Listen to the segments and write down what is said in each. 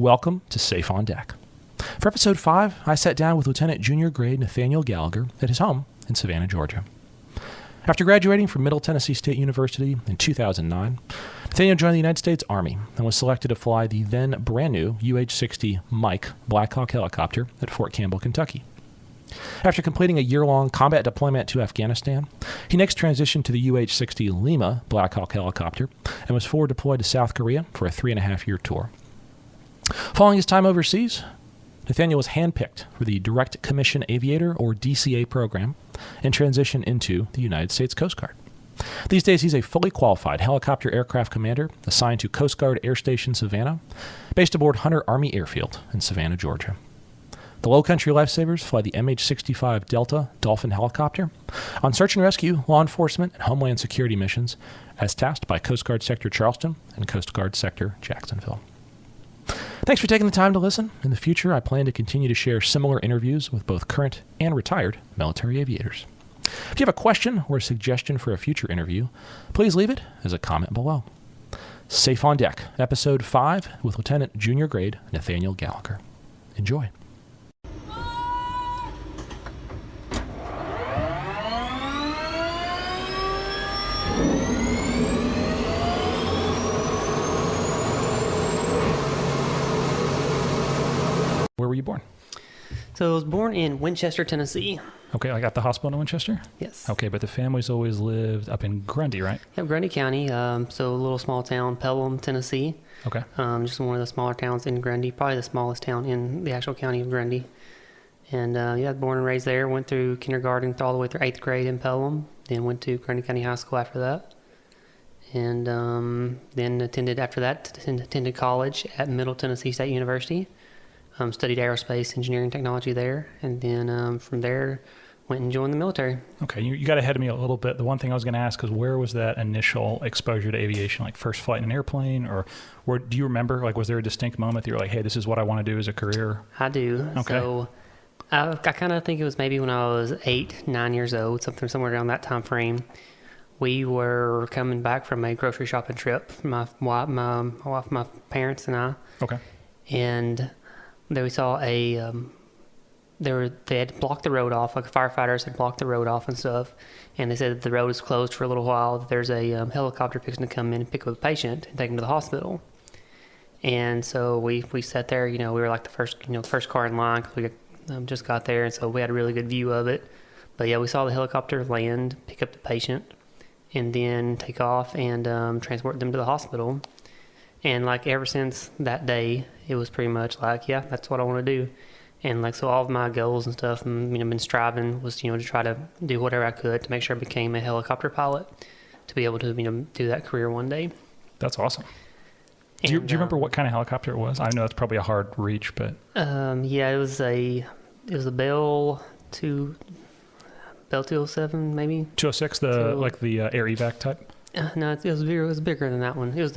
Welcome to Safe on Deck. For episode 5, I sat down with Lieutenant Junior Grade Nathaniel Gallagher at his home in Savannah, Georgia. After graduating from Middle Tennessee State University in 2009, Nathaniel joined the United States Army and was selected to fly the then brand new UH-60 Mike Blackhawk helicopter at Fort Campbell, Kentucky. After completing a year-long combat deployment to Afghanistan, he next transitioned to the UH-60 Lima Blackhawk helicopter and was forward deployed to South Korea for a 3.5-year tour. Following his time overseas, Nathaniel was handpicked for the Direct Commission Aviator, or DCA program, and transitioned into the United States Coast Guard. These days, he's a fully qualified helicopter aircraft commander assigned to Coast Guard Air Station Savannah, based aboard Hunter Army Airfield in Savannah, Georgia. The Low Country Lifesavers fly the MH-65 Delta Dolphin helicopter on search and rescue, law enforcement, and homeland security missions as tasked by Coast Guard Sector Charleston and Coast Guard Sector Jacksonville. Thanks for taking the time to listen. In the future, I plan to continue to share similar interviews with both current and retired military aviators. If you have a question or a suggestion for a future interview, please leave it as a comment below. Safe on Deck, Episode 5 with Lieutenant Junior Grade Nathaniel Gallagher. Enjoy. Where were you born? So I was born in Winchester, Tennessee. Okay, like at the hospital in Winchester? Yes. Okay, but the family's always lived up in Grundy, right? Yep, Grundy County. So a little small town, Pelham, Tennessee. Okay. Just one of the smaller towns in Grundy, probably the smallest town in the actual county of Grundy. And born and raised there. Went through kindergarten all the way through 8th grade in Pelham. Then went to Grundy County High School after that. And then attended college at Middle Tennessee State University. Studied aerospace engineering technology there, and then from there went and joined the military. Okay, you got ahead of me a little bit. The one thing I was going to ask is, where was that initial exposure to aviation? Like first flight in an airplane, or do you remember? Like, was there a distinct moment that you were like, "Hey, this is what I want to do as a career"? I do. Okay. So I kind of think it was maybe when I was 8, 9 years old, somewhere around that time frame. We were coming back from a grocery shopping trip. My wife, my parents, and I. Okay. And there we saw they had blocked the road off, like firefighters had blocked the road off and stuff, and they said that the road is closed for a little while. There's a helicopter fixing to come in and pick up a patient and take him to the hospital. And so we sat there, we were like the first car in line because we just got there, and so we had a really good view of it. But yeah, we saw the helicopter land, pick up the patient, and then take off and transport them to the hospital. And like ever since that day, it was pretty much like, yeah, that's what I want to do. And like, so all of my goals and stuff, and been striving was, to try to do whatever I could to make sure I became a helicopter pilot, to be able to, do that career one day. That's awesome. Do you remember what kind of helicopter it was? I know it's probably a hard reach, but. Yeah, it was a Bell 207, maybe. 206, the air evac type? No, it was bigger than that one. It was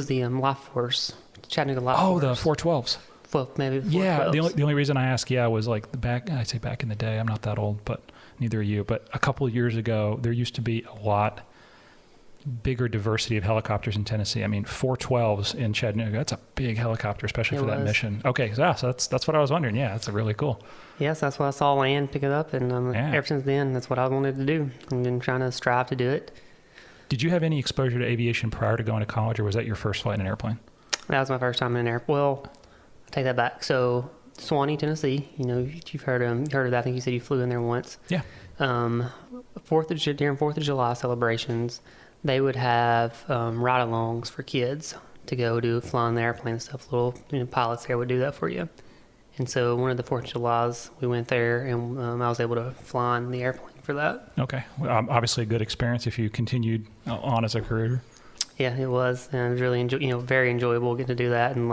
the Life Force, Chattanooga Life Force. Oh, the 412s. Well, maybe the 412s. Yeah, the only reason I ask, was like I'd say back in the day. I'm not that old, but neither are you. But a couple of years ago, there used to be a lot bigger diversity of helicopters in Tennessee. I mean, 412s in Chattanooga, that's a big helicopter, especially for that mission. Okay, so that's what I was wondering. Yeah, that's really cool. Yes, that's what I saw land, pick it up, and ever since then, that's what I wanted to do. I've been trying to strive to do it. Did you have any exposure to aviation prior to going to college, or was that your first flight in an airplane? That was my first time in an airplane. Well, I take that back. So, Swanee, Tennessee, you've heard of that. I think you said you flew in there once. Yeah. During 4th of July celebrations, they would have ride-alongs for kids to go do fly in the airplane and stuff. Little pilots there would do that for you. And so one of the 4th of Julys, we went there, and I was able to fly in the airplane for that. Okay. Well, obviously a good experience if you continued on as a career. Yeah, it was. And it was really, very enjoyable getting to do that. And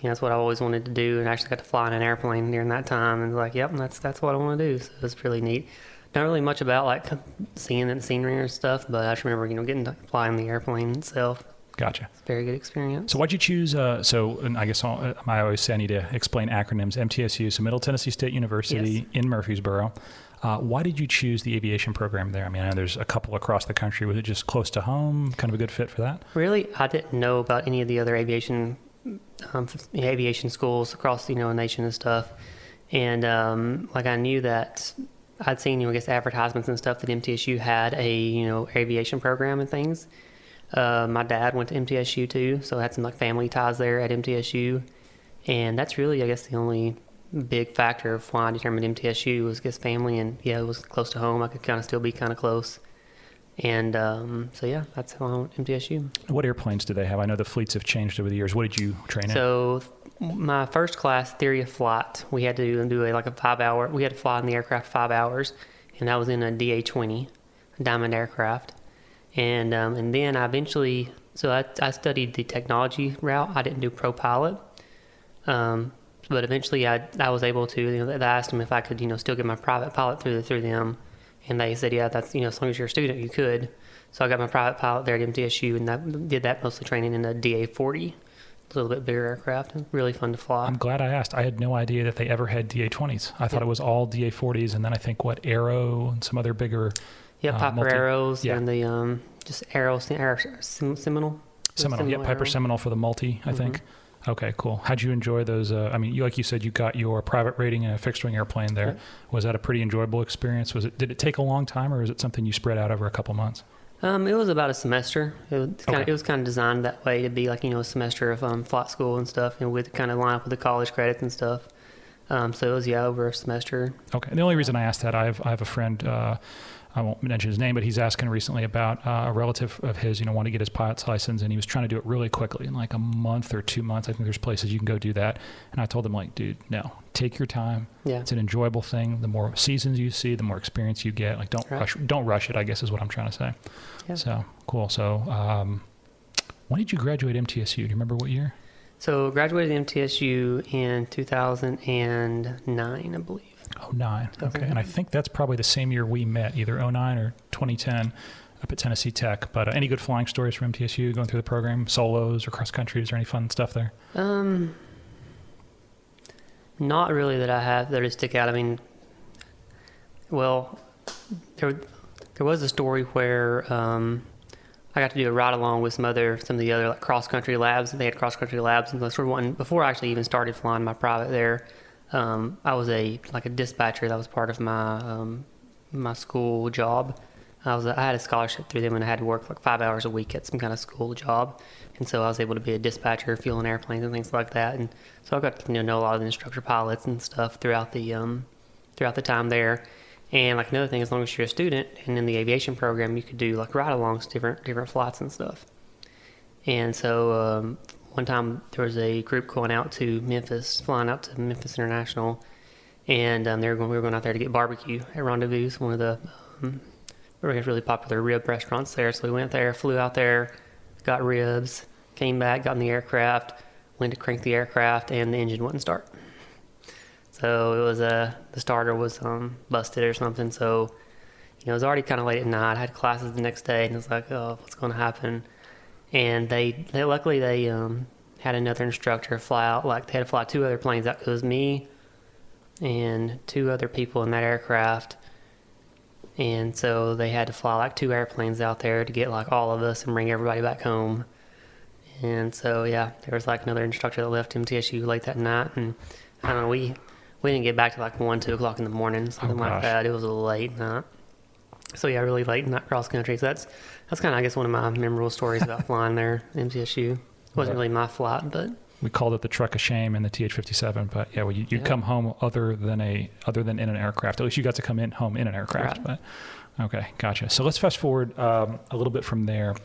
that's what I always wanted to do. And I actually got to fly in an airplane during that time. And yep, that's what I want to do. So it was really neat. Not really much about seeing the scenery or stuff, but I just remember, getting to fly in the airplane itself. Gotcha. It's a very good experience. So why'd you choose, and I guess I always say I need to explain acronyms, MTSU, so Middle Tennessee State University in Murfreesboro. Why did you choose the aviation program there? I mean, I know there's a couple across the country. Was it just close to home, kind of a good fit for that? Really, I didn't know about any of the other aviation aviation schools across the nation and stuff. And I knew that I'd seen I guess advertisements and stuff that MTSU had a aviation program and things. My dad went to MTSU too, so I had some family ties there at MTSU, and that's really I guess the only big factor of why I determined MTSU was just family, and it was close to home. I could kind of still be kind of close. And that's how I went MTSU. What airplanes do they have? I know the fleets have changed over the years. What did you train in? So my first class, theory of flight, we had to do a 5-hour, we had to fly in the aircraft 5 hours, and that was in a DA-20, a Diamond aircraft. And then I eventually, I studied the technology route. I didn't do pro pilot. But eventually I was able to, I asked them if I could, still get my private pilot through them. And they said, yeah, that's, as long as you're a student, you could. So I got my private pilot there at MTSU, and did that mostly training in a DA-40, a little bit bigger aircraft. Really fun to fly. I'm glad I asked. I had no idea that they ever had DA-20s. I thought it was all DA-40s, and then I think, Arrow and some other bigger... Yeah, Piper Arrows and the just Arrow, Seminole. Seminole, Piper Arrow. Seminole for the multi, I think. Okay, cool. How'd you enjoy those? Like you said, you got your private rating in a fixed-wing airplane there. Right. Was that a pretty enjoyable experience? Did it take a long time, or is it something you spread out over a couple months? It was about a semester. It was kind of designed that way to be a semester of flight school and stuff, and with kind of line up with the college credits and stuff. So it was over a semester. Okay. And the only reason I asked that, I have a friend. I won't mention his name, but he's asking recently about a relative of his, wanted to get his pilot's license, and he was trying to do it really quickly in a month or 2 months. I think there's places you can go do that. And I told him, dude, no, take your time. Yeah. It's an enjoyable thing. The more seasons you see, the more experience you get. Don't rush it, I guess is what I'm trying to say. Yeah. So cool. So when did you graduate MTSU? Do you remember what year? So graduated MTSU in 2009, I believe. 09. Okay. And I think that's probably the same year we met, either 09 or 2010 up at Tennessee Tech. But any good flying stories from MTSU going through the program, solos or cross country? Is there any fun stuff there? Not really that I have that stick out. There was a story where I got to do a ride along with some of the other cross country labs. They had cross country labs, and before I actually even started flying my private there. I was a dispatcher. That was part of my my school job. I had a scholarship through them, and I had to work 5 hours a week at some kind of school job, and so I was able to be a dispatcher, fueling airplanes and things like that. And so I got to know a lot of the instructor pilots and stuff throughout the time there. And another thing, as long as you're a student and in the aviation program, you could do ride-alongs, different flights and stuff. And so one time there was a group going out to Memphis, flying out to Memphis International, and we were going out there to get barbecue at Rendezvous, one of the really popular rib restaurants there. So we went there, flew out there, got ribs, came back, got in the aircraft, went to crank the aircraft, and the engine wouldn't start. So it was the starter was busted or something. So it was already kind of late at night. I had classes the next day, and it was oh, what's going to happen? And they luckily had another instructor fly out. They had to fly 2 other planes out. It was me and 2 other people in that aircraft. And so they had to fly 2 airplanes out there to get all of us and bring everybody back home. And so there was another instructor that left MTSU late that night, and I don't know, we didn't get back to 1, 2 o'clock in the morning, something like that. It was a late night. So really late night cross country. So that's kind of, I guess, one of my memorable stories about flying there, MTSU. It wasn't really my flight, but we called it the truck of shame in the TH-57. But you'd come home other than in an aircraft. At least you got to come home in an aircraft. Right. But okay, gotcha. So let's fast forward a little bit from there.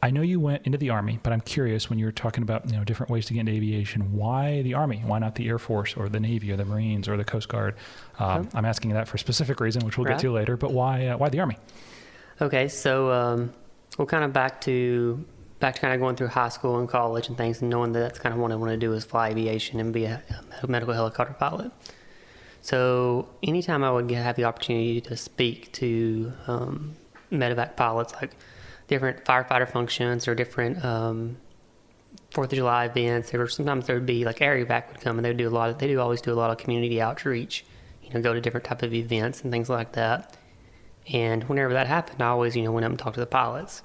I know you went into the Army, but I'm curious, when you were talking about different ways to get into aviation, why the Army? Why not the Air Force or the Navy or the Marines or the Coast Guard? I'm asking you that for a specific reason, which we'll get to later. But why the Army? Okay, so we're kind of back to kind of going through high school and college and things, and knowing that that's kind of what I want to do is fly aviation and be a medical helicopter pilot. So anytime I would have the opportunity to speak to medevac pilots, different firefighter functions or different 4th of July events, or sometimes there would be Air Evac would come, and they do always do a lot of community outreach, go to different type of events and things like that. And whenever that happened, I always went up and talked to the pilots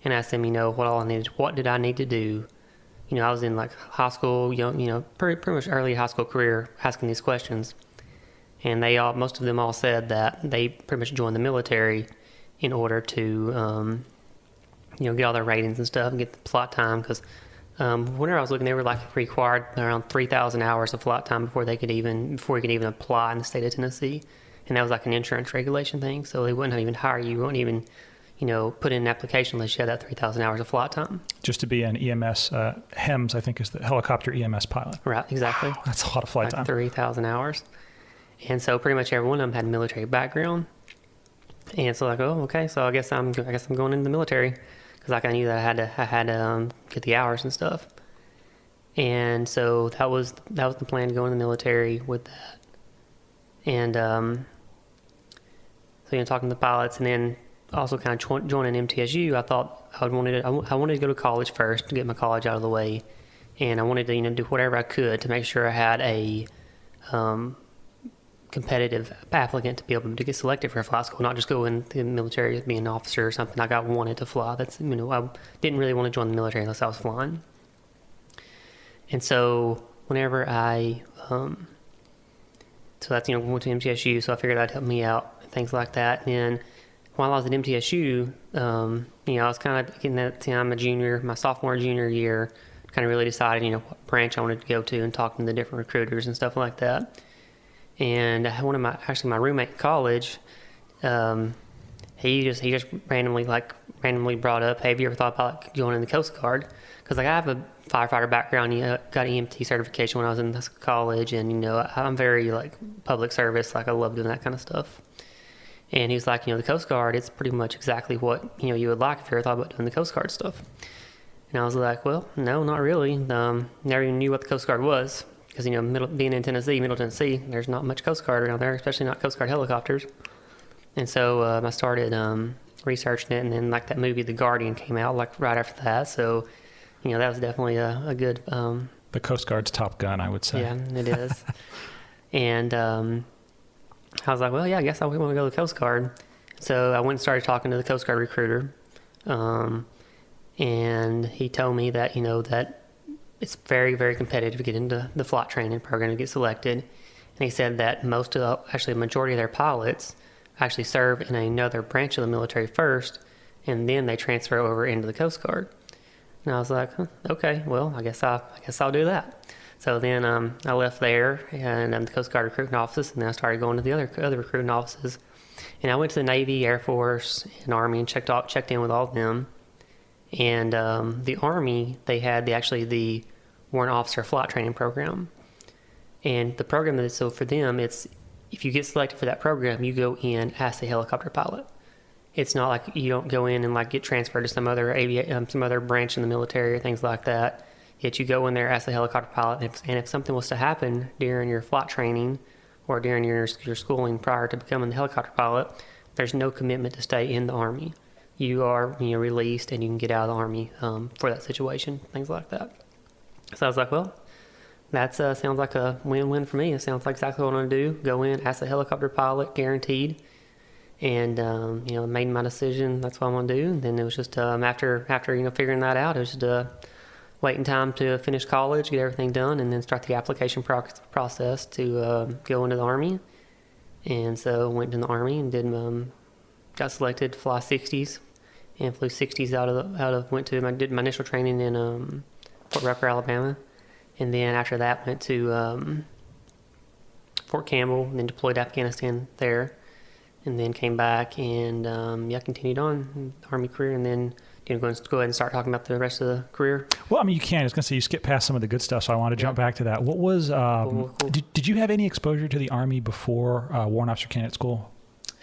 and asked them what did I need to do I was in like high school, pretty much early high school career asking these questions. And most of them all said that they pretty much joined the military in order to, get all their ratings and stuff and get the flight time. Because whenever I was looking, they were like required around 3,000 hours of flight time before you could even apply in the state of Tennessee. And that was like an insurance regulation thing. So they wouldn't even hire you. You wouldn't even, put in an application unless you had that 3,000 hours of flight time. Just to be an EMS, HEMS, I think, is the helicopter EMS pilot. Right, exactly. Wow, that's a lot of flight time. 3,000 hours. And so pretty much every one of them had a military background. And so like, oh, okay, so I guess I'm going into the military, because like I knew that I had to get the hours and stuff. And so that was the plan, to go in the military with that. And so talking to the pilots, and then also kind of joining MTSU, I thought I wanted to go to college first to get my college out of the way, and I wanted to do whatever I could to make sure I had a competitive applicant to be able to get selected for a flight school, not just go in the military as being an officer or something. Like I wanted to fly. I didn't really want to join the military unless I was flying. And so whenever I so that's went to MTSU, so I figured that'd help me out and things like that. And then while I was at MTSU, I was kind of getting that time, my sophomore junior year, kind of really decided what branch I wanted to go to and talking to the different recruiters and stuff like that. And one of my roommate in college, he just randomly brought up, hey, have you ever thought about going in the Coast Guard? Because I have a firefighter background, got an EMT certification when I was in college, and I'm very public service, I love doing that kind of stuff. And he was like, the Coast Guard, it's pretty much exactly what you would like if you ever thought about doing the Coast Guard stuff. And I was like, well, no, not really. Never even knew what the Coast Guard was. Because, being in Middle Tennessee, there's not much Coast Guard around there, especially not Coast Guard helicopters. And so I started researching it, and then that movie The Guardian came out right after that. So, that was definitely a good... the Coast Guard's Top Gun, I would say. Yeah, it is. And I was like, well, yeah, I guess I want to go to the Coast Guard. So I went and started talking to the Coast Guard recruiter. And he told me that, that it's very, very competitive to get into the flight training program to get selected. And he said that a majority of their pilots actually serve in another branch of the military first, and then they transfer over into the Coast Guard. And I was like, okay, well, I guess I'll do that. So then I left there and the Coast Guard recruiting offices, and then I started going to the other recruiting offices. And I went to the Navy, Air Force, and Army and checked in with all of them. And the Army, they had the Warrant Officer Flight Training Program. And the program so for them, it's if you get selected for that program, you go in as a helicopter pilot. It's not like you don't go in and get transferred to some other branch in the military or things like that. Yet you go in there as a helicopter pilot, and if something was to happen during your flight training or during your schooling prior to becoming the helicopter pilot, there's no commitment to stay in the Army. You are released, and you can get out of the Army for that situation, things like that. So I was like, well, that sounds like a win-win for me. It sounds like exactly what I want to do. Go in as a helicopter pilot, guaranteed. And, made my decision. That's what I want to do. And then it was just after figuring that out, it was just waiting time to finish college, get everything done, and then start the application process to go into the Army. And so went to the Army and got selected to fly 60s, and flew 60s did my initial training in Fort Rucker, Alabama. And then after that went to Fort Campbell, and then deployed to Afghanistan there. And then came back and continued on Army career, and then go ahead and start talking about the rest of the career. Well, you can. I was going to say you skipped past some of the good stuff, so I want to jump back to that. What was cool. Did you have any exposure to the Army before Warrant Officer Candidate School?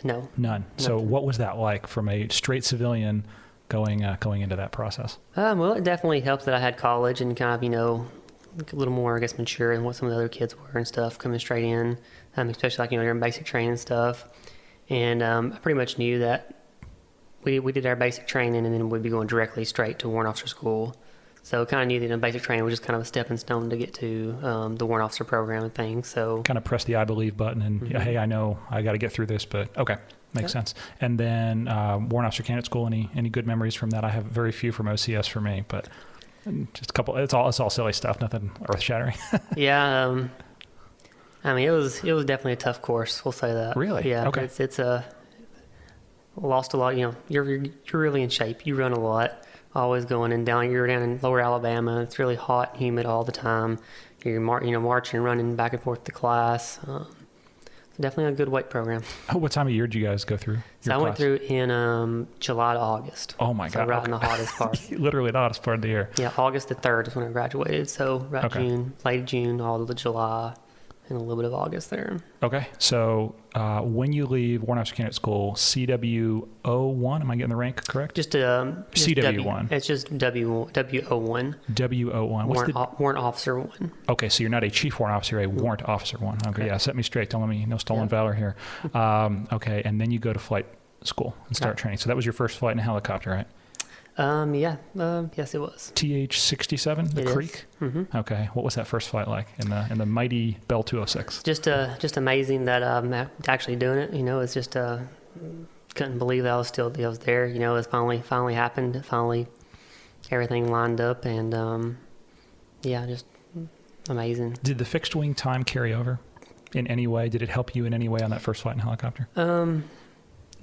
No, none. So what was that like from a straight civilian going into that process? Well, it definitely helped that I had college and kind of a little more, I guess, mature than what some of the other kids were and stuff coming straight in, especially during basic training and stuff. And I pretty much knew that we did our basic training, and then we'd be going directly straight to Warrant Officer School. So kind of knew that basic training was just kind of a stepping stone to get to the Warrant Officer program and things. So kind of press the I believe button and, hey, I know I got to get through this, but okay, makes sense. And then Warrant Officer Candidate School, any good memories from that? I have very few from OCS for me, but... Just a couple. It's all silly stuff. Nothing earth shattering. Yeah. I mean, it was definitely a tough course. We'll say that. Really? Yeah. Okay. It's lost a lot. You know, you're really in shape. You run a lot. Always going and down. You're down in lower Alabama. It's really hot and humid all the time. You're marching and running back and forth to class. Definitely a good weight program. What time of year did you guys go through? So I went through in July to August. Oh my God. Right in the hottest part. Literally the hottest part of the year. Yeah, August the 3rd is when I graduated. So June, late June, all the July, and a little bit of August there. Okay. So when you leave Warrant Officer Candidate School, CW01, am I getting the rank correct? Just CW1. It's just WO1. W01. Warrant Officer 1. Okay, so you're not a Chief Warrant Officer, you're a Warrant Officer 1. Okay, yeah, set me straight. Don't let me, no stolen valor here. Okay, and then you go to flight school and start training. So that was your first flight in a helicopter, right? Yes, it was. TH-67, the Creek? Mm-hmm. Okay, what was that first flight like in the mighty Bell 206? Just amazing that I'm actually doing it. You know, it's just couldn't believe that I was there. You know, it finally happened. Finally, everything lined up, and just amazing. Did the fixed wing time carry over in any way? Did it help you in any way on that first flight in helicopter?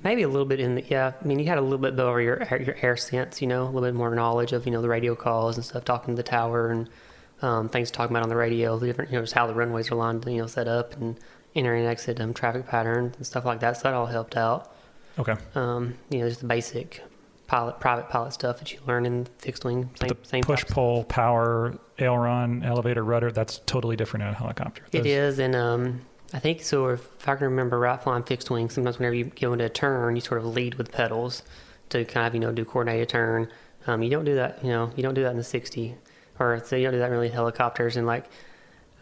Maybe a little bit I mean, you had a little bit over your air sense, you know, a little bit more knowledge of, you know, the radio calls and stuff, talking to the tower and things talking about on the radio, the different, you know, just how the runways are lined, you know, set up and enter and exit traffic patterns and stuff like that. So that all helped out. Okay. You know, just the basic private pilot stuff that you learn in fixed wing. Same push, pull, power, aileron, elevator, rudder, that's totally different in a helicopter. It is, and I think so. If I can remember right, flying fixed wing, sometimes whenever you go into a turn, you sort of lead with pedals to kind of, you know, do coordinated turn. You don't do that, you know, you don't do that in the 60, or so you don't do that really in helicopters. And like,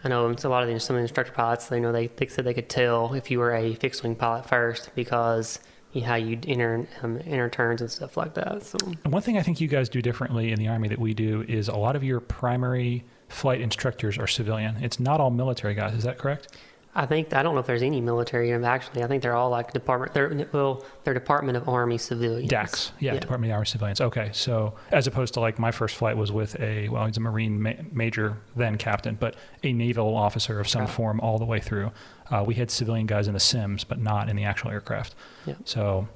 I know some of the instructor pilots, they know they said they could tell if you were a fixed wing pilot first because how you enter turns and stuff like that. So one thing I think you guys do differently in the Army that we do is a lot of your primary flight instructors are civilian. It's not all military guys. Is that correct? I don't know if there's any military in them, actually. I think they're all like they're Department of Army civilians. DACs, yeah, Department of Army civilians. Okay, so as opposed to like my first flight was with he's a Marine major, then captain, but a naval officer of some form all the way through. We had civilian guys in the sims, but not in the actual aircraft. Yeah. So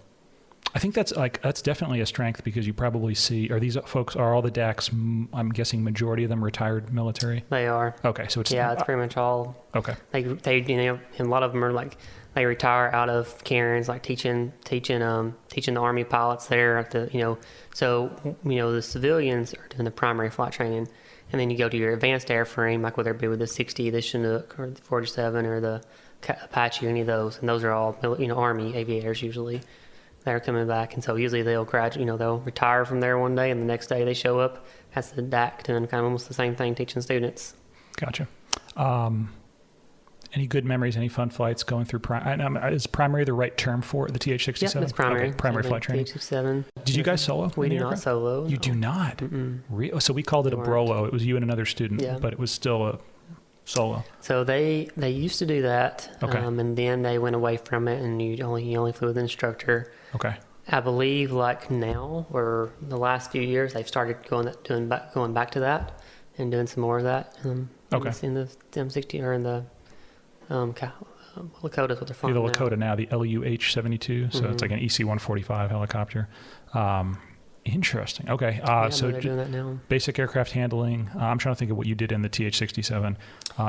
I think that's definitely a strength because you probably see, are all the DACs, I'm guessing majority of them retired military? They are. Okay, so it's pretty much all. Okay. They you know, and a lot of them are like, they retire out of Cairns, like teaching the Army pilots there at the, you know, so, you know, the civilians are doing the primary flight training, and then you go to your advanced airframe, like whether it be with the 60, the Chinook, or the 47, or the Apache, or any of those, and those are all, you know, Army aviators usually. They're coming back, and so usually they'll they'll retire from there one day, and the next day they show up as the DAC doing kind of almost the same thing, teaching students. Gotcha. Any good memories, any fun flights going through is primary the right term for the TH-67? Yeah, it's primary. Okay, primary flight training. TH-67. Did you guys solo? We do not solo. You do not? So we called it a Brolo. It was you and another student, but it was still a solo. So they used to do that, and then they went away from it, and you only flew with an instructor. Okay. I believe like now or the last few years they've started going back to that and doing some more of that. In the M60 or in the Lakota is what they're flying the Lakota now, the LUH-72. So it's like an EC-145 helicopter. Interesting. Okay. So they're doing that now. Basic aircraft handling. I'm trying to think of what you did in the TH-67.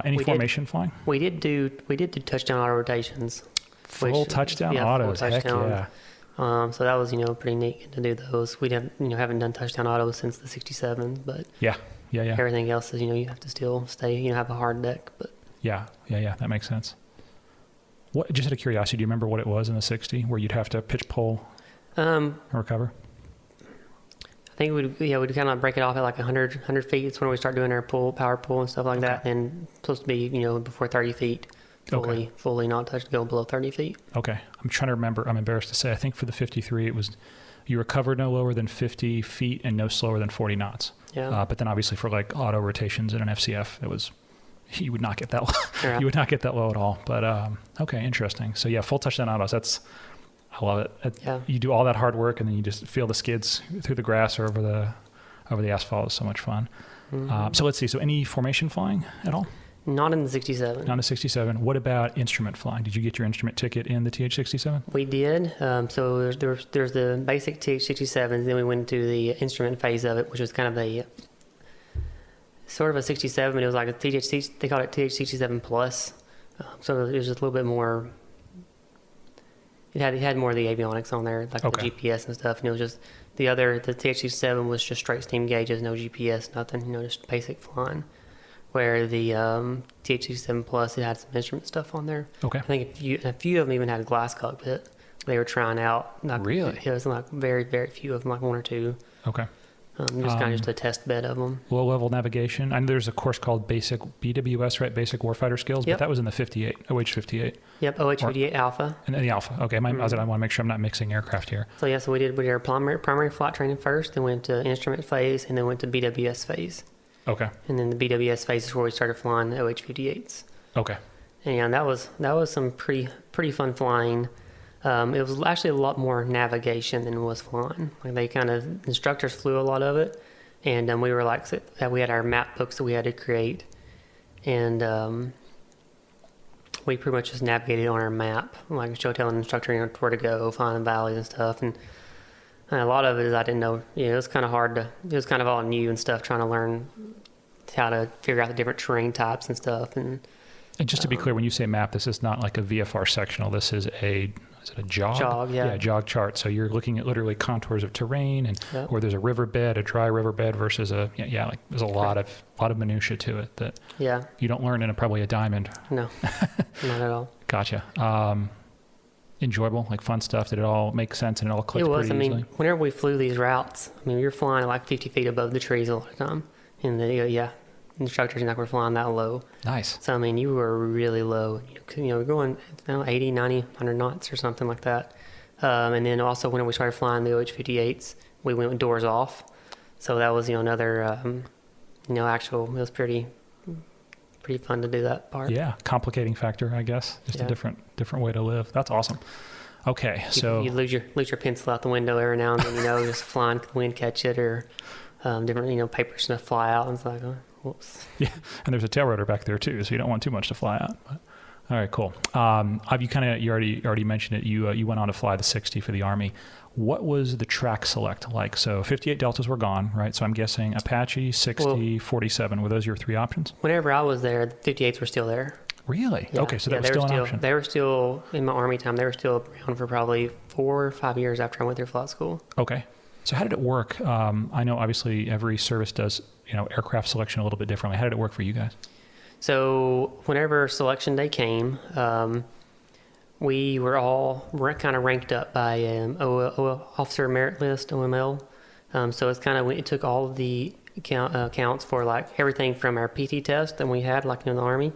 Any formation flying? We did do touchdown auto rotations. Full touchdown autos. Full touchdown. Heck yeah. So that was, you know, pretty neat to do those. We haven't done touchdown autos since the 67, but yeah. Everything else is, you know, you have to still stay, you know, have a hard deck, but yeah. That makes sense. What? Just out of curiosity, do you remember what it was in the 60 where you'd have to pitch, pull, and recover? I think we'd kind of break it off at like 100 feet. It's when we start doing our power pull and stuff like that. And supposed to be, you know, before 30 feet. Fully not touched, go below 30 feet. Okay. I'm trying to remember. I'm embarrassed to say. I think for the 53, it was you recover no lower than 50 feet and no slower than 40 knots. Yeah. But then obviously for like auto rotations in an FCF, it was you would not get that low. You would not get that low at all. But okay, interesting. So yeah, full touchdown autos. I love it. You do all that hard work and then you just feel the skids through the grass or over the. over the asphalt is so much fun. Mm-hmm. So let's see. So any formation flying at all? Not in the 67. Not in the 67. What about instrument flying? Did you get your instrument ticket in the TH-67? We did. So there's the basic TH-67s, then we went to the instrument phase of it, which was kind of a sort of a 67. It was like a TH, they called it TH-67 Plus. So it was just a little bit more. It had more of the avionics on there, like the GPS and stuff. And it was just the TH-67 was just straight steam gauges, no GPS, nothing. Just basic flying. Where the TH-67 Plus, it had some instrument stuff on there. Okay. I think a few of them even had a glass cockpit. They were trying out. Really? It was like very, very few of them, like one or two. Okay. Just kind of just a test bed of them. Low-level navigation. I know there's a course called Basic BWS, right? Basic Warfighter Skills, but that was in the 58, OH-58. Yep, OH-58 Alpha. And then the Alpha. Okay, I want to make sure I'm not mixing aircraft here. So we did our primary flight training first, then went to instrument phase, and then went to BWS phase. Okay. And then the BWS phase is where we started flying the OH-58s. Okay. And that was some pretty fun flying. It was actually a lot more navigation than it was flying. Like instructors flew a lot of it, and we were we had our map books that we had to create, and we pretty much just navigated on our map, like telling the instructor where to go, find the valleys and stuff. And a lot of it is I didn't know. It was kind of hard it was kind of all new and stuff, trying to learn how to figure out the different terrain types and stuff. And just to be clear, when you say map, this is not like a VFR sectional. This is a jog? Jog, yeah. Yeah, jog chart. So you're looking at literally contours of terrain, and or there's a riverbed, a dry riverbed versus like there's a lot of minutia to it that you don't learn in probably a diamond. No, not at all. Gotcha. Enjoyable, like fun stuff. Did it all make sense and it all clicked pretty easily? I mean, whenever we flew these routes, you're flying like 50 feet above the trees a lot of the time. And the instructors were flying that low. Nice. So, you were really low. We're going 80, 90, 100 knots or something like that. And then also when we started flying the OH-58s, we went with doors off. So that was, another, it was pretty fun to do that part. Yeah, complicating factor, I guess. Just a different way to live. That's awesome. Okay, so you lose your pencil out the window every now and then. Just flying, the wind catch it, or different paper stuff fly out, and it's like, oh, whoops. Yeah, and there's a tail rotor back there too, so you don't want too much to fly out. But, all right, cool. You already mentioned it. You went on to fly the 60 for the Army. What was the track select like? So 58 Deltas were gone, right? So I'm guessing Apache, 60, 47. Were those your three options? Whenever I was there, the 58s were still there. Really? Yeah. Okay, so that was still an option. They were still, in my Army time, they were still around for probably 4 or 5 years after I went through flight school. Okay. So how did it work? I know obviously every service does, aircraft selection a little bit differently. How did it work for you guys? So whenever selection day came, we were all kind of ranked up by Officer Merit List, OML. So it's it took all of the counts for like everything from our PT test that we had like in the Army.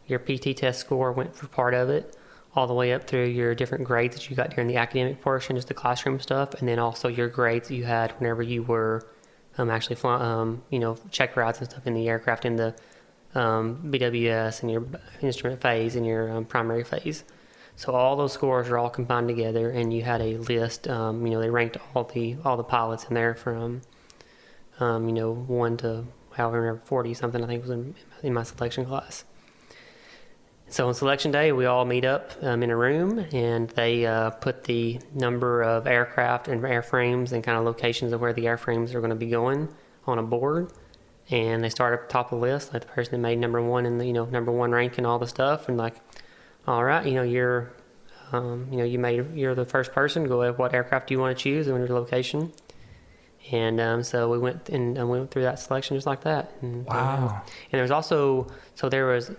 Your PT test score went for part of it, all the way up through your different grades that you got during the academic portion, just the classroom stuff, and then also your grades that you had whenever you were actually flying, check rides and stuff in the aircraft in the BWS and your instrument phase and your primary phase. So all those scores are all combined together, and you had a list. They ranked all the pilots in there from 1 to however 40 something I think was in my selection class. So on selection day, we all meet up in a room, and they put the number of aircraft and airframes and kind of locations of where the airframes are going to be going on a board. And they start at the top of the list, like the person that made number one in the number one rank and all the stuff, and like, all right, you're the first person. Go ahead, what aircraft do you want to choose and your location? And so we went through that selection just like that. And, wow. And there was also, there was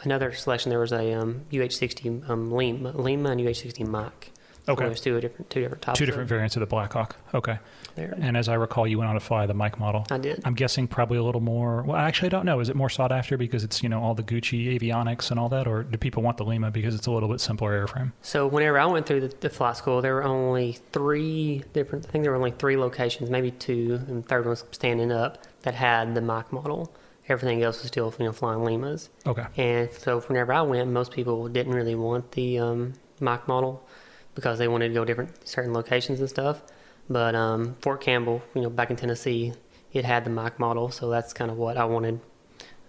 another selection. There was a UH-60 Lima and UH-60 Mach. Okay. So there's two different types. Two different variants of the Blackhawk. Okay. There. And as I recall, you went on to fly the Mike model. I did. I'm guessing probably a little more. Well, actually, I don't know. Is it more sought after because it's all the Gucci avionics and all that, or do people want the Lima because it's a little bit simpler airframe? So whenever I went through the flight school, there were only three locations, maybe two, and the third one was standing up, that had the Mike model. Everything else was still flying Limas. Okay. And so whenever I went, most people didn't really want the Mike model, because they wanted to go certain locations and stuff. But Fort Campbell, back in Tennessee, it had the Mach model, so that's kind of what I wanted.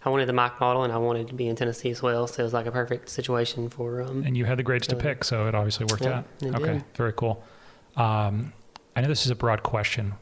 I wanted the Mach model, and I wanted to be in Tennessee as well, so it was like a perfect situation for. And you had the grades to pick, so it obviously worked out. Okay, very cool. I know this is a broad question.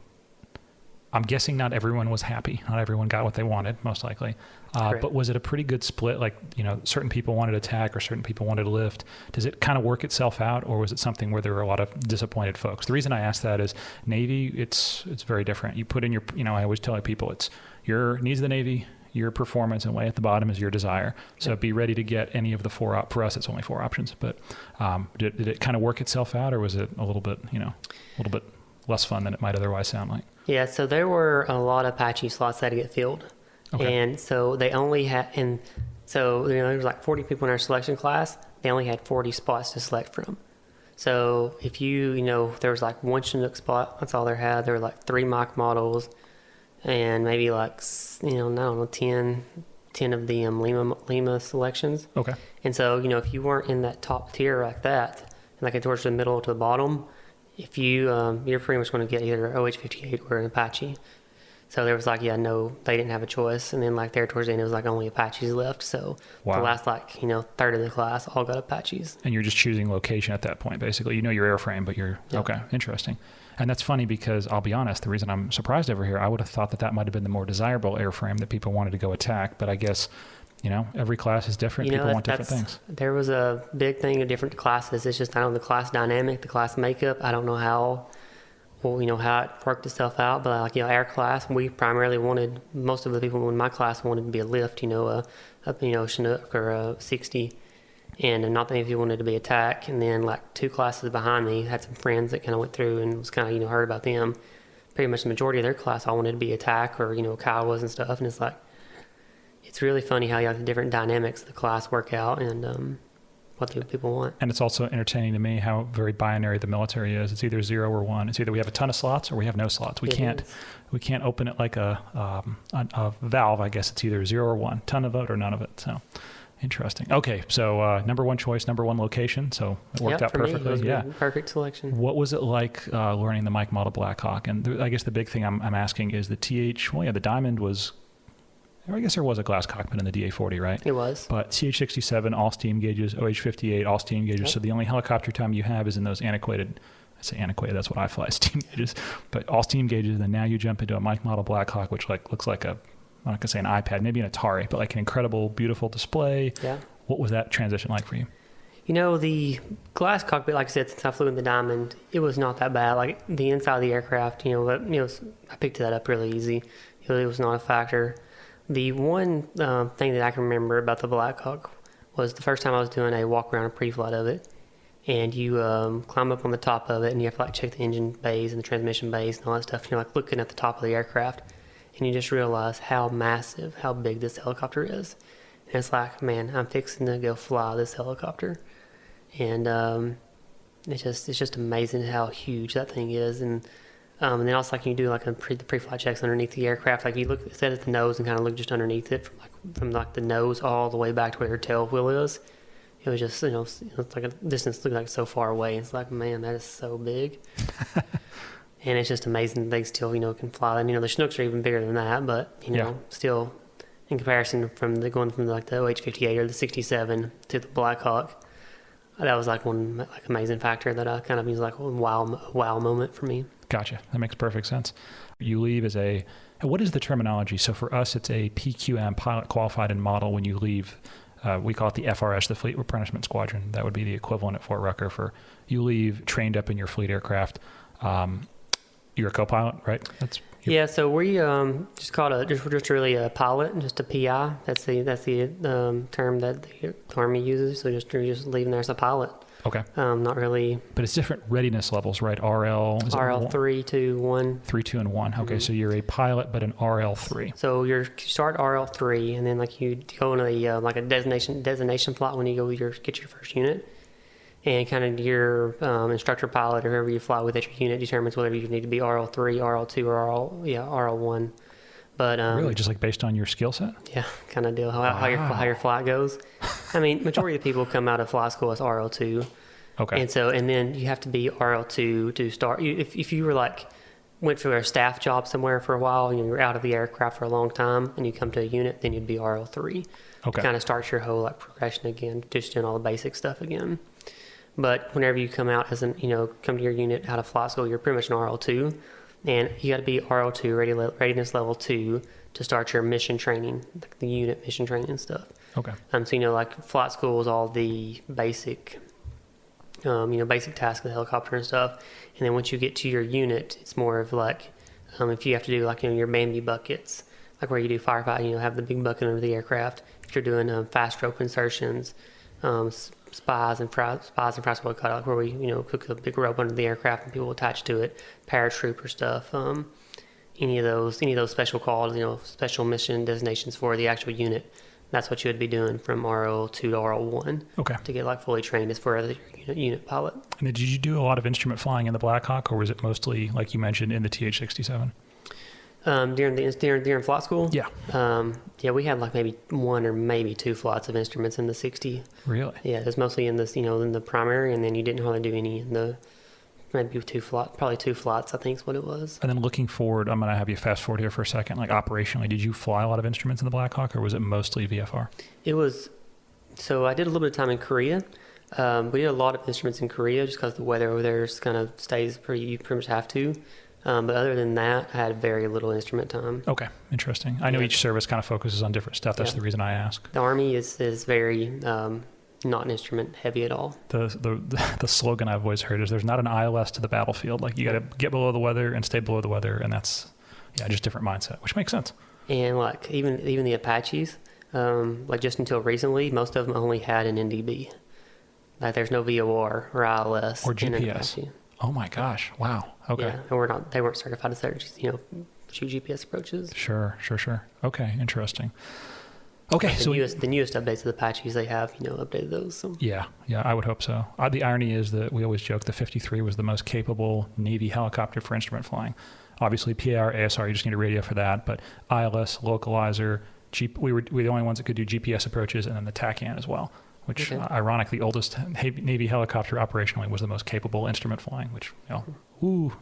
I'm guessing not everyone was happy. Not everyone got what they wanted, most likely. But was it a pretty good split? Like, certain people wanted attack or certain people wanted lift. Does it kind of work itself out, or was it something where there were a lot of disappointed folks? The reason I ask that is Navy, it's very different. You put in your, I always tell people it's your needs of the Navy, your performance, and way at the bottom is your desire. So be ready to get any of the four. For us, it's only 4 options. But did it kind of work itself out, or was it a little bit, less fun than it might otherwise sound like? Yeah, so there were a lot of Apache slots that had to get filled. Okay. And so they only had, there was like 40 people in our selection class. They only had 40 spots to select from. So if there was like one Chinook spot, that's all they had. There were like 3 Mach models and maybe like, 10 of the Lima selections. Okay. And so, if you weren't in that top tier like that, like towards the middle to the bottom, if you're pretty much going to get either OH-58 or an Apache. So there was they didn't have a choice. And then there towards the end, it was only Apaches left. So the last third of the class all got Apaches. And you're just choosing location at that point, basically. Your airframe, but okay, interesting. And that's funny because I'll be honest, the reason I'm surprised over here, I would have thought that might have been the more desirable airframe that people wanted to go attack. But I guess, every class is different. People want different things. There was a big thing of different classes. It's just, I don't know, the class dynamic, the class makeup. I don't know how it worked itself out. But our class, we primarily wanted, most of the people in my class wanted to be a lift, a Chinook or a 60. And not many people wanted to be attack. And then 2 classes behind me, had some friends that kind of went through and was kind of, heard about them. Pretty much the majority of their class all wanted to be attack or, Kyle was and stuff. And it's really funny how the different dynamics of the class work out and what the people want. And it's also entertaining to me how very binary the military is. It's either 0 or 1. It's either we have a ton of slots or we have no slots. We can't open it like a valve. I guess it's either 0 or 1, ton of it or none of it. So interesting. Okay, so number 1 choice, number 1 location. So it worked out perfectly. Me, it was perfect selection. What was it like learning the Mike model Blackhawk? And I guess the big thing I'm asking is the the Diamond was. I guess there was a glass cockpit in the DA-40, right? It was. But CH-67, all steam gauges, OH-58, all steam gauges. Yep. So the only helicopter time you have is in those antiquated, I say antiquated, that's what I fly, steam gauges. But all steam gauges, and then now you jump into a Mike model Blackhawk, which looks like I'm not going to say an iPad, maybe an Atari, but an incredible, beautiful display. Yeah. What was that transition like for you? The glass cockpit, like I said, since I flew in the Diamond, it was not that bad. The inside of the aircraft, I picked that up really easy. It was not a factor. The one thing that I can remember about the Blackhawk was the first time I was doing a walk around, a pre-flight of it, and you climb up on the top of it, and you have to check the engine bays and the transmission bays and all that stuff. And you're looking at the top of the aircraft, and you just realize how massive, how big this helicopter is. And it's man, I'm fixing to go fly this helicopter, and it's just amazing how huge that thing is. And then also you do the pre-flight checks underneath the aircraft. You look set at the nose and kind of look just underneath it from the nose all the way back to where your tail wheel is. It was just it's a distance looked so far away. It's man, that is so big. And it's just amazing that they still can fly. And the Chinooks are even bigger than that, but still in comparison going from the OH-58 or the 67 to the Blackhawk, that was one amazing factor that I kind of was a wow moment for me. Gotcha. That makes perfect sense. You leave as what is the terminology? So for us, it's a PQM, pilot qualified and model. When you leave, we call it the FRS, the Fleet Replenishment Squadron. That would be the equivalent at Fort Rucker for you leave trained up in your fleet aircraft. You're a co-pilot, right? Yeah. So we just called just really a pilot, just a PI. That's the term that the Army uses. So you're just leaving there as a pilot. Okay. Not really. But it's different readiness levels, right? RL 3, 2, 1. 3, 2, and 1. Okay, mm-hmm. So you're a pilot, but an RL 3. So you start RL 3, and then you go on a designation flight when you go get your first unit, and kind of your instructor pilot or whoever you fly with at your unit determines whether you need to be RL 3, RL 2, or RL 1. But really, just based on your skill set? Yeah, kind of deal. How your flight goes. I mean, majority of the people come out of flight school as RL2. Okay. And then you have to be RL2 to start. If you were went for a staff job somewhere for a while, and you're out of the aircraft for a long time, and you come to a unit, then you'd be RL3. Okay. Kind of starts your whole like progression again, just doing all the basic stuff again. But whenever you come out as come to your unit out of flight school, you're pretty much an RL2, and you got to be RL2 readiness level 2 to start your mission training, like the unit mission training and stuff. Okay. So like flight school is all the basic, basic tasks of the helicopter and stuff, and then once you get to your unit, it's more of like if you have to do like your Bambi buckets, like where you do firefight, have the big bucket under the aircraft. If you're doing fast rope insertions, spies and fast-rope cutout, where we cook a big rope under the aircraft and people attach to it, paratrooper stuff, any of those special calls, special mission designations for the actual unit. That's what you would be doing from RL2 to RL1. Okay. To get like fully trained as for a unit pilot. And did you do a lot of instrument flying in the Blackhawk, or was it mostly, like you mentioned, in the TH-67? During flight school? Yeah. We had like maybe one or maybe two flights of instruments in the 60. Really? Yeah, it was mostly in this, in the primary, and then you didn't hardly do any in the maybe probably two flights, I think is what it was. And then looking forward, I'm going to have you fast forward here for a second. Like operationally, did you fly a lot of instruments in the Blackhawk, or was it mostly VFR? It was, so I did a little bit of time in Korea. We did a lot of instruments in Korea just because the weather over there kind of stays you pretty much have to. But other than that, I had very little instrument time. Okay, interesting. I know each service kind of focuses on different stuff. That's the reason I ask. The Army is very not an instrument heavy at all. The slogan I've always heard is there's not an ILS to the battlefield. Like you got to get below the weather and stay below the weather, and that's just different mindset, which makes sense. And like even the Apaches, like just until recently, most of them only had an NDB. Like there's no VOR or ILS or GPS. Oh my gosh! Wow. Okay. Yeah, and they weren't certified to shoot GPS approaches. Sure. Okay, interesting. Okay, like so the newest updates of the Apaches, they have updated those. So. Yeah, I would hope so. The irony is that we always joke the 53 was the most capable Navy helicopter for instrument flying. Obviously, PAR, ASR, you just need a radio for that. But ILS, localizer, we were the only ones that could do GPS approaches, and then the TACAN as well. Which, ironically, the oldest Navy helicopter operationally was the most capable instrument flying, which,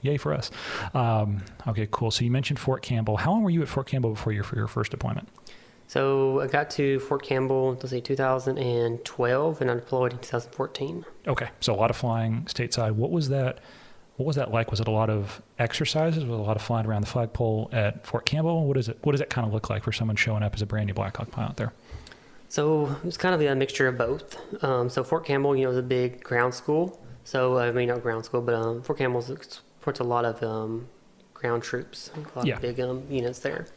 yay for us. Okay, cool. So you mentioned Fort Campbell. How long were you at Fort Campbell for your first deployment? So I got to Fort Campbell, 2012, and I deployed in 2014. Okay, so a lot of flying stateside. What was that like? Was it a lot of exercises? Was it a lot of flying around the flagpole at Fort Campbell? What does it kind of look like for someone showing up as a brand new Blackhawk pilot there? So it's kind of a mixture of both. So Fort Campbell, is a big ground school. So not ground school, but Fort Campbell supports a lot of ground troops, a lot of big units there.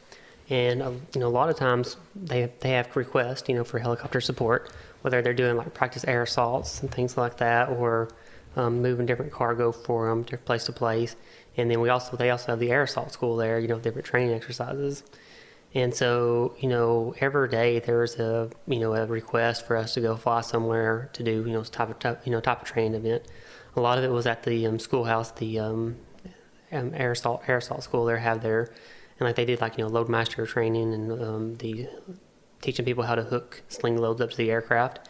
And a lot of times they have requests, for helicopter support, whether they're doing like practice air assaults and things like that, or moving different cargo for them, different place to place. And then they also have the air assault school there, different training exercises. And so, every day there's a request for us to go fly somewhere to do, type of training event. A lot of it was at the schoolhouse, the air assault school there have there, and like they did load master training and the teaching people how to hook sling loads up to the aircraft.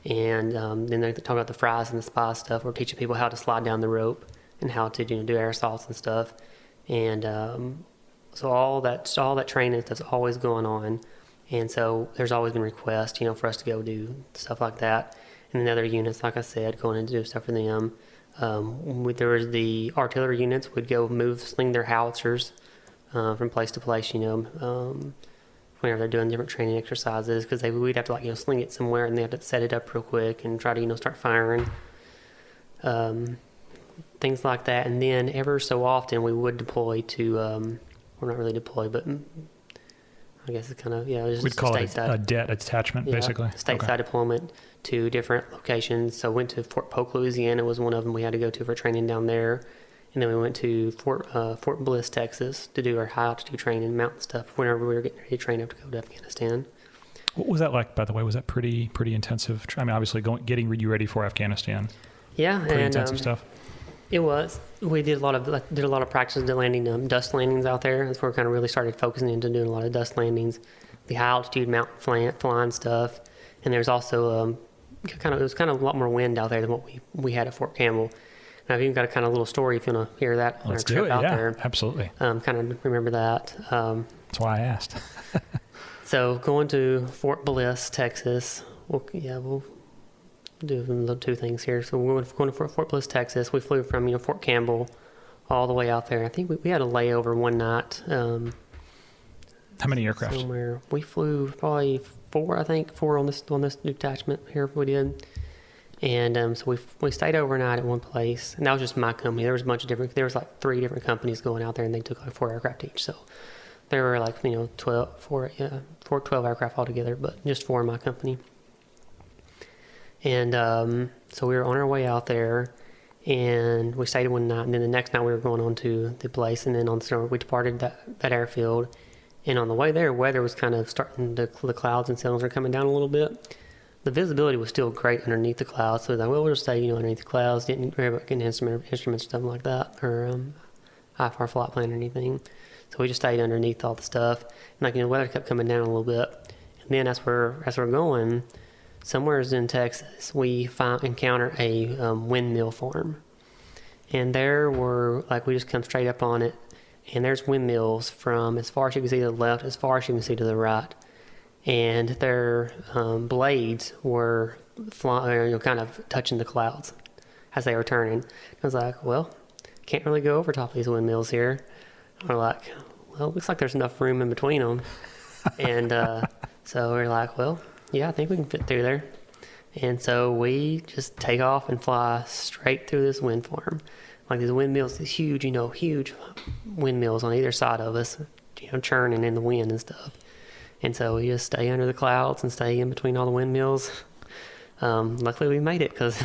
And then they talk about the fries and the spy stuff. We're teaching people how to slide down the rope and how to do air assaults and stuff. And so all that training that's always going on, and so there's always been requests, for us to go do stuff like that. And then other units, like I said, going in to do stuff for them. There was the artillery units would go sling their howitzers from place to place, whenever they're doing different training exercises, because we'd have to sling it somewhere, and they have to set it up real quick and try to start firing. Things like that. And then ever so often we would deploy to. We're not really deployed, but I guess it's kind of, we'd call it a debt attachment, basically. Stateside deployment to different locations. So went to Fort Polk, Louisiana was one of them we had to go to for training down there. And then we went to Fort Bliss, Texas to do our high altitude training, mountain stuff, whenever we were getting ready to train up to go to Afghanistan. What was that like, by the way? Was that pretty intensive? I mean, obviously getting you ready for Afghanistan. Yeah. Pretty intensive stuff. It was. We did a lot of practice landing dust landings out there. That's where we kind of really started focusing into doing a lot of dust landings, the high altitude mountain flying stuff. And there's also it was kind of a lot more wind out there than what we had at Fort Campbell. And I've even got a kind of little story if you want to hear that on Let's our trip do it. out Yeah, there. absolutely. Kind of remember that. That's why I asked. So going to Fort Bliss, Texas. We'll do two things here. So we're going to Fort Bliss, Texas. We flew from Fort Campbell all the way out there. I think we had a layover one night. How many aircraft? Somewhere we flew probably four on this detachment here we did. And so we stayed overnight at one place, and that was just my company. There was a bunch of different. There was like 3 different companies going out there, and they took like 4 aircraft each. So there were like 12 aircraft altogether, but just 4 in my company. And so we were on our way out there, and we stayed one night, and then the next night we were going on to the place, and then we departed that airfield. And on the way there, weather was kind of starting to, the clouds and ceilings were coming down a little bit. The visibility was still great underneath the clouds, so we thought, well, we'll just stay, underneath the clouds, didn't worry about getting instruments, stuff like that, or IFR flight plan or anything. So we just stayed underneath all the stuff. And the weather kept coming down a little bit. And then as we're going, somewhere in Texas, we encounter a windmill farm. And there were, we just come straight up on it, and there's windmills from as far as you can see to the left, as far as you can see to the right. And their blades were flying, kind of touching the clouds as they were turning. I was like, well, can't really go over top of these windmills here. We're like, well, looks like there's enough room in between them. And so we're like, well, yeah, I think we can fit through there. And so we just take off and fly straight through this wind farm. Like these windmills, these huge windmills on either side of us, churning in the wind and stuff. And so we just stay under the clouds and stay in between all the windmills. Luckily we made it because,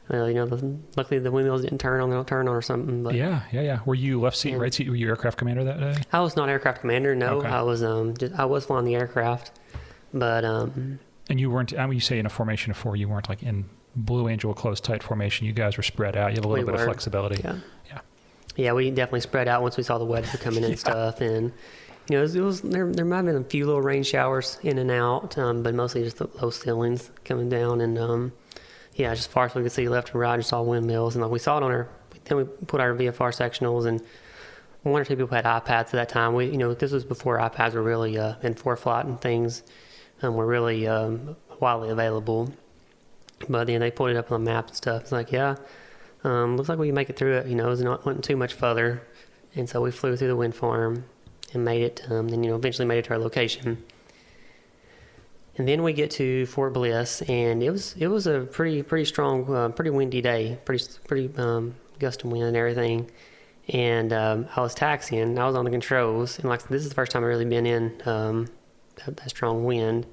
luckily the windmills didn't turn on or something. But Yeah. Were you left seat, right seat? Were you aircraft commander that day? I was not aircraft commander. No, Okay. I was flying the aircraft, but And you weren't. You say in a formation of 4, you weren't like in Blue Angel close tight formation. You guys were spread out. You had a little bit of flexibility. Yeah, we definitely spread out once we saw the weather coming in and stuff. And there might have been a few little rain showers in and out, but mostly just the low ceilings coming down. And just as far as we could see left and right, just saw windmills. And we saw it then we put our VFR sectionals, and 1 or 2 people had iPads at that time. This was before iPads were really in ForeFlight and things were really widely available. But then they put it up on the map and stuff. It's like, looks like we can make it through it. It wasn't too much further. And so we flew through the wind farm and made it, eventually made it to our location. And then we get to Fort Bliss, and it was a pretty strong, pretty windy day, pretty gust of wind and everything. And I was taxiing, I was on the controls, and this is the first time I've really been in that strong wind.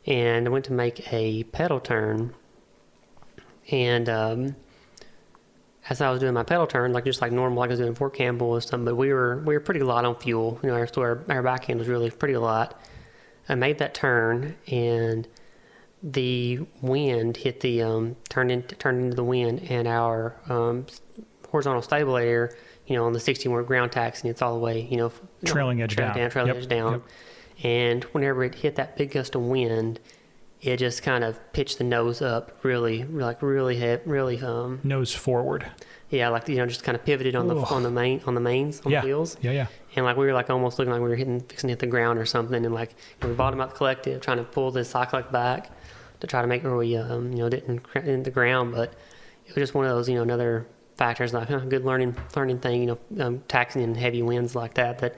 And I went to make a pedal turn, and as I was doing my pedal turn, just like normal, like I was doing Fort Campbell or something, but we were pretty light on fuel. Our back end was really pretty light. I made that turn, and the wind hit the turned into the wind, and our horizontal stabilizer, on the 60 we're ground taxing, it's all the way, trailing edge down. Edge down. Yep. And whenever it hit that big gust of wind, it just kind of pitched the nose up really Nose forward. Yeah, just kind of pivoted on the mains on the wheels. Yeah. And we were almost looking like we were fixing to hit the ground or something. And we bottomed out the collective, trying to pull the cyclic back to try to make sure we didn't hit the ground. But it was just one of those another factors, good learning thing. Taxing in heavy winds like that.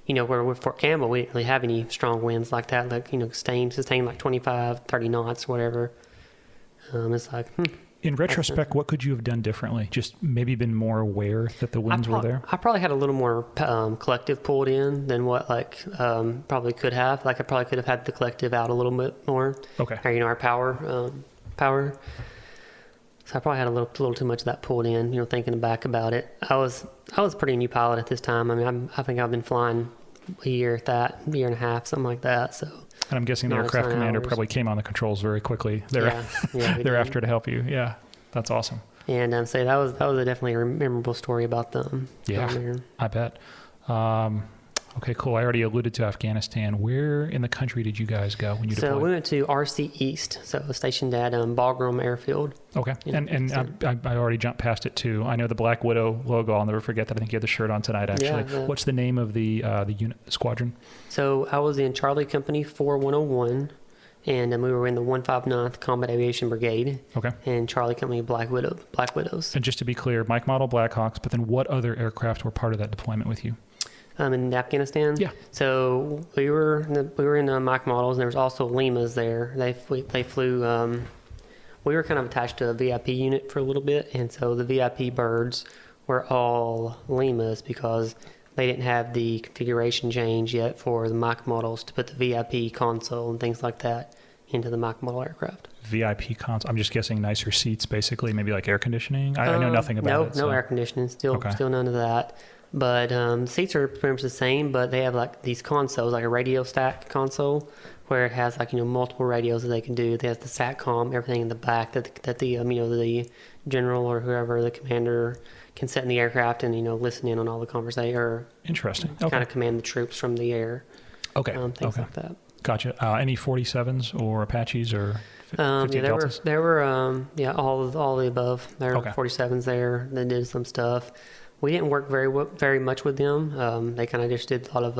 Where with Fort Campbell, we didn't really have any strong winds like that, sustained 25, 30 knots, whatever. It's In retrospect, what could you have done differently? Just maybe been more aware that the winds were there? I probably had a little more collective pulled in than what probably could have. I probably could have had the collective out a little bit more. Okay. Or, our power. So I probably had a little too much of that pulled in, thinking back about it. I was a pretty new pilot at this time. I think I've been flying a year and a half, something like that. So. And I'm guessing the aircraft commander probably came on the controls very quickly thereafter to help you. Yeah, that's awesome. And so that was definitely a memorable story about them. Yeah, I bet. Okay, cool. I already alluded to Afghanistan. Where in the country did you guys go when you deployed? So we went to RC East, so it was stationed at Bagram Airfield. Okay, and I already jumped past it too. I know the Black Widow logo. I'll never forget that. I think you had the shirt on tonight, actually. Yeah, What's the name of the unit, the squadron? So I was in Charlie Company 4101, and we were in the 159th Combat Aviation Brigade. Okay. And Charlie Company Black Widows. And just to be clear, Mike model Blackhawks, but then what other aircraft were part of that deployment with you? In Afghanistan. Yeah. So we were in the Mike models, and there was also Limas there. They flew. We were kind of attached to a VIP unit for a little bit, and so the VIP birds were all Limas because they didn't have the configuration change yet for the Mike models to put the VIP console and things like that into the Mike model aircraft. VIP console. I'm just guessing nicer seats, basically, maybe like air conditioning. I know nothing about it. No air conditioning. Still none of that. But seats are pretty much the same, but they have like these consoles, like a radio stack console, where it has like multiple radios that they can do. It has the SATCOM, everything in the back that the the general or whoever, the commander, can sit in the aircraft and listen in on all the conversation or interesting. Kind of command the troops from the air. Okay. Things like that. Gotcha. Any 47s or Apaches or 50 Deltas? There were all the above. There were 47s there that did some stuff. We didn't work very much with them. They kind of just did a lot of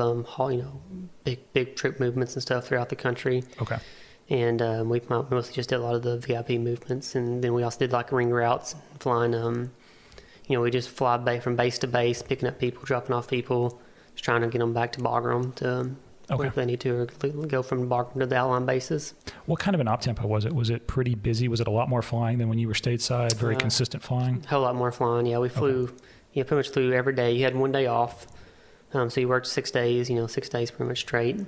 big troop movements and stuff throughout the country. Okay. And we mostly just did a lot of the VIP movements, and then we also did like ring routes, flying. We just fly from base to base, picking up people, dropping off people, just trying to get them back to Bagram to if they need to, or go from Bagram to the outline bases. What kind of an op tempo was it? Was it pretty busy? Was it a lot more flying than when you were stateside? Very consistent flying? A whole lot more flying. Yeah, we flew. Pretty much flew every day. You had one day off, so you worked 6 days. 6 days pretty much straight.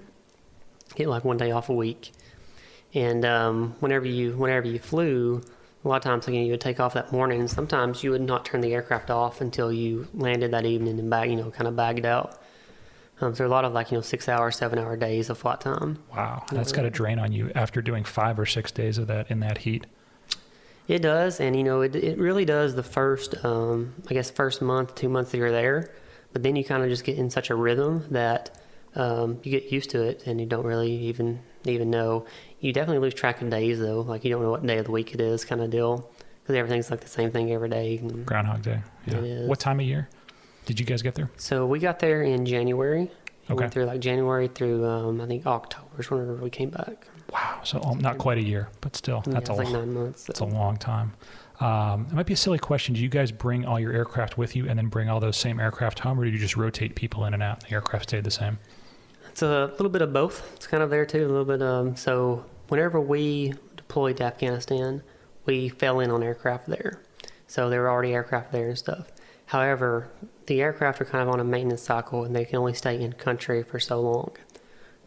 Get like one day off a week, and whenever you flew, a lot of times you would take off that morning. And sometimes you would not turn the aircraft off until you landed that evening and kind of bagged out. So there are a lot of 6-hour, 7-hour days of flight time. Wow, that's got to drain on you after doing 5 or 6 days of that in that heat. It does, and it really does the first, first month, 2 months that you're there, but then you kind of just get in such a rhythm that you get used to it, and you don't really even know. You definitely lose track of days, though. Like, you don't know what day of the week it is, kind of deal, because everything's like the same thing every day. Groundhog Day. Yeah. It is. What time of year did you guys get there? So we got there in January. We went through January through I think October is whenever we came back. Wow, so not quite a year, but still, that's like 9 months. That's a long time. It might be a silly question. Do you guys bring all your aircraft with you and then bring all those same aircraft home, or do you just rotate people in and out and the aircraft stayed the same? It's a little bit of both. It's kind of there too, a little bit. So whenever we deployed to Afghanistan, we fell in on aircraft there. So there were already aircraft there and stuff. However, the aircraft are kind of on a maintenance cycle, and they can only stay in country for so long.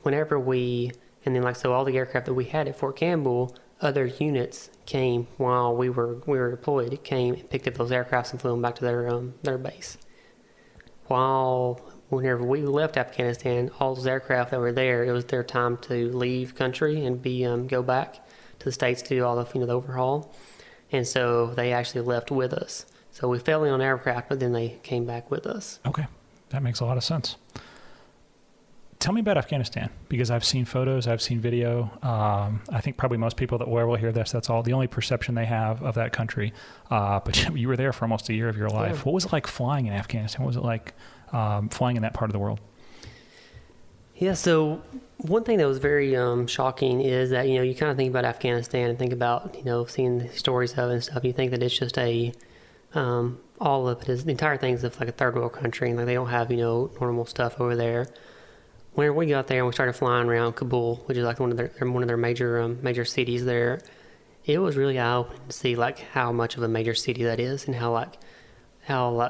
All the aircraft that we had at Fort Campbell, other units came while we were deployed. It came and picked up those aircraft and flew them back to their base. Whenever we left Afghanistan, all those aircraft that were there, it was their time to leave country and go back to the States to do all the overhaul. And so they actually left with us. So we fell in on aircraft, but then they came back with us. Okay, that makes a lot of sense. Tell me about Afghanistan, because I've seen photos, I've seen video. I think probably most people that will hear this, that's all the only perception they have of that country. But you were there for almost a year of your life. Yeah. What was it like flying in Afghanistan? What was it like flying in that part of the world? Yeah, so one thing that was very shocking is that, you kind of think about Afghanistan and think about, seeing the stories of it and stuff. You think that it's just all of it is, the entire thing is like a third world country, and they don't have, normal stuff over there. When we got there and we started flying around Kabul, which is like one of their major cities there, it was really eye-opening to see how much of a major city that is, and how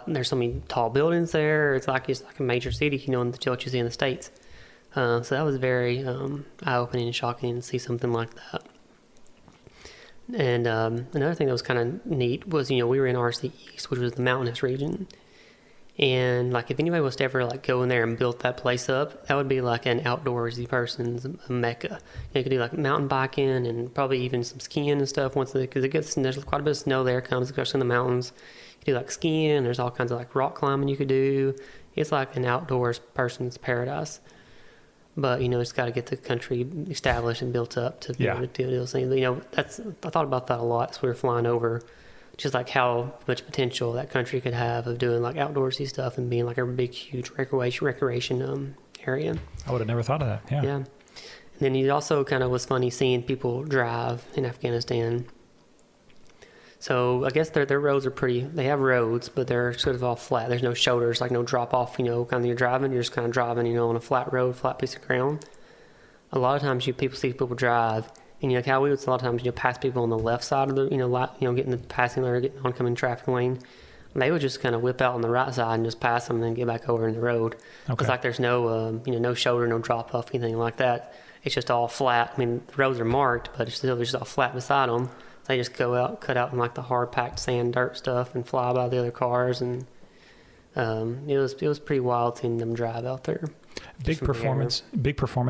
there's so many tall buildings there. It's like a major city, what you see in the States. So that was very eye-opening and shocking to see something like that. And another thing that was kind of neat was, we were in RC East, which was the mountainous region. And if anybody was to ever go in there and build that place up, that would be like an outdoorsy person's mecca. You could do mountain biking and probably even some skiing and stuff because there's quite a bit of snow there comes, especially in the mountains. You could do skiing. There's all kinds of rock climbing you could do. it's like an outdoors person's paradise. But, it's got to get the country established and built up to be able to do those things. I thought about that a lot as we were flying over, just like how much potential that country could have of doing like outdoorsy stuff and being like a big, huge recreation area. I would have never thought of that. Yeah. And then it also kind of was funny seeing people drive in Afghanistan. So I guess their roads are they have roads, but they're sort of all flat. There's no shoulders, like no drop off, kind of you're driving, you're just kind of driving, on a flat road, flat piece of ground. A lot of times people see people drive, and like how we would a lot of times, pass people on the left side of the, getting the passing lane or getting oncoming traffic lane. They would just kind of whip out on the right side and just pass them and then get back over in the road. It's like there's no, no shoulder, no drop off, anything like that. It's just all flat. I mean, the roads are marked, but it's still just all flat beside them. They just go out, cut out in like the hard packed sand, dirt stuff, and fly by the other cars, and it was pretty wild seeing them drive out there. Big performance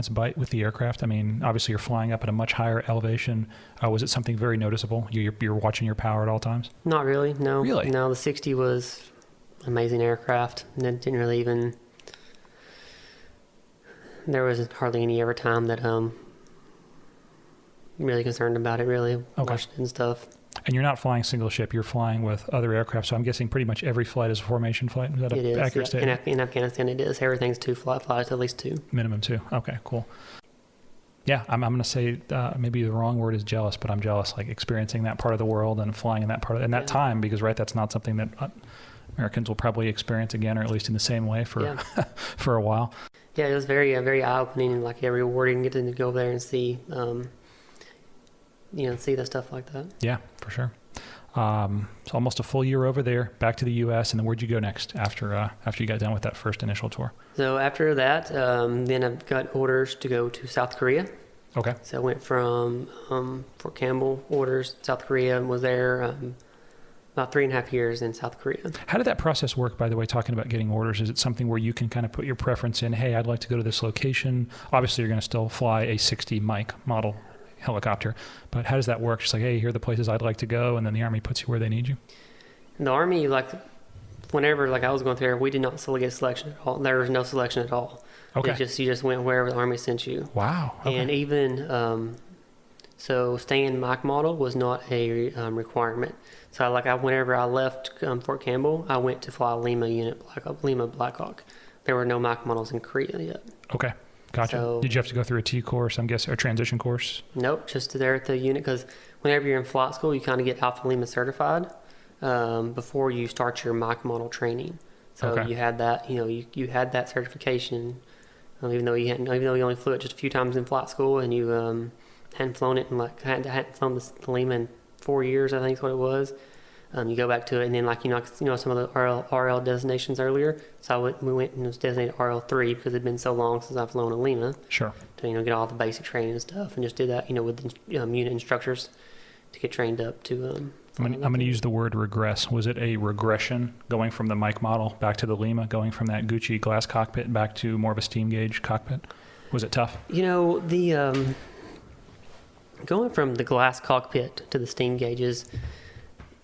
bite with the aircraft. I mean, obviously you're flying up at a much higher elevation. Was it something very noticeable? You're watching your power at all times? Not really. No. Really? No. The 60 was an amazing aircraft, and it didn't really even. There was hardly any ever time that really concerned about it, really. Watched it and stuff. And you're not flying single ship, you're flying with other aircraft, so I'm guessing pretty much every flight is a formation flight. Is that an accurate statement? In Afghanistan it is. Everything's flights, at least 2. Minimum 2. Okay, cool. Yeah, I'm going to say maybe the wrong word is jealous, but I'm jealous, like experiencing that part of the world and flying in that part of that time, because that's not something that Americans will probably experience again, or at least in the same way for for a while. Yeah, it was very very eye-opening and like rewarding getting to go over there and see see that stuff like that. Yeah, for sure. So almost a full year over there, back to the U.S., and then where'd you go next after you got done with that first initial tour? So after that, then I got orders to go to South Korea. Okay. So I went from Fort Campbell, orders, South Korea, and was there about 3.5 years in South Korea. How did that process work, by the way, talking about getting orders? Is it something where you can kind of put your preference in, hey, I'd like to go to this location? Obviously, you're going to still fly a 60 Mike model helicopter, but how does that work? Just like, hey, here are the places I'd like to go, and then the Army puts you where they need you? In the Army, whenever I was going through there, we did not get selection at all. There was no selection at all. Okay. You just went wherever the Army sent you. Wow. Okay. And even so, staying Mike model was not a requirement. So whenever I left Fort Campbell, I went to fly a Lima unit, Lima Blackhawk. There were no Mike models in Korea yet. Okay. Gotcha. So, did you have to go through a T course, I'm guessing, or transition course? Nope, just there at the unit, because whenever you're in flight school, you kind of get Alpha Lima certified before you start your Mike model training. So you had that, you had that certification, even though you only flew it just a few times in flight school, and you hadn't flown it in hadn't flown the Lima in 4 years, I think is what it was. You go back to it, and then some of the RL designations earlier. So we went and it was designated RL3 because it'd been so long since I've flown a Lima. Sure. To get all the basic training and stuff, and just did that with unit instructors to get trained up to. I'm going to use the word regress. Was it a regression going from the Mike model back to the Lima, going from that Gucci glass cockpit back to more of a steam gauge cockpit? Was it tough? The going from the glass cockpit to the steam gauges.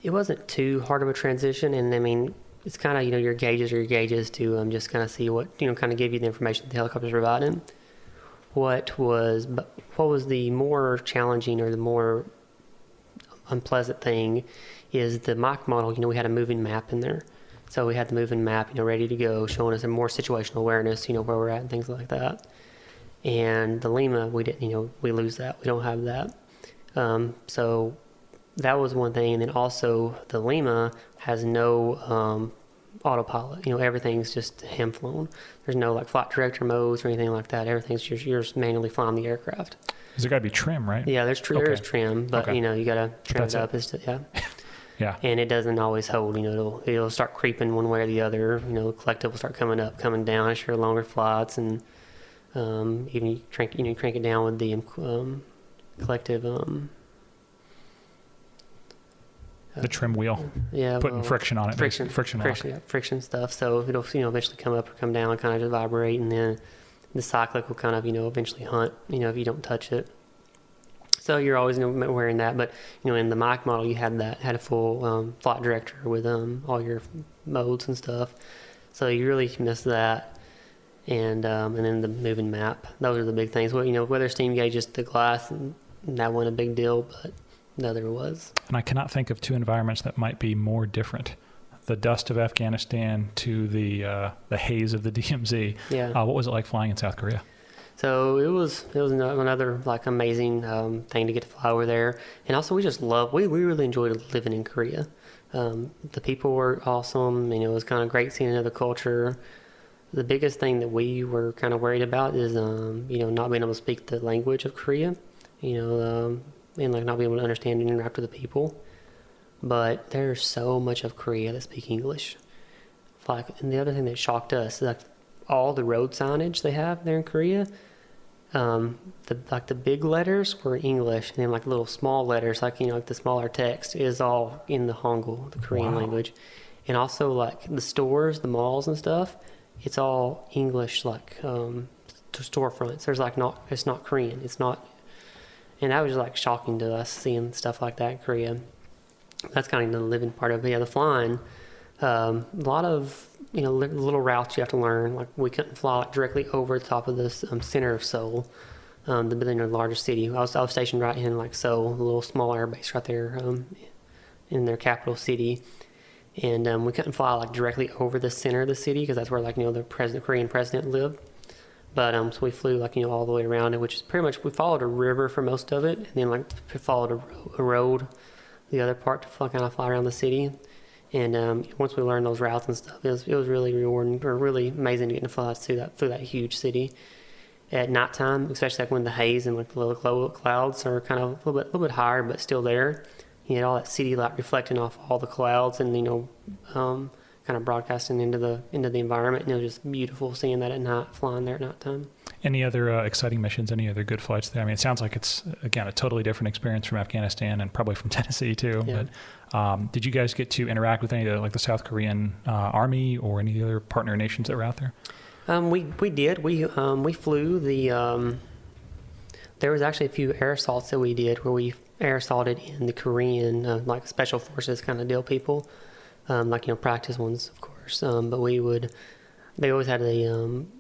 It wasn't too hard of a transition, and I mean, it's kind of, your gauges are your gauges to just kind of see what, kind of give you the information the helicopter's providing. What was the more challenging or the more unpleasant thing is the Mach model, we had a moving map in there. So we had the moving map, ready to go, showing us a more situational awareness, where we're at and things like that. And the Lima, we didn't, we lose that. We don't have that. So that was one thing. And then also the Lima has no autopilot. Everything's just hand flown. There's no flight director modes or anything like that. Everything's you're just manually flying the aircraft. Because there got to be trim, right? Yeah, there is trim, but you got to trim it up. Yeah. And it doesn't always hold. It'll start creeping one way or the other. The collective will start coming up, coming down as your longer flights, and even you crank it down with the collective. The trim wheel. Yeah. Putting friction on it. Friction stuff. So it'll eventually come up or come down and kind of just vibrate, and then the cyclic will kind of eventually hunt if you don't touch it. So you're always wearing that, but in the Mach model you had a full flight director with all your modes and stuff. So you really miss that. And then the moving map. Those are the big things. Well, you know, weather steam gauge, just the glass, and that wasn't a big deal, but the other was. And I cannot think of two environments that might be more different. The dust of Afghanistan to the haze of the DMZ. Yeah. What was it like flying in South Korea? So it was another like amazing thing to get to fly over there. And also we really enjoyed living in Korea. The people were awesome. You know, it was kind of great seeing another culture. The biggest thing that we were kind of worried about is, you know, not being able to speak the language of Korea, you know, and like not being able to understand and interact with the people. But there's so much of Korea that speak English. Like, and the other thing that shocked us is like all the road signage they have there in Korea. The big letters were English, and then like little small letters, like, you know, like the smaller text is all in the Hangul, the Korean language. And also like the stores, the malls and stuff, it's all English, like storefronts. There's like it's not Korean. It's not, and that was like shocking to us seeing stuff like that in Korea. That's kind of the living part of it. Yeah, the flying. A lot of, you know, little routes you have to learn. Like we couldn't fly like directly over the top of this center of Seoul, the largest city. I was stationed right in like Seoul, a little small air base right there in their capital city. And we couldn't fly like directly over the center of the city because that's where, like, you know, the Korean president lived. But so we flew, like, you know, all the way around it, which is pretty much, we followed a river for most of it, and then like followed a road, the other part to kind of fly around the city. And once we learned those routes and stuff, it was really rewarding, or really amazing to get to fly through that huge city at nighttime, especially like when the haze and like the low clouds are kind of a little bit higher, but still there. You know, all that city light reflecting off all the clouds, and, you know, kind of broadcasting into the environment. And it was just beautiful seeing that at night, flying there at nighttime. Any other exciting missions? Any other good flights there? I mean, it sounds like it's, again, a totally different experience from Afghanistan and probably from Tennessee too. Yeah. But did you guys get to interact with any of the South Korean Army or any of the other partner nations that were out there? We did. We flew the. There was actually a few air assaults that we did where we air assaulted in the Korean like special forces kind of deal people, like, you know, practice ones, of course. But they always had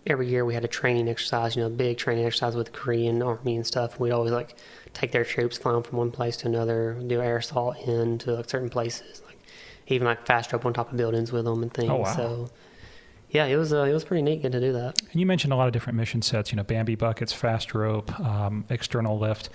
every year we had a training exercise, you know, a big training exercise with the Korean Army and stuff. We'd always like take their troops, fly them from one place to another, do air assault into like certain places, like even like fast drop on top of buildings with them and things. Oh, wow. So yeah, it was pretty neat getting to do that. And you mentioned a lot of different mission sets, you know, Bambi buckets, fast rope, external lift.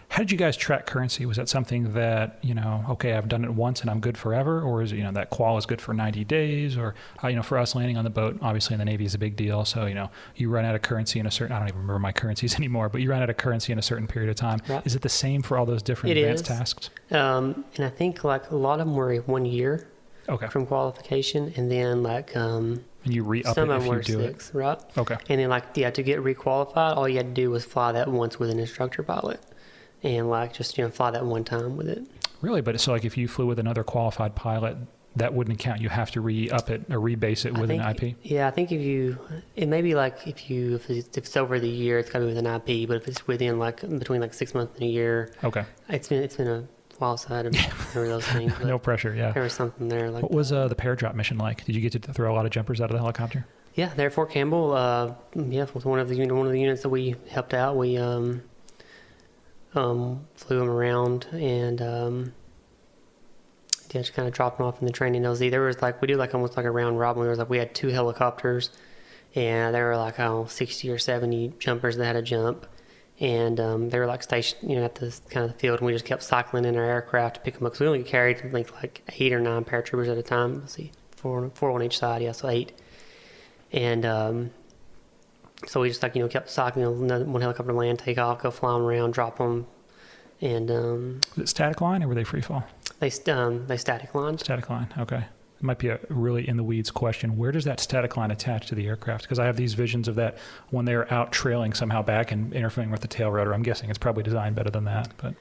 How did you guys track currency? Was that something that, you know, okay, I've done it once and I'm good forever? Or is it, you know, that qual is good for 90 days? Or, you know, for us landing on the boat, obviously in the Navy is a big deal. So, you know, you run out of currency in a certain, I don't even remember my currencies anymore, but you run out of currency in a certain period of time. Right. Is it the same for all those different advanced tasks? And I think like a lot of them were 1 year from qualification. And then like, and you re-up some it of if them you were do 6, it. right? Okay. And then like, yeah, to get requalified, all you had to do was fly that once with an instructor pilot. And like just, you know, fly that one time with it. Really? But so like if you flew with another qualified pilot, that wouldn't count. You have to re-up it or rebase it with an IP? Yeah, I think it may be like if it's over the year, it's got to be with an IP. But if it's within like between like 6 months and a year, okay, it's been a while since I had to remember those things. No pressure, yeah. There was something there. Like what was the pair drop mission like? Did you get to throw a lot of jumpers out of the helicopter? Yeah, there at Fort Campbell. With one of the units that we helped out, we flew them around and just kind of dropped them off in the training LZ. There was like, we do like almost like a round robin. There was like, we had 2 helicopters and there were like, 60 or 70 jumpers that had to jump. And they were like stationed, you know, at this kind of the field, and we just kept cycling in our aircraft to pick them up. So we only carried I think like 8 or 9 paratroopers at a time. Let's see, 4 on each side. Yeah, so 8. And so we just like, you know, kept cycling, one helicopter land, take off, go fly them around, drop them. And was it static line or were they free fall? They static line. Static line, okay. It might be a really in the weeds question. Where does that static line attach to the aircraft? Because I have these visions of that when they're out trailing somehow back and interfering with the tail rotor. I'm guessing it's probably designed better than that. But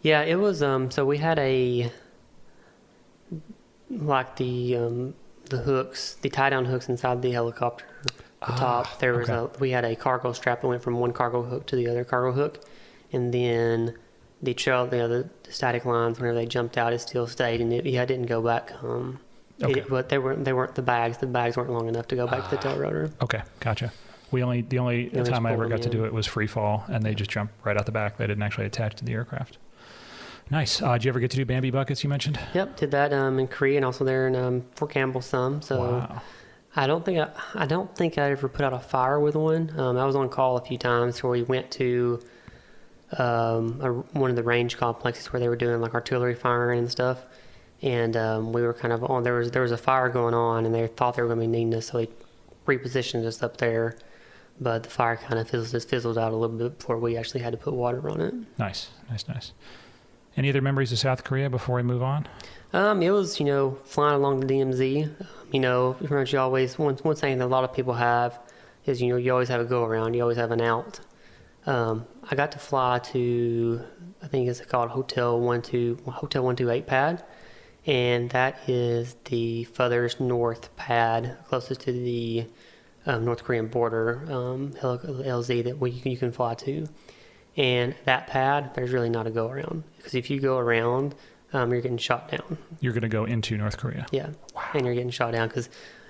yeah, it was. So we had the hooks, the tie down hooks inside the helicopter. The top there was we had a cargo strap that went from one cargo hook to the other cargo hook, and then the static lines, whenever they jumped out, it still stayed, and it didn't go back Okay. But they weren't the bags. The bags weren't long enough to go back to the tail rotor. Okay, gotcha. The only just time I ever pulled got them to do in. it was free fall, and they just jumped right out the back. They didn't actually attach to the aircraft. Nice. Did you ever get to do Bambi buckets? You mentioned. Yep, did that in Korea and also there in Fort Campbell some. So Wow. I don't think I ever put out a fire with one. I was on call a few times where we went to one of the range complexes where they were doing like artillery firing and stuff, and we were kind of on. There was a fire going on, and they thought they were going to be needing us, so they repositioned us up there. But the fire kind of fizzled out a little bit before we actually had to put water on it. Nice. Any other memories of South Korea before we move on? It was, flying along the DMZ. Pretty much you always, one thing that a lot of people have is, you always have a go around. You always have an out. I got to fly to, I think it's called Hotel 128 pad. And that is the furthest north pad, closest to the North Korean border, LZ that you can fly to. And that pad, there's really not a go around. Because if you go around, you're getting shot down. You're going to go into North Korea. Yeah. Wow. And you're getting shot down. Because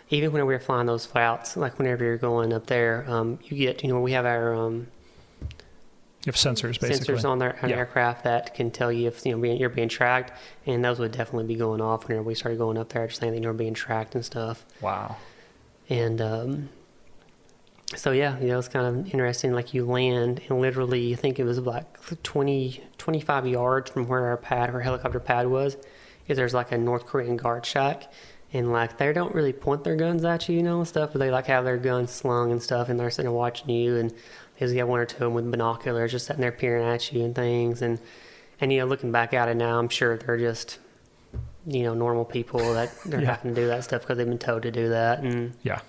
even when we were flying those routes, like whenever you're going up there, you get, we have our You have sensors, basically. sensors on our Yeah. aircraft that can tell you if you're being tracked. And those would definitely be going off whenever we started going up there, just saying that you were being tracked and stuff. Wow. And so yeah, it's kind of interesting. Like you land, and literally, I think it was like 25 yards from where our helicopter pad was, is there's like a North Korean guard shack, and like they don't really point their guns at you, and stuff, but they like have their guns slung and stuff, and they're sitting there watching you, and there's one or two of them with binoculars just sitting there peering at you and things, and looking back at it now, I'm sure they're just normal people that they're Yeah. having to do that stuff because they've been told to do that, and Yeah.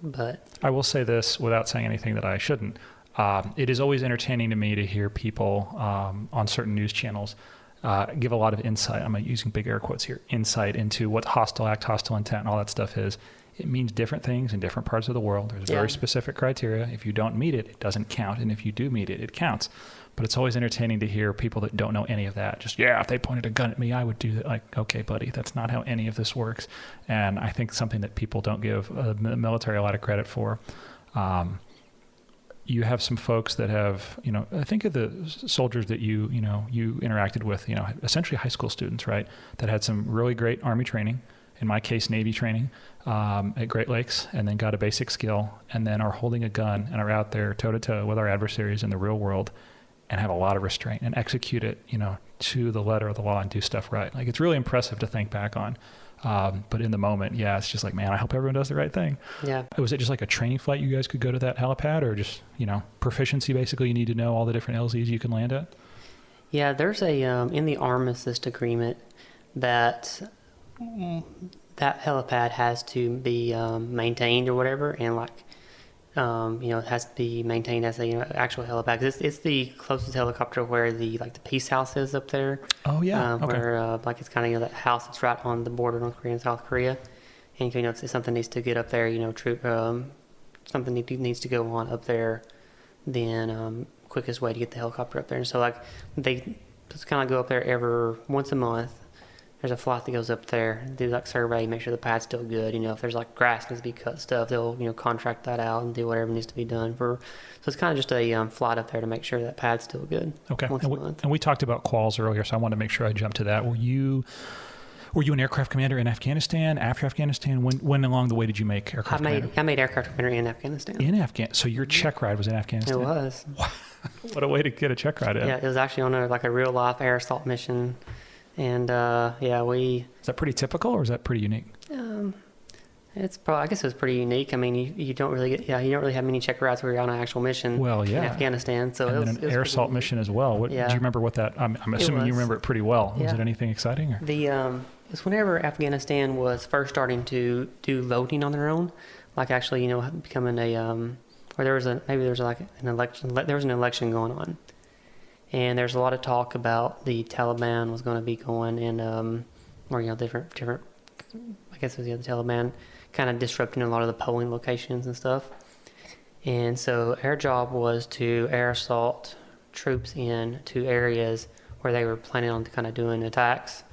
But I will say this without saying anything that I shouldn't. It is always entertaining to me to hear people on certain news channels give a lot of insight. I'm using big air quotes here. Insight into what hostile act, hostile intent, and all that stuff is. It means different things in different parts of the world. There's very specific criteria. If you don't meet it, it doesn't count. And if you do meet it, it counts. But it's always entertaining to hear people that don't know any of that. Just, if they pointed a gun at me, I would do that. Like, okay, buddy, that's not how any of this works. And I think something that people don't give the military a lot of credit for. You have some folks that have, I think of the soldiers that you interacted with, essentially high school students, right? That had some really great Army training, in my case, Navy training at Great Lakes, and then got a basic skill, and then are holding a gun and are out there toe to toe with our adversaries in the real world and have a lot of restraint and execute it, to the letter of the law and do stuff right. Like, it's really impressive to think back on. But in the moment, it's just like, man, I hope everyone does the right thing. yeah. Was it just like a training flight you guys could go to that helipad, or just, proficiency, basically, you need to know all the different LZs you can land at? Yeah, there's a in the armistice agreement that helipad has to be maintained or whatever, and it has to be maintained as a actual helipad. 'Cause it's the closest helicopter where the peace house is up there. Oh yeah, okay. Where it's kind of that house that's right on the border of North Korea and South Korea, and if something needs to get up there, something needs to go on up there, then quickest way to get the helicopter up there. And so they just kind of go up there once a month. There's a flight that goes up there, do survey, make sure the pad's still good. If there's grass needs to be cut, stuff, they'll contract that out and do whatever needs to be done so it's kind of just a flight up there to make sure that pad's still good. Okay. Once a month. And we talked about quals earlier, so I wanted to make sure I jumped to that. Were you an aircraft commander in Afghanistan? After Afghanistan, when along the way did you make aircraft commander? I made aircraft commander in Afghanistan. So your check ride was in Afghanistan. It was. What a way to get a check ride in. Yeah, it was actually on a real life air assault mission. And Is that pretty typical, or is that pretty unique? It's probably, I guess it was pretty unique. I mean, you don't really have many check rides where you're on an actual mission. Well, yeah. In Afghanistan, so and it was then an air assault mission as well. Do you remember what that? I'm assuming you remember it pretty well. Was it anything exciting? Or? It was whenever Afghanistan was first starting to do voting on their own, actually becoming or there was an election. There was an election going on. And there's a lot of talk about the Taliban was going to be going and, different, I guess it was the Taliban kind of disrupting a lot of the polling locations and stuff. And so our job was to air assault troops in to areas where they were planning on kind of doing attacks.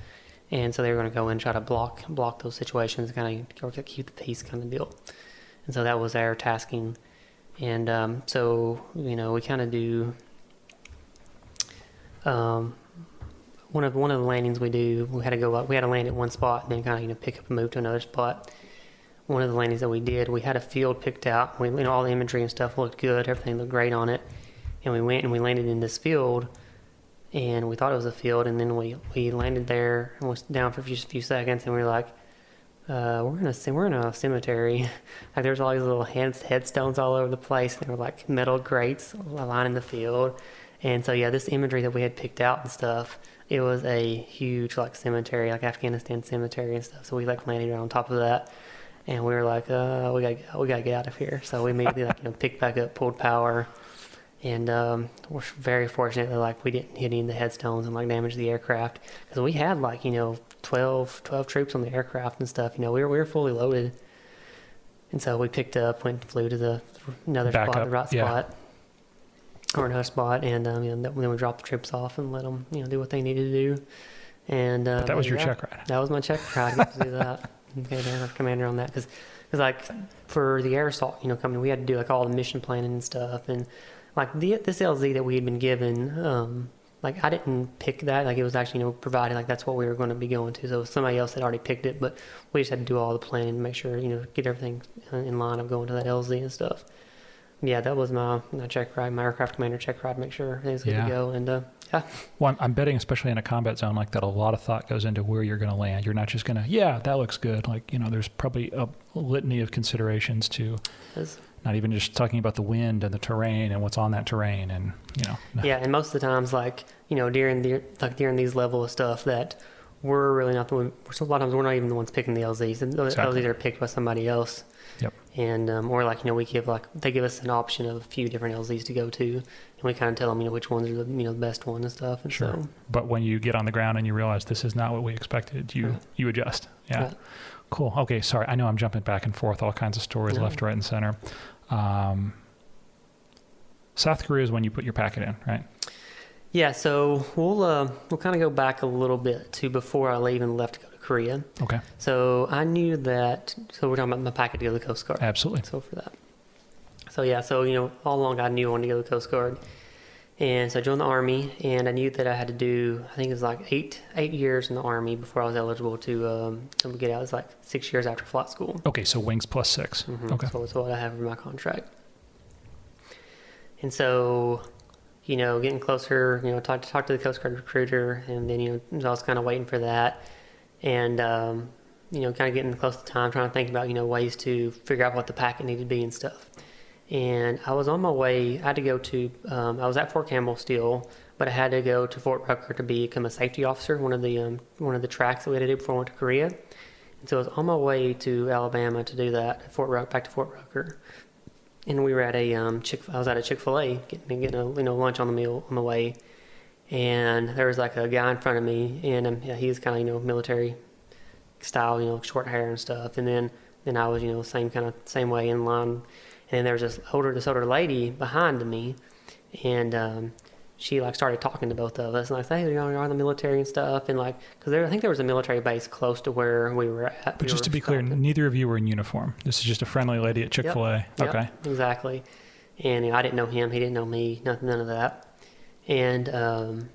And so they were going to go in and try to block those situations, kind of keep the peace kind of deal. And so that was our tasking. And so, we kind of do one of the landings we do, we had to go up, we had to land at one spot and then kind of, pick up and move to another spot. One of the landings that we did, we had a field picked out. All the imagery and stuff looked good. Everything looked great on it. And we went and we landed in this field, and we thought it was a field. And then we landed there and was down for a few seconds, and we were like, we're in a cemetery. Like there's all these little headstones all over the place. And they were like metal grates lining the field. And so this imagery that we had picked out and stuff, it was a huge like cemetery, like Afghanistan cemetery and stuff. So we like landed on top of that. And we were like, we gotta get out of here. So we immediately picked back up, pulled power, and we're very fortunate that we didn't hit any of the headstones and damage the aircraft, because we had 12 troops on the aircraft and stuff. We were fully loaded, and so we picked up, flew to another Back spot, up, the right spot, or another spot, and then we dropped the troops off and let them do what they needed to do. And but that was your check ride. That was my check ride. I got to do that. Okay, our commander on that, because for the air assault company, we had to do all the mission planning and stuff, and this LZ that we had been given, I didn't pick that, it was actually provided, that's what we were going to be going to, so somebody else had already picked it, but we just had to do all the planning to make sure get everything in line of going to that LZ and stuff. Yeah, that was my check ride, my aircraft commander check ride, make sure everything's good to go. And yeah. Well, I'm betting, especially in a combat zone like that, a lot of thought goes into where you're going to land. You're not just going to, that looks good. There's probably a litany of considerations to not even just talking about the wind and the terrain and what's on that terrain, and Yeah, and most of the times, during these level of stuff, that we're really not the one. So a lot of times we're not even the ones picking the LZs. And the Exactly. LZs are picked by somebody else. Yep. And or we give they give us an option of a few different LZs to go to, and we kind of tell them which ones are the best one and stuff. And sure. So, but when you get on the ground and you realize this is not what we expected, you adjust. Yeah. Right. Cool. Okay. Sorry. I know I'm jumping back and forth, all kinds of stories, left, right, and center. South Korea is when you put your packet in, right? Yeah. So we'll kind of go back a little bit to before I even left to go to Korea. Okay. So I knew that. So we're talking about my packet to go to the Coast Guard. Absolutely. So for that. So all along I knew I wanted to go to the Coast Guard, and so I joined the Army, and I knew that I had to do, I think it was 8 years in the Army before I was eligible to get out. It was 6 years after flight school. Okay, so wings plus 6. Mm-hmm. Okay. So that's what I have in my contract. And so, getting closer, talk to the Coast Guard recruiter, and then, I was kind of waiting for that. And, kind of getting close to time, trying to think about, ways to figure out what the packet needed to be and stuff. And I was on my way, I had to go to, I was at Fort Campbell still, but I had to go to Fort Rucker to become a safety officer, one of the tracks that we had to do before I went to Korea. And so I was on my way to Alabama to do that, back to Fort Rucker. And we were at I was at a Chick-fil-A getting a lunch on the way, and there was a guy in front of me, and he was kind of military style, short hair and stuff, and then I was same way in line, and then there was this older lady behind me, and she started talking to both of us, and hey, you're in the military and stuff, and because I think there was a military base close to where we were at. But just to be clear, neither of you were in uniform. This is just a friendly lady at Chick-fil-A. Yep, okay. Exactly. And I didn't know him, he didn't know me, none of that. And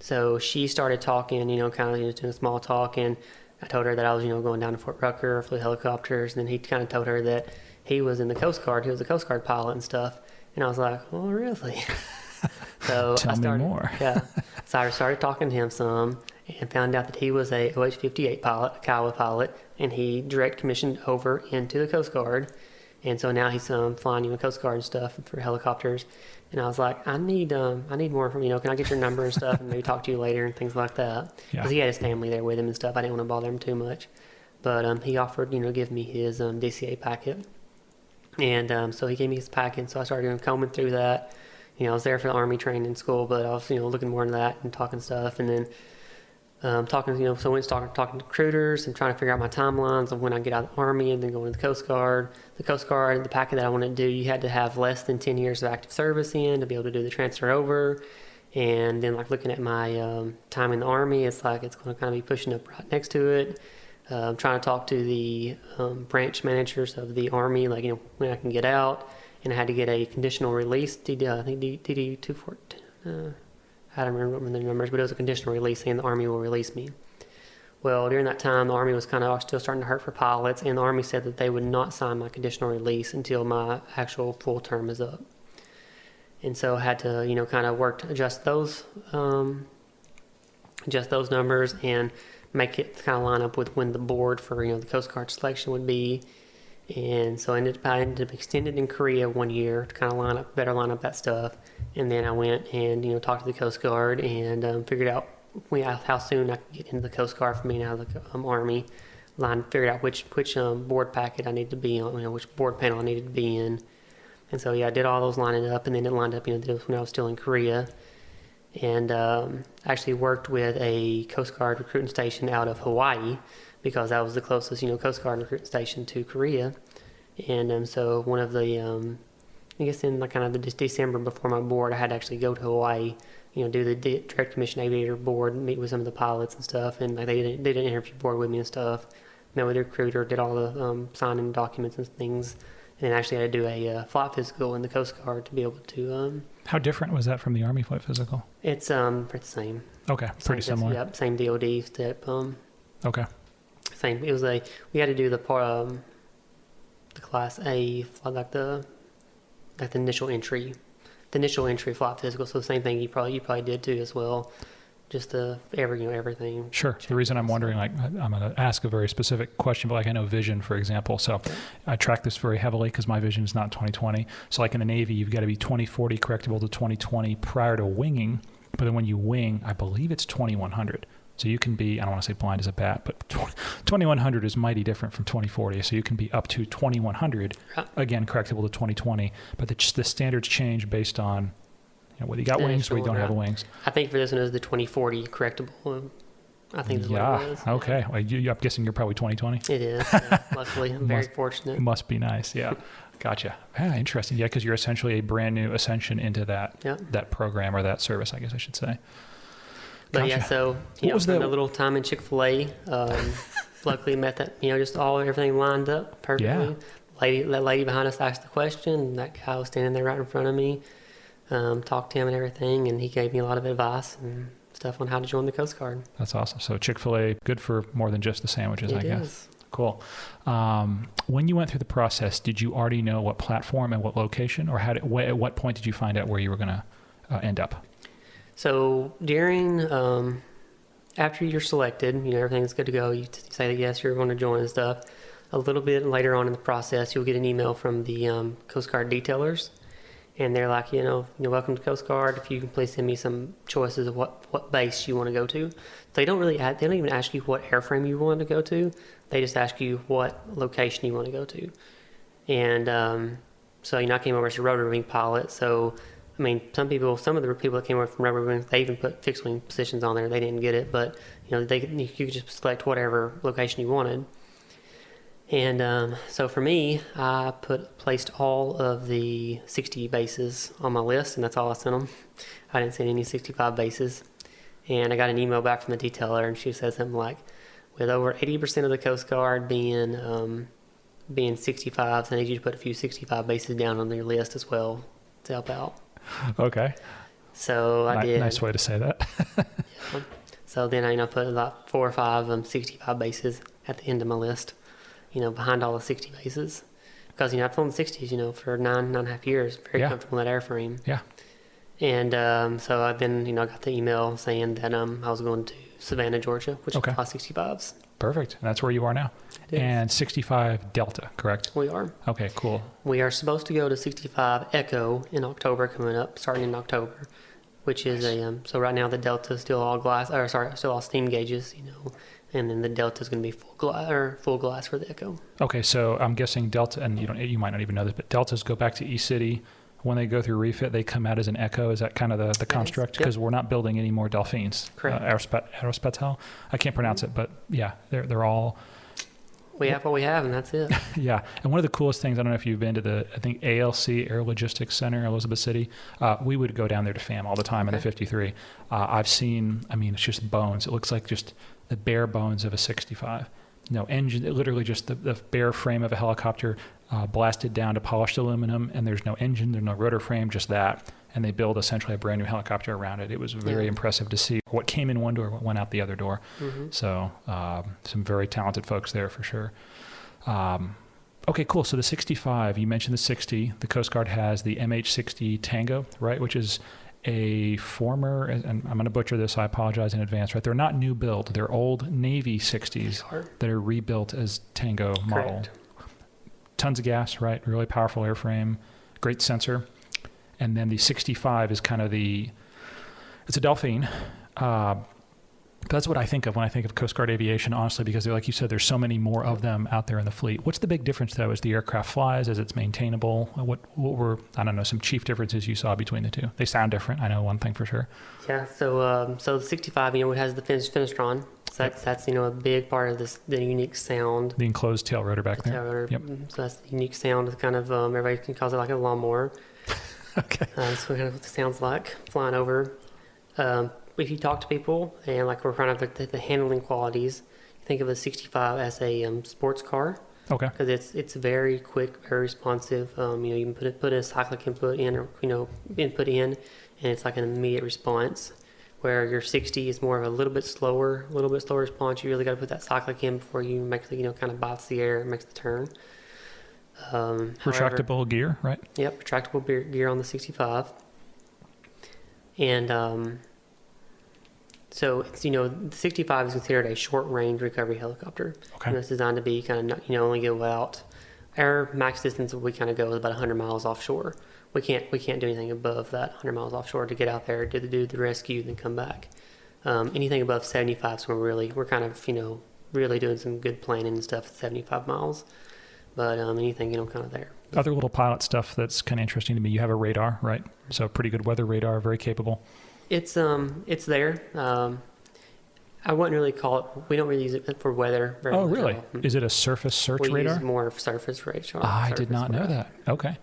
so she started talking, doing a small talk, and I told her that I was, going down to Fort Rucker, flew helicopters, and then he kind of told her that he was in the Coast Guard, he was a Coast Guard pilot and stuff. And I was like, oh, really? So Tell me more. Yeah. So I started talking to him some, and found out that he was a UH-60 pilot, a Kiowa pilot, and he direct commissioned over into the Coast Guard. And so now he's flying Coast Guard and stuff for helicopters. And I was like, I need more from can I get your number and stuff, and maybe talk to you later and things like that. Because he had his family there with him and stuff. I didn't want to bother him too much, but he offered give me his DCA packet, and so he gave me his packet. So I started combing through that. I was there for the Army training school, but I was looking more into that and talking stuff, and then talking so I went talking to recruiters and trying to figure out my timelines of when I get out of the Army and then going to the Coast Guard. The Coast Guard, the packet that I wanted to do, you had to have less than 10 years of active service in to be able to do the transfer over. And then like looking at my time in the Army, it's like it's going to kind of be pushing up right next to it. I'm trying to talk to the branch managers of the Army, like, when I can get out. And I had to get a conditional release, I think DD 214. I don't remember the numbers, but it was a conditional release saying the Army will release me. Well, during that time, the Army was kind of still starting to hurt for pilots, and the Army said that they would not sign my conditional release until my actual full term is up. And so I had to, kind of adjust those numbers and make it kind of line up with when the board for, the Coast Guard selection would be. And so I ended up extended in Korea 1 year to kind of better line up that stuff. And then I went and, talked to the Coast Guard and figured out how soon I could get into the Coast Guard from being out of the Army. Figured out which board packet I needed to be on, which board panel I needed to be in. And so, I did all those lining up, and then it lined up, when I was still in Korea. And actually worked with a Coast Guard recruiting station out of Hawaii, because that was the closest, Coast Guard recruiting station to Korea. And so one of the, I guess in kind of the December before my board, I had to actually go to Hawaii, do the Direct Commission Aviator board, meet with some of the pilots and stuff. And like they did an interview board with me and stuff. Met with the recruiter, did all the signing documents and things. And then actually I had to do a flight physical in the Coast Guard to be able to... How different was that from the Army flight physical? It's the same. Okay, pretty similar. Yep, same DOD step. Okay. Same. It was we had to do the Class A, like the initial entry flight physical. So the same thing you probably did too as well. Just everything. Sure. The reason I'm wondering, I'm going to ask a very specific question, but I know vision, for example. So I track this very heavily because my vision is not 20/20. So like in the Navy, you've got to be 20/40 correctable to 20/20 prior to winging. But then when you wing, I believe it's 2100. So you can be, I don't want to say blind as a bat, but 2100 is mighty different from 20/40. So you can be up to 2100, again, correctable to 20/20. But the standards change based on whether you got wings or you don't have wings. I think for this one it was the 20/40 correctable. I think that's what it was. Okay. Well, I'm guessing you're probably 20/20. It is. Yeah. Luckily, I'm very fortunate. Must be nice. Yeah. Gotcha. Interesting. Yeah, because you're essentially a brand new ascension into that program or that service, I guess I should say. But gotcha. So spent a little time in Chick-fil-A. Luckily met that, just everything lined up perfectly. Yeah. That lady behind us asked the question, and that guy was standing there right in front of me. Talked to him and everything, and he gave me a lot of advice and stuff on how to join the Coast Guard. That's awesome. So Chick-fil-A, good for more than just the sandwiches, I guess. Is. Cool. When you went through the process, did you already know what platform and what location, or at what point did you find out where you were going to end up? So during, after you're selected, everything's good to go. You say that yes, you're going to join and stuff. A little bit later on in the process, you'll get an email from the Coast Guard detailers. And they're like, you're welcome to Coast Guard. If you can please send me some choices of what base you want to go to. They don't even ask you what airframe you want to go to. They just ask you what location you want to go to. And so I came over as a rotary wing pilot. So some of the people that came over from rotary wing, they even put fixed wing positions on there. They didn't get it, but you could just select whatever location you wanted. And so for me, I placed all of the 60 bases on my list, and that's all I sent them. I didn't send any 65 bases. And I got an email back from the detailer, and she said something like, with over 80% of the Coast Guard being 65s, I need you to put a few 65 bases down on your list as well to help out. Okay. So I did. Nice way to say that. Yeah. So then I put about 4 or 5 65 bases at the end of my list. Behind all the 60 bases. Because, I've flown the 60s, for 9.5 years. Very comfortable in that airframe. Yeah. And so I then, got the email saying that I was going to Savannah, Georgia, which is fly 65s. Perfect. And that's where you are now. And 65 Delta, correct? We are. Okay, cool. We are supposed to go to 65 Echo in October, starting in October, which is so right now the Delta is still all still all steam gauges, and then the Delta is going to be full glass for the Echo. Okay, so I'm guessing Delta, and you might not even know this, but Deltas go back to E-City. When they go through refit, they come out as an Echo. Is that kind of the construct? Because we're not building any more Dolphins. Correct. Aerospatel. I can't pronounce it, but yeah, they're all We have what we have, and that's it. Yeah. And one of the coolest things, I don't know if you've been to the, I think ALC, Air Logistics Center, Elizabeth City. We would go down there to FAM all the time in the 53. I've seen, I mean, it's just bones. It looks like just the bare bones of a 65. No engine, literally just the bare frame of a helicopter blasted down to polished aluminum, and there's no engine, there's no rotor frame, just that. And they build essentially a brand new helicopter around it. It was very impressive to see what came in one door, what went out the other door. So some very talented folks there for sure. Okay, cool. So the 65, you mentioned the 60. The Coast Guard has the MH-60 Tango, right, which is a former, and I'm going to butcher this, I apologize in advance, right? They're not new build. They're old Navy 60s that are rebuilt as Tango model. Tons of gas, right? Really powerful airframe, great sensor. And then the 65 is kind of it's a Dolphin. That's what I think of when I think of Coast Guard aviation, honestly, because like you said, there's so many more of them out there in the fleet. What's the big difference, though, as the aircraft flies, as it's maintainable? What were, I don't know, some chief differences you saw between the two? They sound different. I know one thing for sure. Yeah, so the 65, it has the Finistron. So that's a big part of the unique sound. The enclosed tail rotor back there. Tail rotor. Yep. So that's the unique sound of kind of, everybody can call it like a lawnmower. Okay. That's kind of what it sounds like flying over. If you talk to people and like we're kind of the handling qualities, think of a 65 as a sports car. Okay. Because it's very quick, very responsive. You can put a cyclic input in, or input in, and it's like an immediate response. Where your 60 is more of a little bit slower response. You really got to put that cyclic in before you make kind of bites the air and makes the turn. Retractable gear, right? Yep, retractable gear on the 65. And so it's the 65 is considered a short range recovery helicopter. Okay. It's designed to be kind of only go out. Our max distance we kind of go is about 100 miles offshore. We can't do anything above that 100 miles offshore to get out there, do the rescue, then come back. Anything above 75, so we're kind of really doing some good planning and stuff at 75 miles. But anything kind of there. Other little pilot stuff that's kind of interesting to me. You have a radar, right? So pretty good weather radar, very capable. It's there. I wouldn't really call it. We don't really use it for weather. Oh, really? Is it a surface search radar? We use more surface radar. I did not know that. Okay.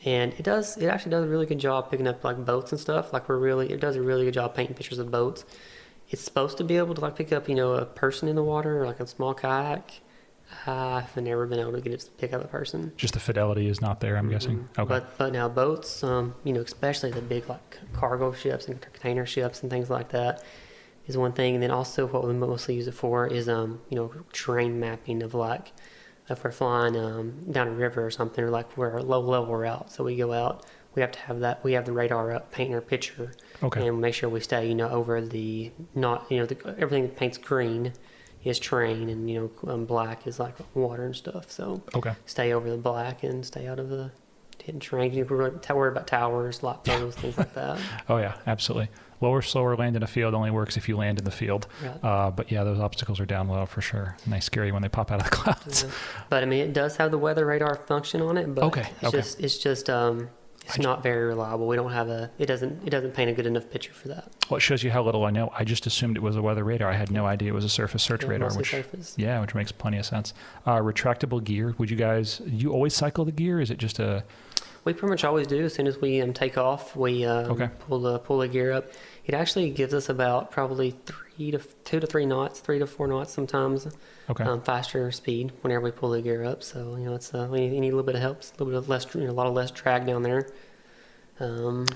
And it actually does a really good job picking up like boats and stuff. Like it does a really good job painting pictures of boats. It's supposed to be able to like pick up a person in the water or like a small kayak. I've never been able to get it to pick up a person. Just the fidelity is not there, I'm guessing. Okay. But now boats, especially the big like cargo ships and container ships and things like that, is one thing. And then also what we mostly use it for is terrain mapping of like if we're flying down a river or something, or like we're low level route. So we go out, we have to have that. We have the radar up, painting our picture, and make sure we stay over the everything that paints green is terrain, and black is like water and stuff. So stay over the black and stay out of the hitting terrain. You can worry about towers, lot poles, things like that. Oh yeah, absolutely. Lower, slower land in a field only works if you land in the field. Right. But yeah, those obstacles are down low for sure. Nice, scary when they pop out of the clouds. Yeah. But I mean, it does have the weather radar function on it. But it's just not very reliable. We don't have it doesn't paint a good enough picture for that. Well, it shows you how little I know. I just assumed it was a weather radar. I had no idea it was a surface search radar, which makes plenty of sense. Retractable gear. Would you always cycle the gear? Is it just a? We pretty much always do. As soon as we take off, we pull the gear up. It actually gives us about probably 2 to 3 knots, 3 to 4 knots sometimes. Faster speed whenever we pull the gear up. So it's we need a little bit of help, a little bit of less, a lot of less drag down there.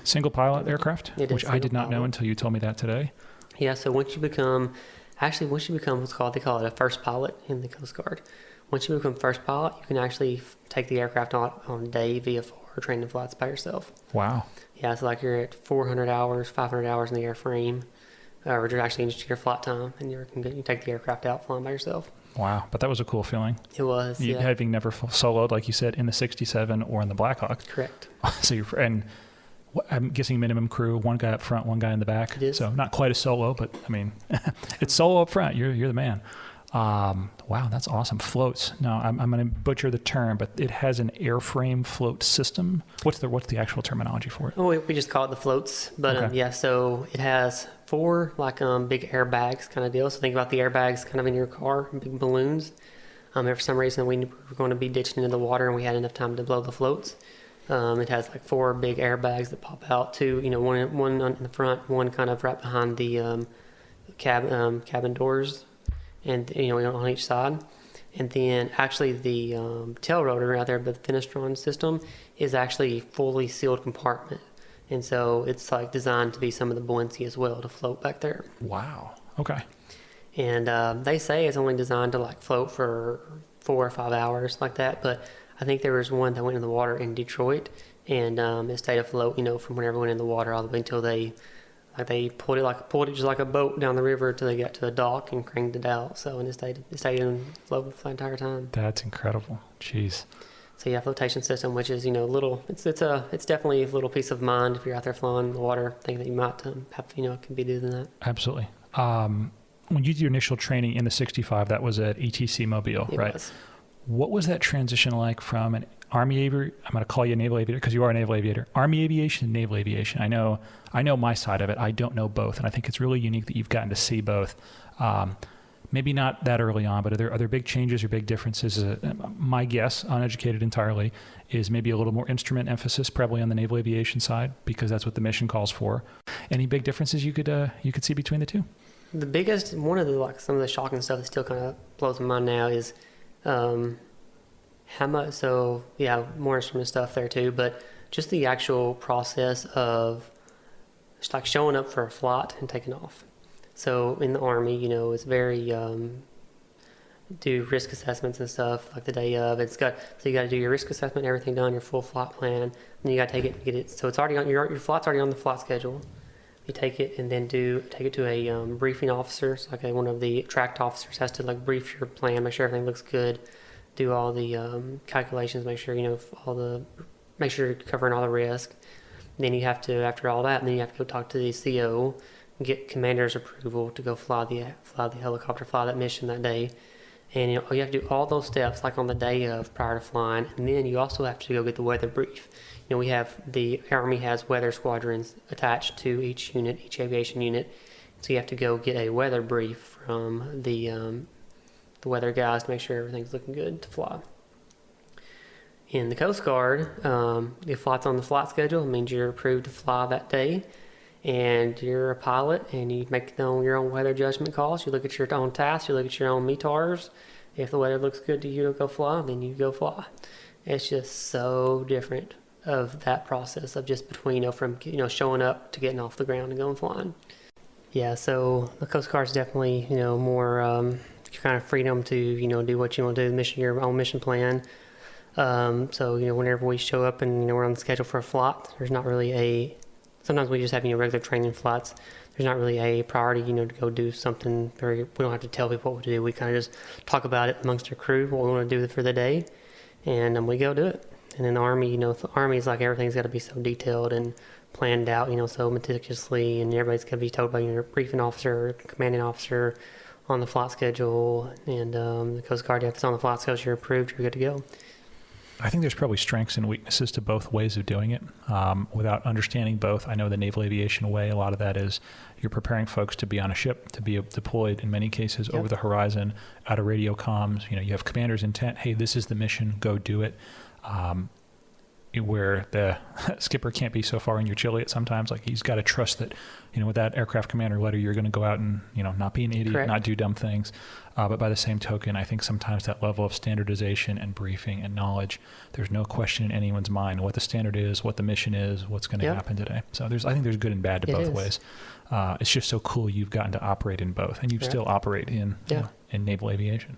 Single pilot aircraft, which I did not know until you told me that today. Yeah. So once you become what's called, they call it a first pilot in the Coast Guard. Once you become first pilot, you can actually take the aircraft on a day VFR training flights by yourself. Wow. Yeah, so like you're at 400 hours, 500 hours in the airframe, or you're actually just your flight time, and you take the aircraft out flying by yourself. Wow, but that was a cool feeling. It was, having never soloed, like you said, in the 67 or in the Blackhawk. Correct. So I'm guessing minimum crew, one guy up front, one guy in the back. It is. So not quite a solo, but I mean, it's solo up front. You're the man. Wow, that's awesome. Floats. Now, I'm going to butcher the term, but it has an airframe float system. What's the actual terminology for it? Oh, we just call it the floats. But so it has 4 like big airbags kind of deal. So think about the airbags kind of in your car, big balloons. If for some reason we were going to be ditching into the water and we had enough time to blow the floats, it has like 4 big airbags that pop out, 2, one in the front, one kind of right behind the cabin doors, and on each side. And then actually the tail rotor out there, but the Finistron system is actually fully sealed compartment. And so it's like designed to be some of the buoyancy as well to float back there. Wow. Okay. And they say it's only designed to like float for 4 or 5 hours like that. But I think there was one that went in the water in Detroit, and it stayed afloat, from whenever it went in the water all the way until they pulled it just like a boat down the river till they got to the dock and cranked it out. So, and it stayed in float for the entire time. That's incredible. Jeez. So yeah, flotation system, which is it's definitely a little peace of mind if you're out there flying in the water, thinking that you might have can be doing that. Absolutely. When you did your initial training in the 65, that was at ETC Mobile, It right? was. What was that transition like from an Army aviator? I'm going to call you a naval aviator because you are a naval aviator. Army aviation and naval aviation. I know my side of it. I don't know both, and I think it's really unique that you've gotten to see both. Maybe not that early on, but are there big changes or big differences? My guess, uneducated entirely, is maybe a little more instrument emphasis, probably on the naval aviation side, because that's what the mission calls for. Any big differences you could see between the two? The biggest, one of the some of the shocking stuff that still kind of blows my mind now is how much. So yeah, more instrument stuff there too, but just the actual process of just like showing up for a flight and taking off. So in the Army, it's very do risk assessments and stuff like the day of. So you got to do your risk assessment, everything done, your full flight plan, and you got to take it and get it. So it's already on your flight's already on the flight schedule. You take it and then take it to a briefing officer. So like one of the tracked officers has to like brief your plan, make sure everything looks good, do all the calculations, make sure make sure you're covering all the risk. Then you have to, after all that, and then you have to go talk to the CO, get commander's approval to go fly the helicopter, fly that mission that day. And you have to do all those steps like on the day of prior to flying, and then you also have to go get the weather brief. The Army has weather squadrons attached to each unit, each aviation unit, so you have to go get a weather brief from the weather guys to make sure everything's looking good to fly. In the Coast Guard, if flight's on the flight schedule, it means you're approved to fly that day, and you're a pilot, and you make your own weather judgment calls. You look at your own tasks, you look at your own METARs. If the weather looks good to you to go fly, then you go fly. It's just so different of that process of just between from showing up to getting off the ground and going flying. Yeah, so the Coast Guard's definitely more kind of freedom to do what you want to do, your own mission plan. So whenever we show up and we're on the schedule for a flight, there's not really sometimes we just have regular training flights. There's not really a priority to go do something we don't have to tell people what to do. We kind of just talk about it amongst our crew, what we want to do for the day, and we go do it. And in the Army, the Army is like everything's got to be so detailed and planned out, so meticulously, and everybody's got to be told by your briefing officer or commanding officer on the flight schedule. And the Coast Guard, if it's on the flight schedule, you're approved, you're good to go. I think there's probably strengths and weaknesses to both ways of doing it. Without understanding both, I know the naval aviation way, a lot of that is you're preparing folks to be on a ship, to be deployed in many cases over the horizon, out of radio comms. You have commander's intent, hey, this is the mission, go do it. Where the skipper can't be so far in your chili at sometimes, like he's got to trust that, with that aircraft commander letter, you're going to go out and, not be an idiot, Correct. Not do dumb things. But by the same token, I think sometimes that level of standardization and briefing and knowledge, there's no question in anyone's mind what the standard is, what the mission is, what's going to happen today. So I think there's good and bad to both ways. It's just so cool you've gotten to operate in both, and you still operate in naval aviation.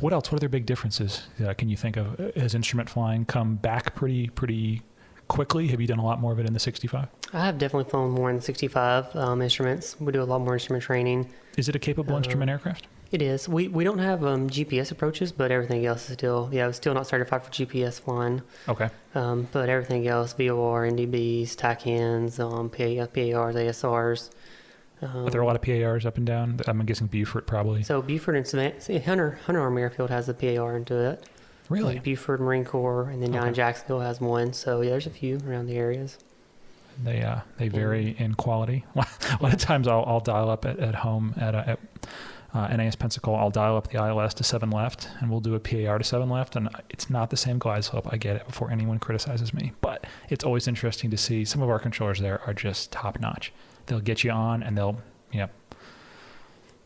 What else? What other big differences can you think of? Has instrument flying come back pretty quickly? Have you done a lot more of it in the 65? I have definitely flown more in the 65 instruments. We do a lot more instrument training. Is it a capable instrument aircraft? It is. We don't have GPS approaches, but everything else is still not certified for GPS flying. Okay. But everything else, VOR, NDBs, TACANs, PARs, ASRs. Are there a lot of PARs up and down? I'm guessing Beaufort probably. So Beaufort and Savannah, Hunter Army Airfield has a PAR into it. Really? Beaufort Marine Corps, and then down in Jacksonville has one. So there's a few around the areas. They vary in quality. A lot of times I'll dial up at home at NAS Pensacola, I'll dial up the ILS to 7 left, and we'll do a PAR to 7 left, and it's not the same glide slope. I get it before anyone criticizes me, but it's always interesting to see some of our controllers there are just top notch. They'll get you on, and they'll,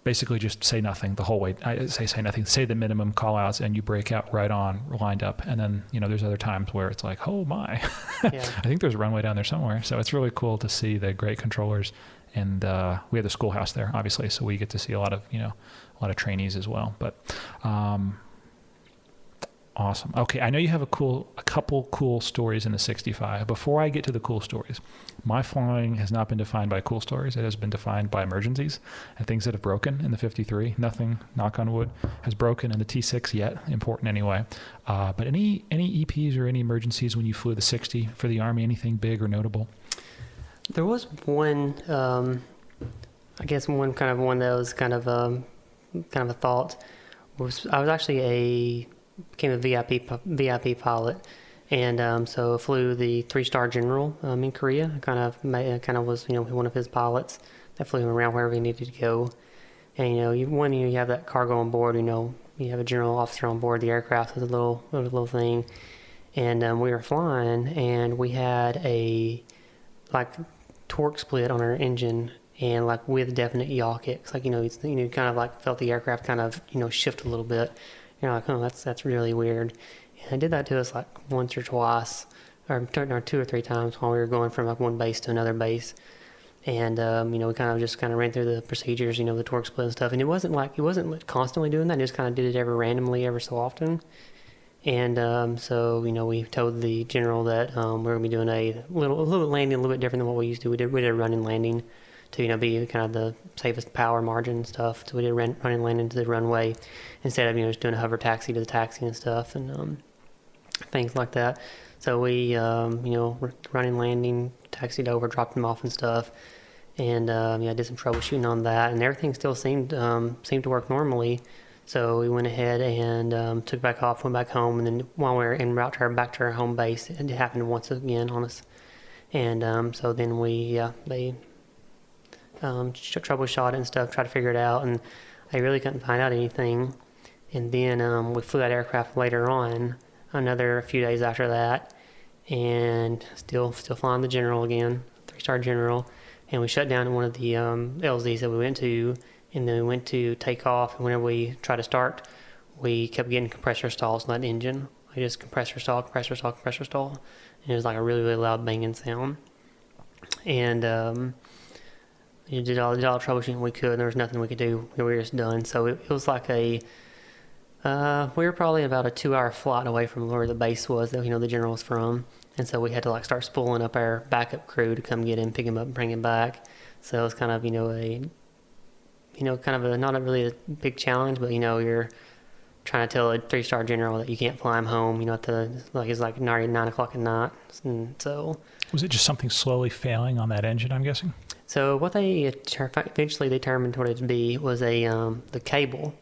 basically just say nothing the whole way. I say nothing, say the minimum call outs, and you break out right on, lined up. And then, there's other times where it's like, oh my, I think there's a runway down there somewhere. So it's really cool to see the great controllers. And we have the schoolhouse there, obviously, so we get to see a lot of trainees as well. But awesome. Okay, I know you have a couple cool stories in the 65. Before I get to the cool stories, my flying has not been defined by cool stories. It has been defined by emergencies and things that have broken in the 53. Nothing, knock on wood, has broken in the T6 yet. Important anyway. But any EPs or any emergencies when you flew the 60 for the Army? Anything big or notable? There was one, I guess one that was kind of a thought. I was actually became a VIP pilot, and so flew the 3-star general in Korea. Kind of was one of his pilots that flew him around wherever he needed to go. And you have that cargo on board. You have a general officer on board the aircraft with a little thing, and we were flying, and we had a torque split on our engine, and with definite yaw kicks. You kind of felt the aircraft kind of shift a little bit. You're like, oh, that's really weird. And I did that to us once or twice, or 2 or 3 times while we were going from one base to another base. And we kind of ran through the procedures, the torque split and stuff. And it wasn't constantly doing that. It just kind of did it ever so often. And so we told the general that we're going to be doing a little landing a little bit different than what we used to. We did a running landing to be kind of the safest power margin and stuff. So we did running landing to the runway instead of just doing a hover taxi to the taxi and stuff and things like that. So we running landing, taxied over, dropped them off and stuff, and did some troubleshooting on that, and everything still seemed to work normally. So we went ahead and took back off, went back home, and then while we were en route back to our home base, it happened once again on us. And so then they troubleshot it and stuff, tried to figure it out, and I really couldn't find out anything. And then we flew that aircraft later on, another few days after that, and still flying the general again, 3-star general, and we shut down one of the LZs that we went to. And then we went to take off, and whenever we tried to start, we kept getting compressor stalls on that engine. I just compressor stall, and it was like a really, really loud banging sound. And we did all the troubleshooting we could, and there was nothing we could do. We were just done. So it was like we were probably about a 2-hour flight away from where the base was that the general was from, and so we had to start spooling up our backup crew to come get him, pick him up, and bring him back. So it was kind of not really a big challenge, but you're trying to tell a 3-star general that you can't fly him home, it's 9 o'clock at night. And so was it just something slowly failing on that engine, I'm guessing? So what they eventually determined what it'd be was the cable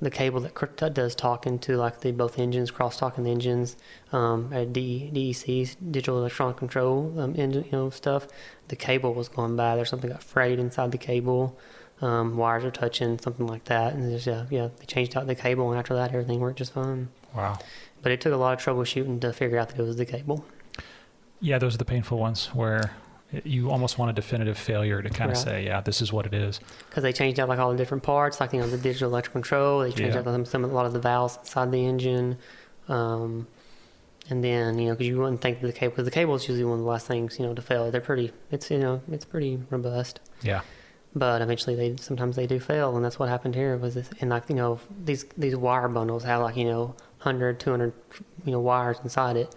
that does talking to both engines, cross-talking the engines, DECs, digital electronic control engine, stuff. The cable was going bad. There's something got frayed inside the cable. Wires are touching, something like that, and they changed out the cable, and after that everything worked just fine. Wow. But it took a lot of troubleshooting to figure out that it was the cable. Yeah, those are the painful ones where you almost want a definitive failure to kind of say, yeah, this is what it is. Because they changed out all the different parts, the digital electrical control. They changed out a lot of the valves inside the engine, and then because you wouldn't think that because the cable is usually one of the last things to fail. It's pretty robust. Yeah. But eventually, sometimes they do fail, and that's what happened here. Was this, and these wire bundles have 100, 200 wires inside it,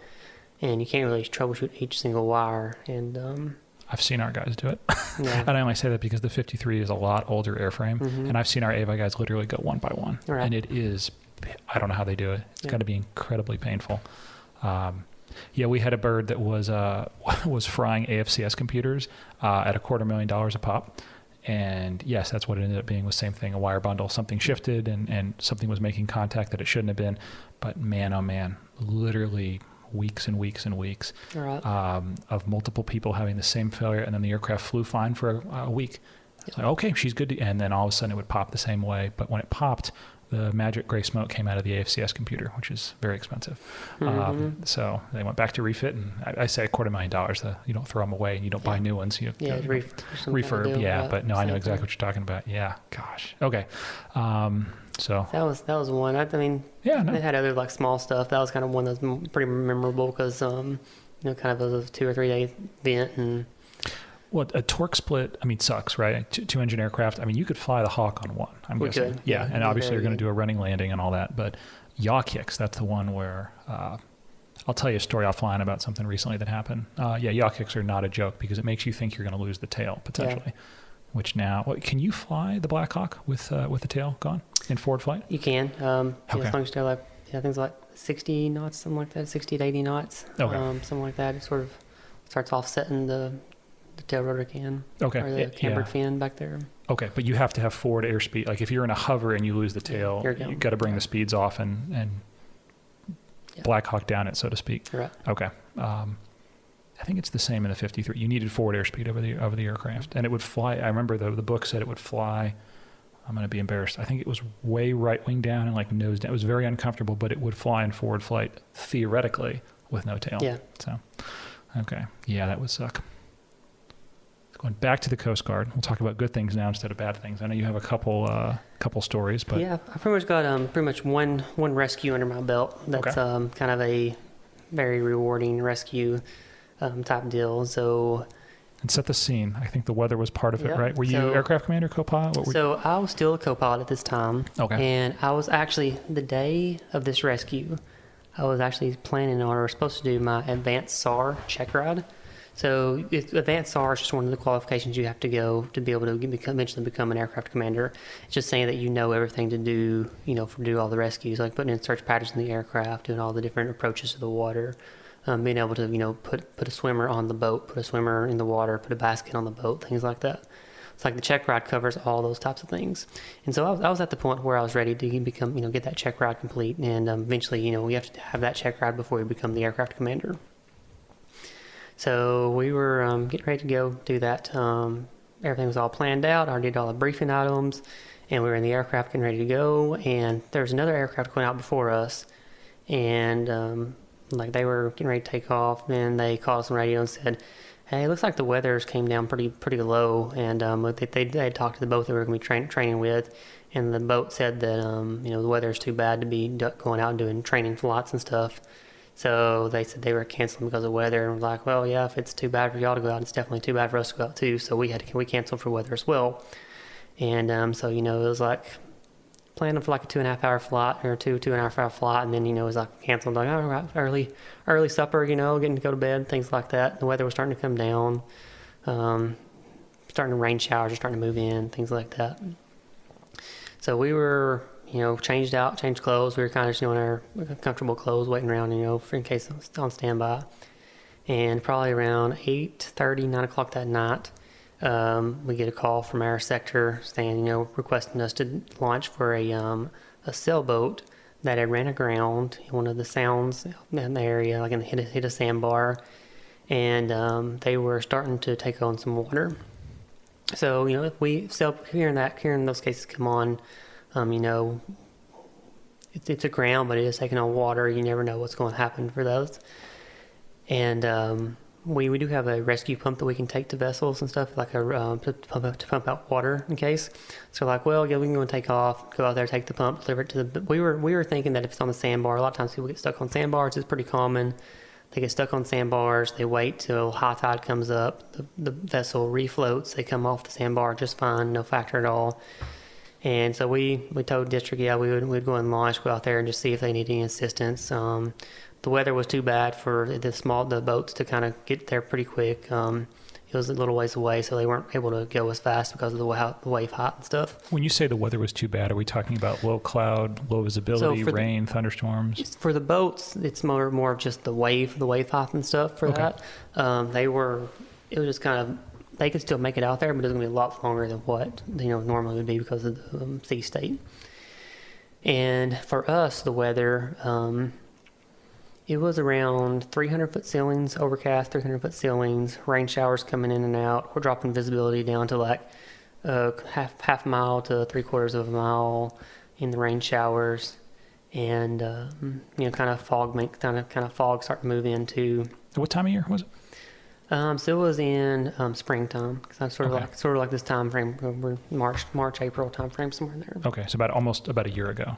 and you can't really troubleshoot each single wire. And I've seen our guys do it. Yeah. And I only say that because the 53 is a lot older airframe, and I've seen our AVI guys literally go one by one, and it is, I don't know how they do it. It's got to be incredibly painful. We had a bird that was frying AFCS computers at $250,000 a pop. And yes, that's what it ended up being, was same thing, a wire bundle. Something shifted and something was making contact that it shouldn't have been. But man, oh man, literally weeks and weeks and weeks of multiple people having the same failure. And then the aircraft flew fine for a week. It's like, okay, she's good. And then all of a sudden it would pop the same way. But when it popped, the magic gray smoke came out of the AFCS computer, which is very expensive. So they went back to refit, and I say $250,000. You don't throw them away, and you don't buy new ones. You refurb. Yeah, but no, I know exactly what you're talking about. Yeah, gosh. Okay. So that was one. I mean, yeah, no. They had other like small stuff. That was kind of one that was pretty memorable because kind of a 2 or 3 day event. And well, a torque split, I mean, sucks, right? Two engine aircraft. I mean, you could fly the Hawk on one, I'm guessing. Could. Yeah, and obviously you're going to do a running landing and all that. But yaw kicks, that's the one where I'll tell you a story offline about something recently that happened. Yaw kicks are not a joke because it makes you think you're going to lose the tail potentially. Yeah. Which now, can you fly the Blackhawk with the tail gone in forward flight? You can. Okay. As long as you're like, I think it's like 60 knots, something like that, 60 to 80 knots, something like that. It sort of starts offsetting the tail rotor can, or the cambered fin back there. Okay, but you have to have forward airspeed. Like if you're in a hover and you lose the tail, you've got to bring the speeds off and Blackhawk down it, so to speak. Right. Okay. I think it's the same in the 53. You needed forward airspeed over the aircraft, and it would fly. I remember the book said it would fly. I'm going to be embarrassed. I think it was way right wing down and like nose down. It was very uncomfortable, but it would fly in forward flight theoretically with no tail. Yeah. So, okay. Yeah, that would suck. Going back to the Coast Guard, we'll talk about good things now instead of bad things. I know you have a couple stories, but yeah, I pretty much got one rescue under my belt. That's kind of a very rewarding rescue type deal. So, and set the scene. I think the weather was part of it, right? Were you aircraft commander, co-pilot? I was still a co-pilot at this time. Okay. And I was actually, the day of this rescue, I was actually planning on, or supposed to do my advanced SAR check ride. So advanced SAR is just one of the qualifications you have to go to be able to eventually become an aircraft commander. It's just saying that you know everything to do, do all the rescues, like putting in search patterns in the aircraft, doing all the different approaches to the water, being able to, put a swimmer on the boat, put a swimmer in the water, put a basket on the boat, things like that. It's like the check ride covers all those types of things. And so I was at the point where I was ready to become, get that check ride complete. And eventually, we have to have that check ride before we become the aircraft commander. So we were getting ready to go do that. Everything was all planned out. I did all the briefing items, and we were in the aircraft getting ready to go. And there was another aircraft going out before us, and they were getting ready to take off. And they called us on radio and said, "Hey, it looks like the weathers came down pretty low." And they had talked to the boat that we were going to be training with, and the boat said that the weather's too bad to be going out and doing training flights and stuff. So they said they were canceling because of weather, and we're like, well, yeah, if it's too bad for y'all to go out, it's definitely too bad for us to go out too. So we canceled for weather as well. And so it was like planning for like a 2.5 hour flight or two and a half hour flight, and then it was like canceled, like, all right, early supper, getting to go to bed, things like that. The weather was starting to come down, starting to rain showers, starting to move in, things like that. So we were changed clothes. We were kind of just in our comfortable clothes, waiting around, for in case I was on standby. And probably around 8:30, 9 o'clock that night, we get a call from our sector saying, requesting us to launch for a sailboat that had ran aground in one of the sounds in the area, like hit a sandbar, and they were starting to take on some water. So, if we hearing those cases come on, it's aground, but it is taking on water. You never know what's going to happen for those. And we do have a rescue pump that we can take to vessels and stuff, like to pump out water in case. So we can go and take off, go out there, take the pump, deliver it to the. We were thinking that if it's on the sandbar, a lot of times people get stuck on sandbars. It's pretty common. They get stuck on sandbars. They wait till high tide comes up. The vessel refloats. They come off the sandbar just fine, no factor at all. And so we told district, we'd go and launch, go out there and just see if they need any assistance. The weather was too bad for the boats to kind of get there pretty quick. It was a little ways away, so they weren't able to go as fast because of the wave height and stuff. When you say the weather was too bad, are we talking about low cloud, low visibility, rain, thunderstorms? For the boats, it's more of just the wave height and stuff for that. It was just kind of, they could still make it out there, but it's going to be a lot longer than what normally would be because of the sea state. And for us, the weather, it was around 300-foot ceilings, overcast 300-foot ceilings, rain showers coming in and out. We're dropping visibility down to like half mile to 3/4 of a mile in the rain showers, and kind of fog start to move into. What time of year was it? So it was in springtime. Cause sort Okay. of like this time frame, we're March, April time frame, somewhere in there. Okay, so almost about a year ago.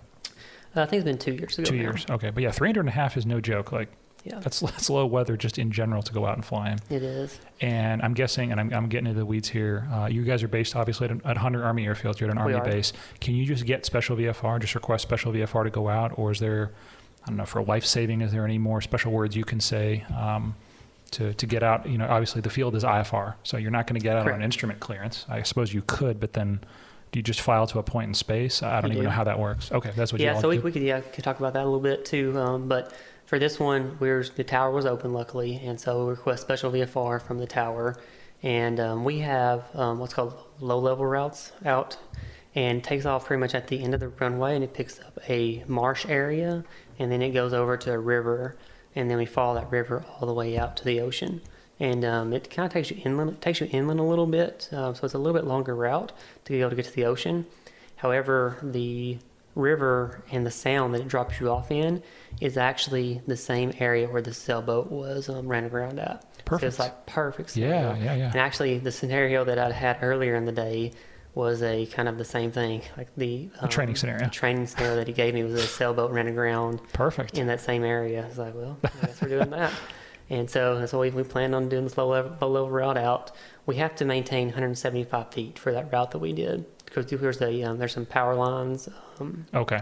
I think it's been 2 years ago. 2 now. years. Okay, but yeah, 300.5 is no joke. Like Yeah, that's low weather just in general to go out and fly in. it is. And I'm guessing, and I'm getting into the weeds here. You guys are based obviously at Hunter Army Airfield. You're at an We Army are. base. Can you just get special VFR? Just request special VFR to go out, or is there, I don't know, for life saving? Is there any more special words you can say to get out? You know, obviously the field is IFR, so you're not going to get out Correct. on instrument clearance. I suppose you could, but then do you just file to a point in space? I don't You even do. know how that works. Okay, that's what you Yeah, all so do. we could talk about that a little bit too. But for this one, the tower was open luckily, and so we request special VFR from the tower, and we have what's called low-level routes out, and it takes off pretty much at the end of the runway, and it picks up a marsh area, and then it goes over to a river, and then we follow that river all the way out to the ocean. And it kind of takes you inland. It takes you inland a little bit, so it's a little bit longer route to be able to get to the ocean. However, the river and the sound that it drops you off in is actually the same area where the sailboat was running around at. Perfect. So it's like perfect scenario. Yeah. And actually, the scenario that I'd had earlier in the day was a kind of the same thing. Like the training scenario. The training scenario that he gave me was a sailboat running aground Perfect. in that same area. I was like, well, I guess we're doing that. And so we planned on doing this low level route out. We have to maintain 175 feet for that route that we did because there's some power lines Okay.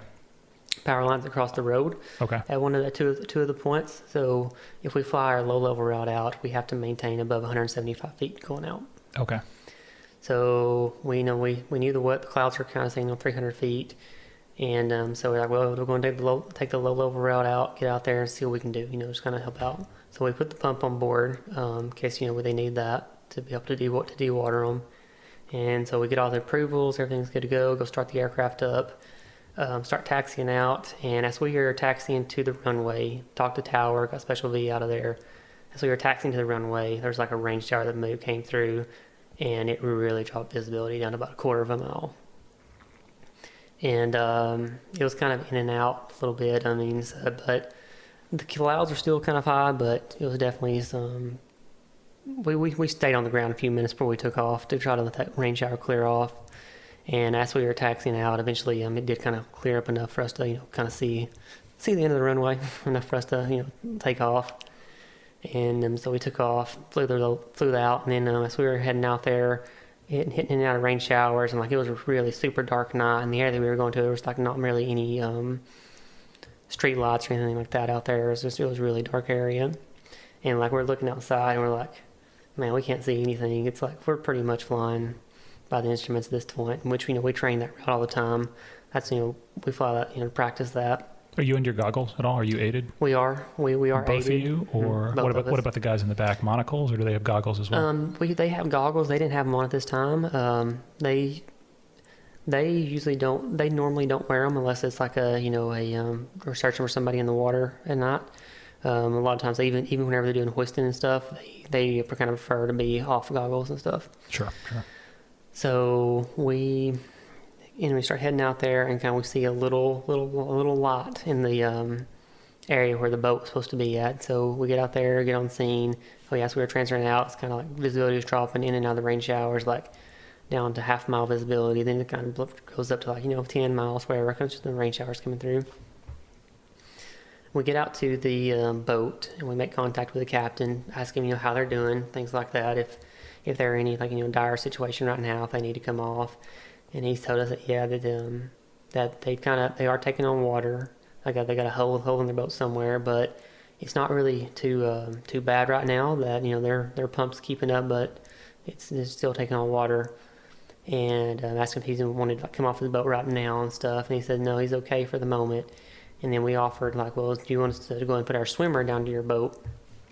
across the road Okay. at one of the two of the points. So if we fly our low level route out, we have to maintain above 175 feet going out. Okay. So we knew the clouds were kind of saying 300 feet. And so we're like, well, we're going to take the low level route out, get out there and see what we can do, just kind of help out. So we put the pump on board in case, they need that to be able to dewater them. And so we get all the approvals, everything's good to go start the aircraft up, start taxiing out. And as we were taxiing to the runway, talked to tower, got special V out of there. As we were taxiing to the runway, there's like a rain shower that came through, and it really dropped visibility down to about 1/4 of a mile. And it was kind of in and out a little bit. But the clouds are still kind of high, but it was definitely some. We stayed on the ground a few minutes before we took off to try to let that rain shower clear off. And as we were taxiing out, eventually it did kind of clear up enough for us to kind of see the end of the runway, enough for us to take off. And so we took off, flew out, and then as we were heading out there, hitting in and out of rain showers, and it was a really super dark night, and the area that we were going to, there was not really any street lights or anything like that out there. It was a really dark area, and we're looking outside, and we're like, man, we can't see anything. It's like we're pretty much flying by the instruments at this point, which we train that route all the time. That's we fly that, practice that. Are you in your goggles at all? Are you aided? We are. We are Both aided. of you, or Both what about the guys in the back? Monocles, or do they have goggles as well? They have goggles. They didn't have them on at this time. They usually don't. They normally don't wear them unless it's like we're searching for somebody in the water at night. A lot of times, even whenever they're doing hoisting and stuff, they kind of prefer to be off goggles and stuff. Sure. So we start heading out there, and we see a little lot in the area where the boat was supposed to be at. So we get out there, get on scene. Oh yes, we were transferring out. It's kind of visibility was dropping in and out of the rain showers, down to half mile visibility. Then it kind of goes up to 10 miles, wherever, because the rain showers coming through. We get out to the boat, and we make contact with the captain, ask him how they're doing, things like that. If they're in any dire situation right now, if they need to come off. And he's told us that they are taking on water. They got a hole in their boat somewhere, but it's not really too bad right now. That their pump's keeping up, but it's still taking on water. And asked him if he wanted to come off the boat right now and stuff, and he said no, he's okay for the moment. And then we offered well, do you want us to go and put our swimmer down to your boat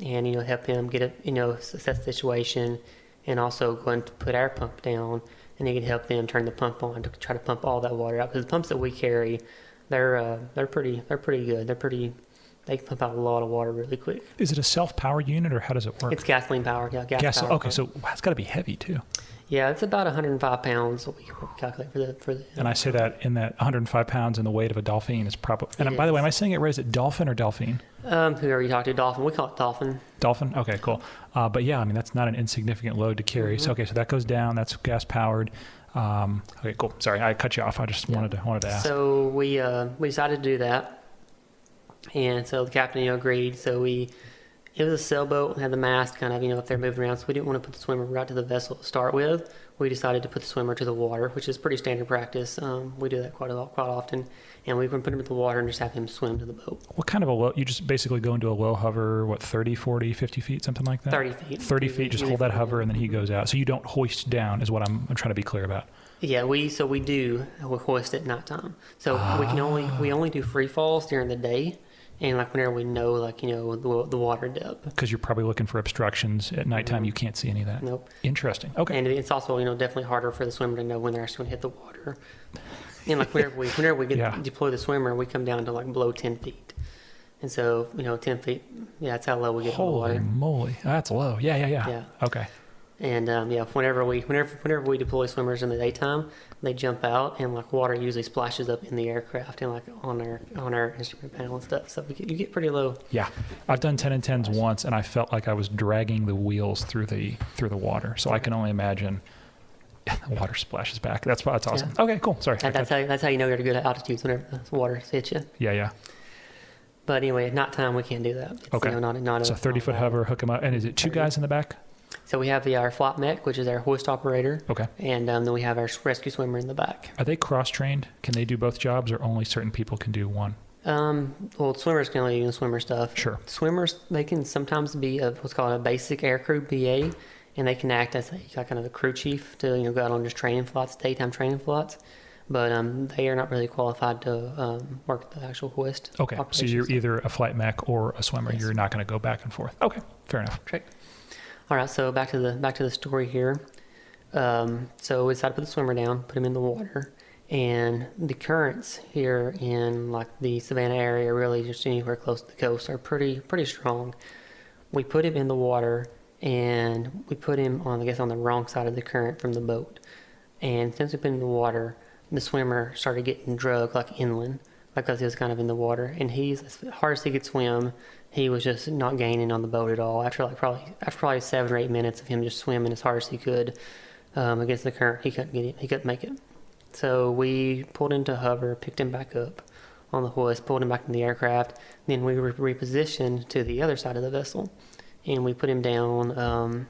and help him get assess the situation, and also go and put our pump down. And he could help them turn the pump on to try to pump all that water out. Because the pumps that we carry, they're pretty good. They can pump out a lot of water really quick. Is it a self-powered unit, or how does it work? It's gasoline powered. Yeah, gas powered. Okay, so it's got to be heavy too. Yeah, it's about 105 pounds what we calculate for the. And I say that in that 105 pounds and the weight of a Dolphin is probably. And by the way, am I saying it right? Is it Dolphin or Delphine? Whoever you talk to, Dolphin. We call it Dolphin. Dolphin? Okay, cool. But yeah, I mean, that's not an insignificant load to carry. So, okay, so that goes down. That's gas powered. Okay, cool. Sorry, I cut you off. I just wanted to ask. So we decided to do that. And so the captain, agreed. So it was a sailboat and had the mast kind of, if they're moving around. So we didn't want to put the swimmer right to the vessel to start with. We decided to put the swimmer to the water, which is pretty standard practice. We do that quite often. And we can put him in the water and just have him swim to the boat. What kind of a low? You just basically go into a low hover, 30, 40, 50 feet, something like that? 30 feet. 30 feet, just hold that hover and then he goes out. So you don't hoist down is what I'm trying to be clear about. Yeah, we do hoist at nighttime. So we only do free falls during the day. And whenever we know, the water depth. Because you're probably looking for obstructions at nighttime. You can't see any of that. Nope. Interesting. Okay. And it's also, definitely harder for the swimmer to know when they're actually going to hit the water. And whenever we deploy the swimmer, we come down to below 10 feet. And so, 10 feet, that's how low we get in the water. Holy moly. That's low. Yeah. Okay. And whenever we deploy swimmers in the daytime, they jump out and water usually splashes up in the aircraft and on our instrument panel and stuff. So you get pretty low. Yeah, I've done 10 and 10s once, and I felt like I was dragging the wheels through the water. So I can only imagine the water splashes back. That's awesome. Yeah. Okay, cool. Sorry. And that's how you know you're at a good altitudes whenever the water hits you. Yeah. But anyway, at nighttime we can't do that. It's, okay. So 30-foot hover, hook them up, and is it 2 guys in the back? So we have our flight mech, which is our hoist operator. Okay. And then we have our rescue swimmer in the back. Are they cross-trained? Can they do both jobs, or only certain people can do one? Well, swimmers can only do swimmer stuff. Sure. Swimmers, they can sometimes be what's called a basic aircrew BA, and they can act as kind of the crew chief to go out on just training flights, daytime training flights. But they are not really qualified to work the actual hoist. Okay. So you're either a flight mech or a swimmer. Yes. You're not going to go back and forth. Okay. Fair enough. Correct. All right, so back to the story here. So we decided to put the swimmer down, put him in the water, and the currents here in the Savannah area, really just anywhere close to the coast, are pretty strong. We put him in the water, and we put him on the wrong side of the current from the boat. And since we put him in the water, the swimmer started getting drugged inland, because he was kind of in the water, and he's as hard as he could swim. He was just not gaining on the boat at all. After probably 7 or 8 minutes of him just swimming as hard as he could against the current, he couldn't make it. So we pulled him to hover, picked him back up on the hoist, pulled him back in the aircraft. Then we repositioned to the other side of the vessel, and we put him down on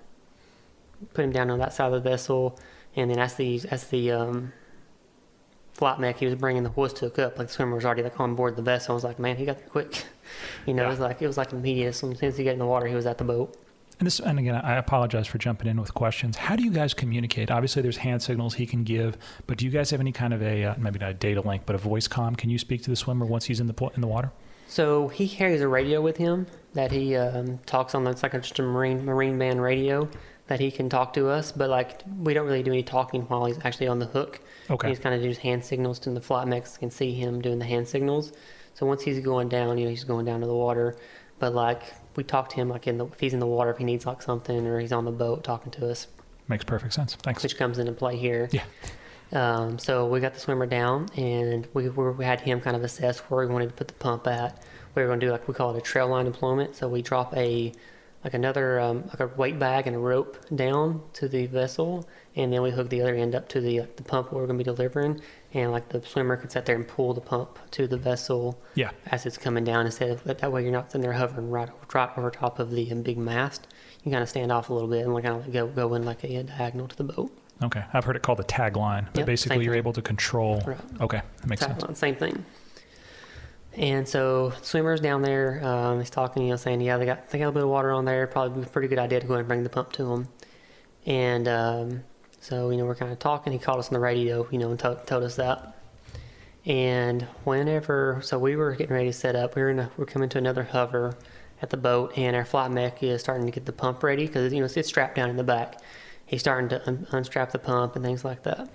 that side of the vessel. And then as the flight mech, he was bringing the hoist hook up. The swimmer was already on board the vessel. I was like, man, he got there quick. Yeah. It was immediate. As soon as he got in the water, he was at the boat. And again, I apologize for jumping in with questions. How do you guys communicate? Obviously, there's hand signals he can give, but do you guys have any kind of maybe not a data link, but a voice comm? Can you speak to the swimmer once he's in the water? So he carries a radio with him that he talks on. It's just a marine band radio that he can talk to us, but we don't really do any talking while he's actually on the hook. Okay. He's kind of doing hand signals to the flight mechs can see him doing the hand signals. So once he's going down, he's going down to the water. But we talk to him if he's in the water, if he needs something, or he's on the boat talking to us. Makes perfect sense. Thanks. Which comes into play here. Yeah. So we got the swimmer down, and we had him kind of assess where we wanted to put the pump at. We were going to do we call it a trail line deployment. So we drop a weight bag and a rope down to the vessel, and then we hook the other end up to the pump we're going to be delivering, and the swimmer could sit there and pull the pump to the vessel as it's coming down, instead of that way you're not sitting there hovering right over top of the big mast. You kind of stand off a little bit and kind of go in a diagonal to the boat. Okay, I've heard it called the tag line, but basically you're able to control. Right. Okay, that makes tag sense. Line, same thing. And so swimmer's down there, he's talking, saying, they got a bit of water on there. Probably be a pretty good idea to go ahead and bring the pump to them. And so we're kind of talking. He called us on the radio, and told us that. And so we were getting ready to set up. We're coming to another hover at the boat, and our flight mech is starting to get the pump ready because it's strapped down in the back. He's starting to unstrap the pump and things like that.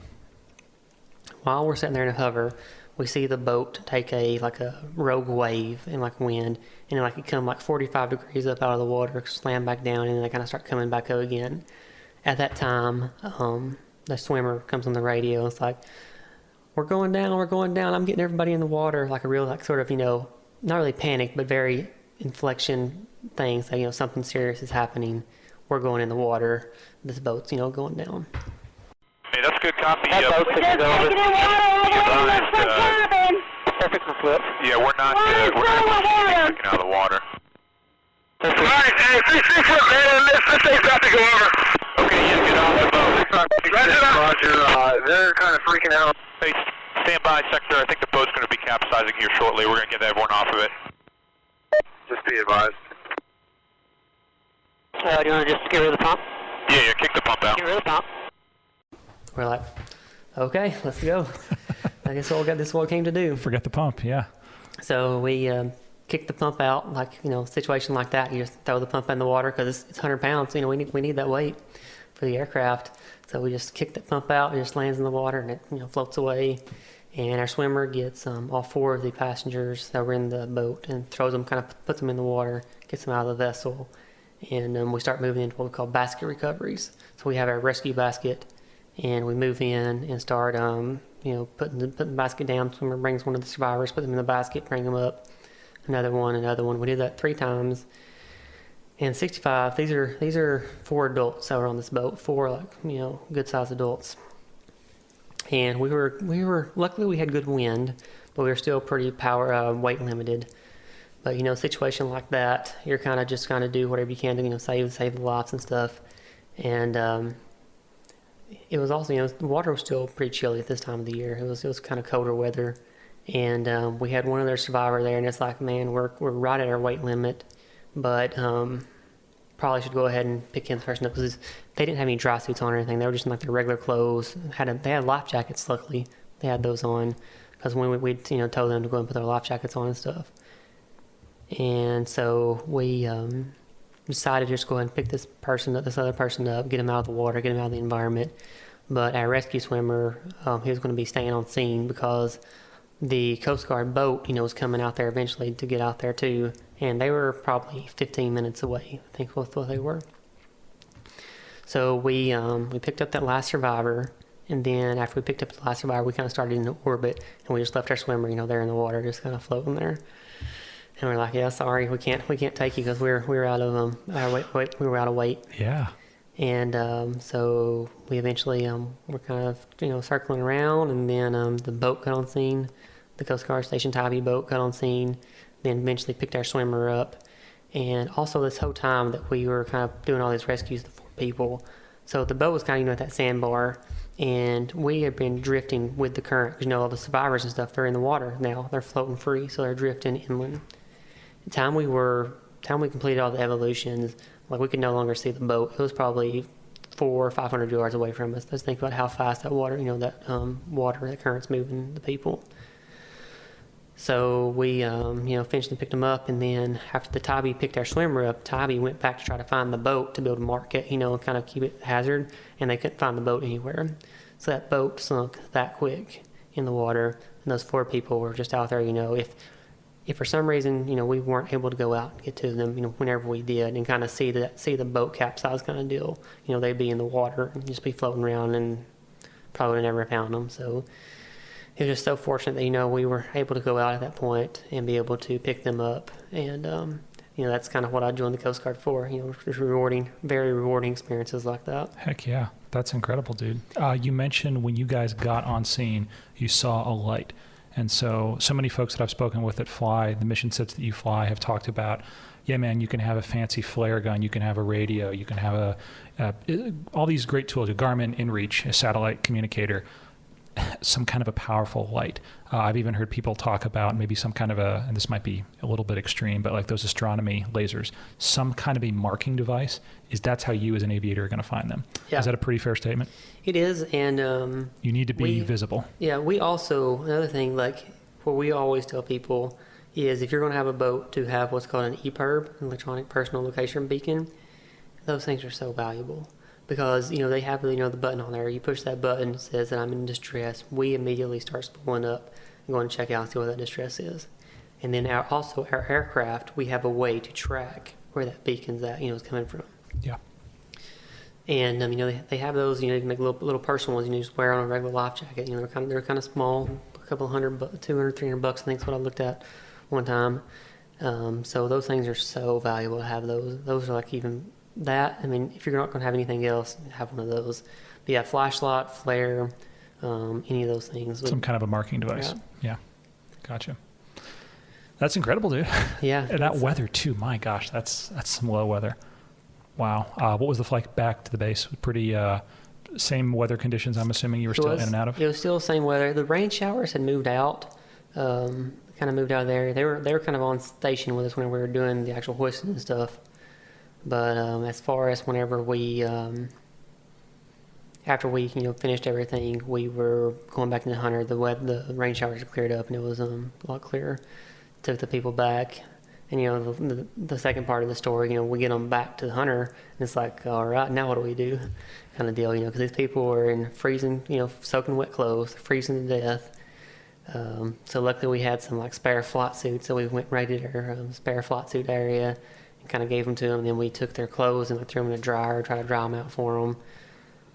While we're sitting there in a hover, we see the boat take a rogue wave and wind, and it come 45 degrees up out of the water, slam back down, and then they kind of start coming back up again. at that time, the swimmer comes on the radio. It's like, we're going down. I'm getting everybody in the water. Like a real, like sort of, not really panic, but very inflection things. Like, something serious is happening. We're going in the water. This boat's, going down. Hey, that's good copy. That boat's taking over. Perfect for flip. Yeah, we're not taking out of the water. All right, hey, 6 foot, man. This thing's about to go over. Okay, yeah, get off the boat. Roger, they're kind of freaking out. Hey, stand by, sector. I think the boat's going to be capsizing here shortly. We're going to get everyone off of it. Just be advised. Do you want to just get rid of the pump? Yeah, kick the pump out. Get rid of the pump. We're like, okay, let's go. I guess this is what we came to do. Forget the pump, yeah. So we kicked the pump out, like, situation like that. You just throw the pump in the water because it's 100 pounds. We need that weight for the aircraft. So we just kick the pump out. It just lands in the water and it floats away. And our swimmer gets all 4 of the passengers that were in the boat and throws them, kind of puts them in the water, gets them out of the vessel. And we start moving into what we call basket recoveries. So we have our rescue basket, and we move in and start, putting the basket down. Swimmer brings one of the survivors, put them in the basket, bring them up. Another one. We did that 3 times. And 65, these are 4 adults that were on this boat, 4 good sized adults. And we were luckily we had good wind, but we were still pretty weight limited. But a situation like that, you're kind of just do whatever you can to save the lives and stuff. And it was also the water was still pretty chilly at this time of the year. It was kind of colder weather, and we had one other survivor there, and it's like, man, we're right at our weight limit, but probably should go ahead and pick in the person up because they didn't have any dry suits on or anything. They were just in like their regular clothes. They had life jackets. Luckily, they had those on because when we told them to go and put their life jackets on and stuff. And so we decided to just go ahead and pick this other person up, get him out of the water, get him out of the environment. But our rescue swimmer, he was going to be staying on scene because the Coast Guard boat, was coming out there eventually to get out there too. And they were probably 15 minutes away, I think was what they were. So we picked up that last survivor. And then after we picked up the last survivor, we kind of started in orbit. And we just left our swimmer, there in the water, just kind of floating there. And we're like, yeah, sorry, we can't take you because we're out of we were out of weight. Yeah. And so we eventually were kind of circling around, and then the boat got on scene, the Coast Guard Station Tybee boat got on scene, then eventually picked our swimmer up, and also this whole time that we were kind of doing all these rescues, the 4 people. So the boat was kind of at that sandbar, and we had been drifting with the current because all the survivors and stuff, they're in the water now, they're floating free, so they're drifting inland. The time we completed all the evolutions, like we could no longer see the boat. It was probably 400 or 500 yards away from us. Let's think about how fast that water, that current's moving the people. So we, finished and picked them up, and then after the Tybee picked our swimmer up, Tybee went back to try to find the boat to be able to mark it, kind of keep it hazard, and they couldn't find the boat anywhere. So that boat sunk that quick in the water, and those 4 people were just out there, if for some reason, we weren't able to go out and get to them, whenever we did, and kind of see the boat capsize kind of deal, they'd be in the water and just be floating around and probably never found them. So it was just so fortunate that, we were able to go out at that point and be able to pick them up. And, that's kind of what I joined the Coast Guard for, just very rewarding experiences like that. Heck yeah. That's incredible, dude. You mentioned when you guys got on scene, you saw a light. And so many folks that I've spoken with that fly, the mission sets that you fly, have talked about, yeah, man, you can have a fancy flare gun, you can have a radio, you can have all these great tools, a Garmin InReach, a satellite communicator, some kind of a powerful light. I've even heard people talk about maybe some kind of and this might be a little bit extreme, but like those astronomy lasers, some kind of a marking device. That's how you as an aviator are going to find them. Yeah. Is that a pretty fair statement? It is, and you need to be visible. Yeah, we also, another thing, like what we always tell people is if you're going to have a boat, to have what's called an EPIRB, an electronic personal location beacon. Those things are so valuable. Because, they have, the button on there. You push that button, it says that I'm in distress. We immediately start spooling up and going to check out and see what that distress is. And then our aircraft, we have a way to track where that beacon's at, is coming from. Yeah. And they have those. You can make little personal ones. You just wear on a regular life jacket. They're kind of small, a couple $100, $200, $300. I think is what I looked at one time. So those things are so valuable to have. Those are like even that. I mean, if you're not going to have anything else, have one of those. But yeah, flashlight, flare, any of those things. Some kind of a marking device. Yeah. Gotcha. That's incredible, dude. Yeah. And that weather too. My gosh, that's some low weather. Wow. What was the flight back to the base? Pretty same weather conditions, I'm assuming you were still in and out of? It was still the same weather. The rain showers had moved out, kind of moved out of there. They were kind of on station with us when we were doing the actual hoisting and stuff. But as far as whenever we, after we finished everything, we were going back into Hunter. The rain showers had cleared up and it was a lot clearer. Took the people back. And, the second part of the story, we get them back to the Hunter, and it's like, all right, now what do we do? Kind of deal, because these people were in freezing, soaking wet clothes, freezing to death. So luckily we had some, spare flight suits, so we went right to their spare flight suit area and kind of gave them to them. And then we took their clothes and threw them in a dryer, tried to dry them out for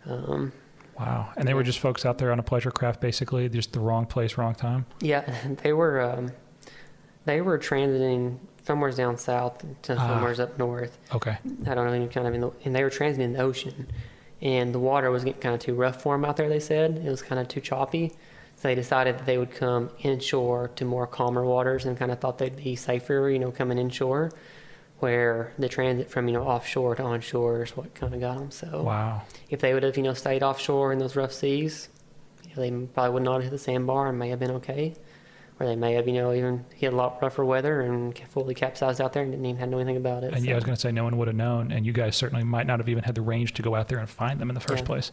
them. Wow. And they were just folks out there on a pleasure craft, basically, just the wrong place, wrong time? Yeah, they were transiting somewhere down south to somewhere up north. Okay. I don't know, and they were transiting in the ocean, and the water was getting kind of too rough for them out there. They said it was kind of too choppy, so they decided that they would come inshore to more calmer waters, and kind of thought they'd be safer, coming inshore, where the transit from offshore to onshore is what kind of got them. So wow. If they would have stayed offshore in those rough seas, they probably would not have hit the sandbar and may have been okay. Or they may have, even hit a lot rougher weather and fully capsized out there and didn't even know anything about it. And yeah, I was going to say no one would have known, and you guys certainly might not have even had the range to go out there and find them in the first place.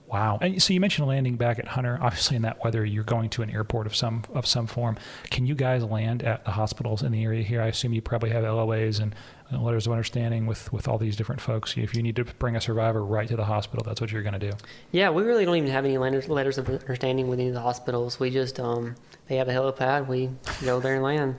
Wow. And so you mentioned landing back at Hunter. Obviously, in that weather, you're going to an airport of some form. Can you guys land at the hospitals in the area here? I assume you probably have LOAs and letters of understanding with all these different folks. If you need to bring a survivor right to the hospital, that's what you're going to do. Yeah, we really don't even have any letters of understanding with any of the hospitals. We just they have a helipad. We go there and land.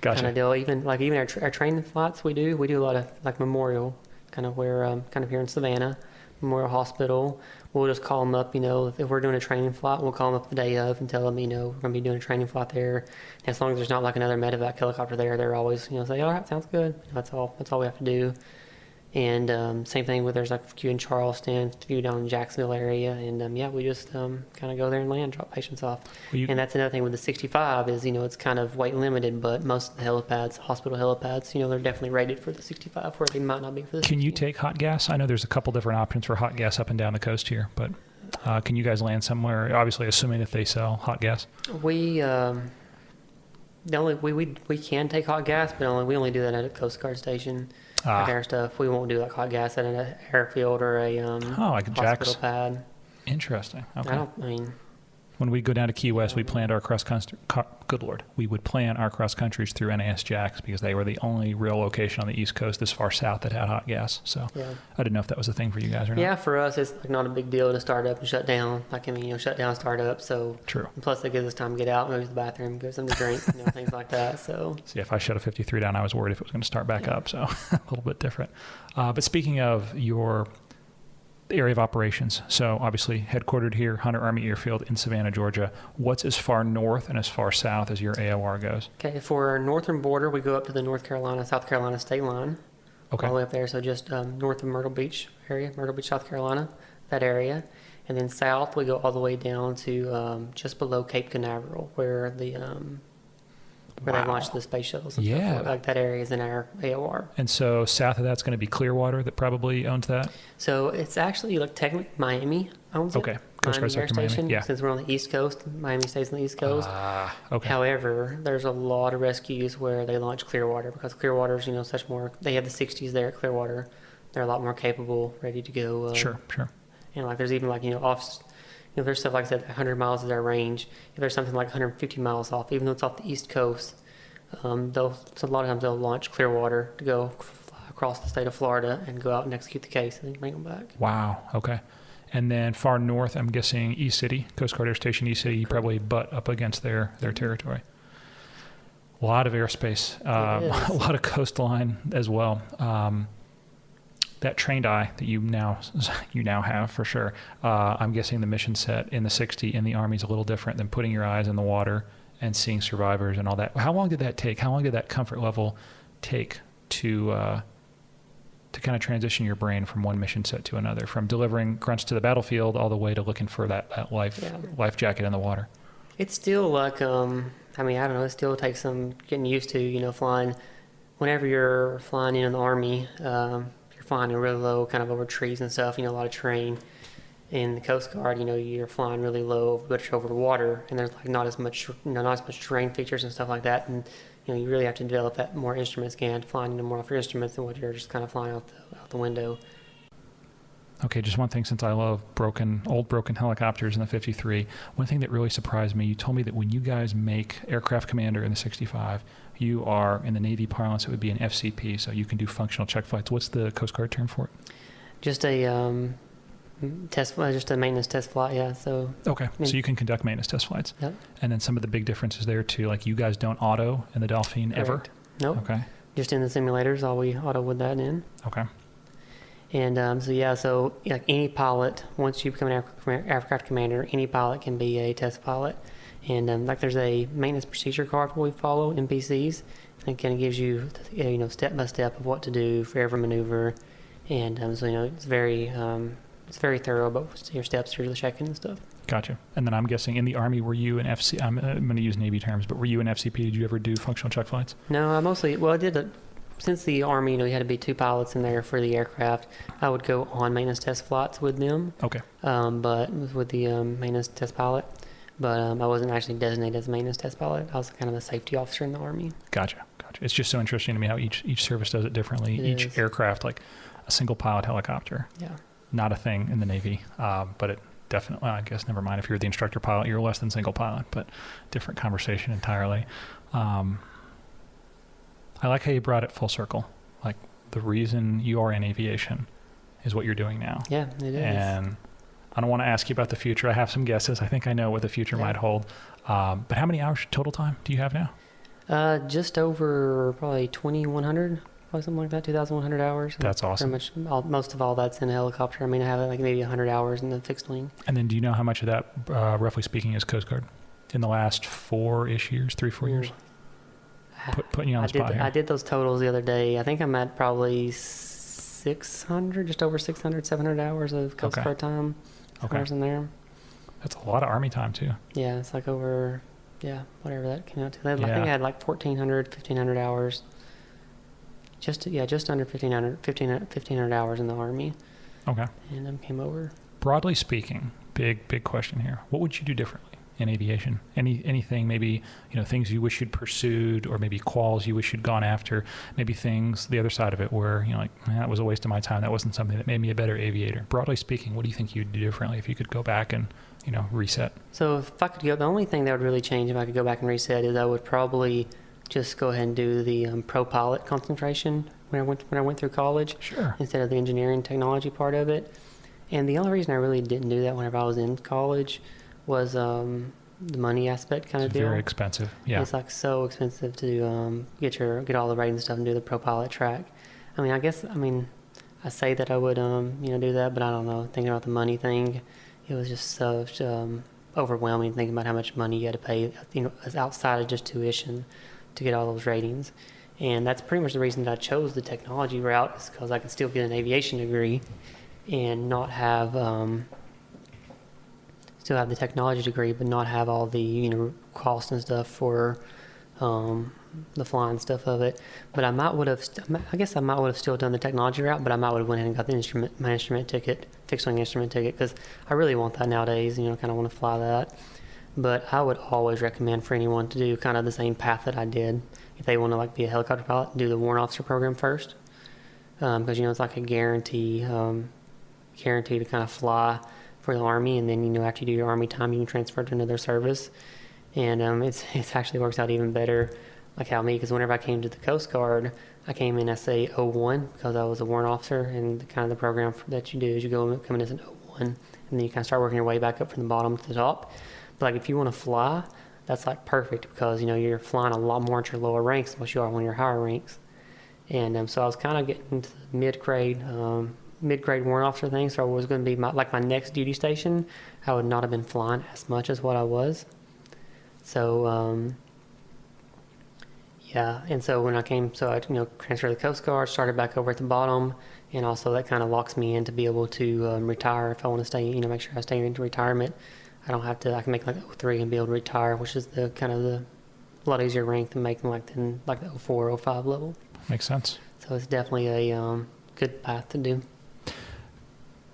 Gotcha. Kind of deal. Even our training flights, we do a lot of Memorial, kind of where kind of here in Savannah, Memorial Hospital. We'll just call them up, if we're doing a training flight, we'll call them up the day of and tell them, we're going to be doing a training flight there. And as long as there's not another medevac helicopter there, they're always, say, all right, sounds good. That's all we have to do. And same thing with there's a few in Charleston, a few down in Jacksonville area. And we just kind of go there and land, drop patients off. And that's another thing with the 65 is, it's kind of weight limited, but most of the helipads, hospital helipads, they're definitely rated for the 65 where they might not be for the 60. Can you take hot gas? I know there's a couple different options for hot gas up and down the coast here, but can you guys land somewhere, obviously assuming that they sell hot gas? We can take hot gas, but we only do that at a Coast Guard station. Air stuff. We won't do hot gas at an airfield or a like a hospital pad. Interesting. Okay. When we go down to Key West, we planned our cross-country, good Lord, we would plan our cross-countries through NAS Jax because they were the only real location on the East Coast this far south that had hot gas. So yeah. I didn't know if that was a thing for you guys or not. Yeah, for us, it's not a big deal to start up and shut down. Shut down, start up. So true. And plus, it gives us time to get out, go to the bathroom, get something to drink, things like that. So yeah, if I shut a 53 down, I was worried if it was going to start back up. So a little bit different. But speaking of your area of operations, so obviously headquartered here, Hunter Army Airfield in Savannah, Georgia. What's as far north and as far south as your AOR goes? Okay, for our northern border, we go up to the North Carolina, South Carolina state line. Okay. All the way up there, so just north of Myrtle Beach area, Myrtle Beach, South Carolina, that area. And then south, we go all the way down to just below Cape Canaveral, where the where they launched the space shuttles. And stuff. Like that area is in our AOR. And so south of that's going to be Clearwater that probably owns that? So it's actually technically Miami owns it. Okay. Coast Guard Sector Miami. Yeah. Since we're on the East Coast, Miami stays on the East Coast. Okay. However, there's a lot of rescues where they launch Clearwater because Clearwater's, such more, they have the 60s there at Clearwater. They're a lot more capable, ready to go. Sure. And there's even off, there's stuff like I said, 100 miles is their range. If there's something like 150 miles off, even though it's off the East Coast, a lot of times they'll launch Clearwater to go fly across the state of Florida and go out and execute the case and then bring them back. Wow. Okay. And then far north, I'm guessing East City, Coast Guard Air Station East City, you probably butt up against their territory. A lot of airspace, a lot of coastline as well. that trained eye that you now have for sure. I'm guessing the mission set in the 60 in the Army is a little different than putting your eyes in the water and seeing survivors and all that. How long did that take? How long did that comfort level take to kind of transition your brain from one mission set to another, from delivering grunts to the battlefield all the way to looking for that life jacket in the water? It's still like, I don't know, it still takes some getting used to, flying. Whenever you're flying in the Army, you're flying really low, kind of over trees and stuff, a lot of terrain. In the Coast Guard, you're flying really low, but you're over the water, and there's like not as much terrain features and stuff like that, and you really have to develop that more instrument scan, flying more off your instruments than what you're just kind of flying out the window. Okay, just one thing, since I love old broken helicopters in the 53, one thing that really surprised me, you told me that when you guys make aircraft commander in the 65, you are, in the Navy parlance, it would be an FCP, so you can do functional check flights. What's the Coast Guard term for it? Just a just a maintenance test flight, yeah. So okay, so you can conduct maintenance test flights. Yep. And then some of the big differences there too, like you guys don't auto in the Dolphin ever? Nope. Okay. Just in the simulators, all we auto with that in. Okay. And so like any pilot, once you become an aircraft commander, any pilot can be a test pilot. And like there's a maintenance procedure card we follow, MPCs, and it kind of gives you, step by step of what to do for every maneuver. And it's very thorough about your steps through the check-in and stuff. Gotcha. And then I'm guessing in the Army, were you an FC? I'm going to use Navy terms, but were you an FCP? Did you ever do functional check flights? No, I did since the Army, you had to be 2 pilots in there for the aircraft. I would go on maintenance test flights with them. Okay. But with the maintenance test pilot. But I wasn't actually designated as a maintenance test pilot. I was kind of a safety officer in the Army. Gotcha. It's just so interesting to me how each service does it differently. Each aircraft, like a single pilot helicopter. Yeah. Not a thing in the Navy, but it definitely, I guess, never mind. If you're the instructor pilot, you're less than single pilot, but different conversation entirely. I like how you brought it full circle. Like the reason you are in aviation is what you're doing now. Yeah, it is. And I don't want to ask you about the future. I have some guesses. I think I know what the future might hold. But how many hours total time do you have now? Just over probably 2,100. Probably something like that, 2,100 hours. That's awesome. Pretty much most of all that's in a helicopter. I have like maybe 100 hours in the fixed wing. And then do you know how much of that, roughly speaking, is Coast Guard in the last 4-ish years, 3-4 years? Putting you on the spot here. I did those totals the other day. I think I'm at probably 600, just over 600, 700 hours of Coast Guard time. Hours in there. That's a lot of Army time too. Yeah, it's like over, whatever that came out to. I think I had like 1,400, 1,500 hours. Just under 1,500 hours in the Army. Okay. And then came over. Broadly speaking, big question here. What would you do differently in aviation? Anything, maybe, things you wish you'd pursued, or maybe quals you wish you'd gone after, maybe things, the other side of it, where, that was a waste of my time. That wasn't something that made me a better aviator. Broadly speaking, what do you think you'd do differently if you could go back and, reset? So if I could go, the only thing that would really change if I could go back and reset is I would probably just go ahead and do the pro pilot concentration when I went through college. Sure. Instead of the engineering technology part of it. And the only reason I really didn't do that whenever I was in college was the money aspect kind of deal. Very expensive. Yeah. It's like so expensive to get all the ratings and stuff and do the pro pilot track. I say that I would do that, but I don't know. Thinking about the money thing, it was just so overwhelming thinking about how much money you had to pay, outside of just tuition to get all those ratings. And that's pretty much the reason that I chose the technology route, is because I could still get an aviation degree and not have still have the technology degree, but not have all the cost and stuff for the flying stuff of it. But I might would have still done the technology route, but I might would have went ahead and got my instrument ticket, fixed wing instrument ticket, because I really want that nowadays. Kind of want to fly that. But I would always recommend for anyone to do kind of the same path that I did. If they want to be a helicopter pilot, do the warrant officer program first, because it's like a guarantee to kind of fly for the Army, and then after you do your Army time, you can transfer to another service, and it actually works out even better. Like how because whenever I came to the Coast Guard, I came in as a 01 because I was a warrant officer, and the program that you do is you come in as an 01, and then you kind of start working your way back up from the bottom to the top. But if you want to fly, that's perfect, because you're flying a lot more at your lower ranks than what you are when you're higher ranks. And so I was kind of getting into the mid-grade warrant officer thing. So it was going to be my next duty station. I would not have been flying as much as what I was. So, yeah. And so when I I transferred to the Coast Guard, started back over at the bottom. And also that kind of locks me in to be able to retire if I want to stay, make sure I stay into retirement. I can make like 03 and be able to retire, which is the kind of a lot easier rank than making like the 04, 05 level. Makes sense. So it's definitely a good path to do.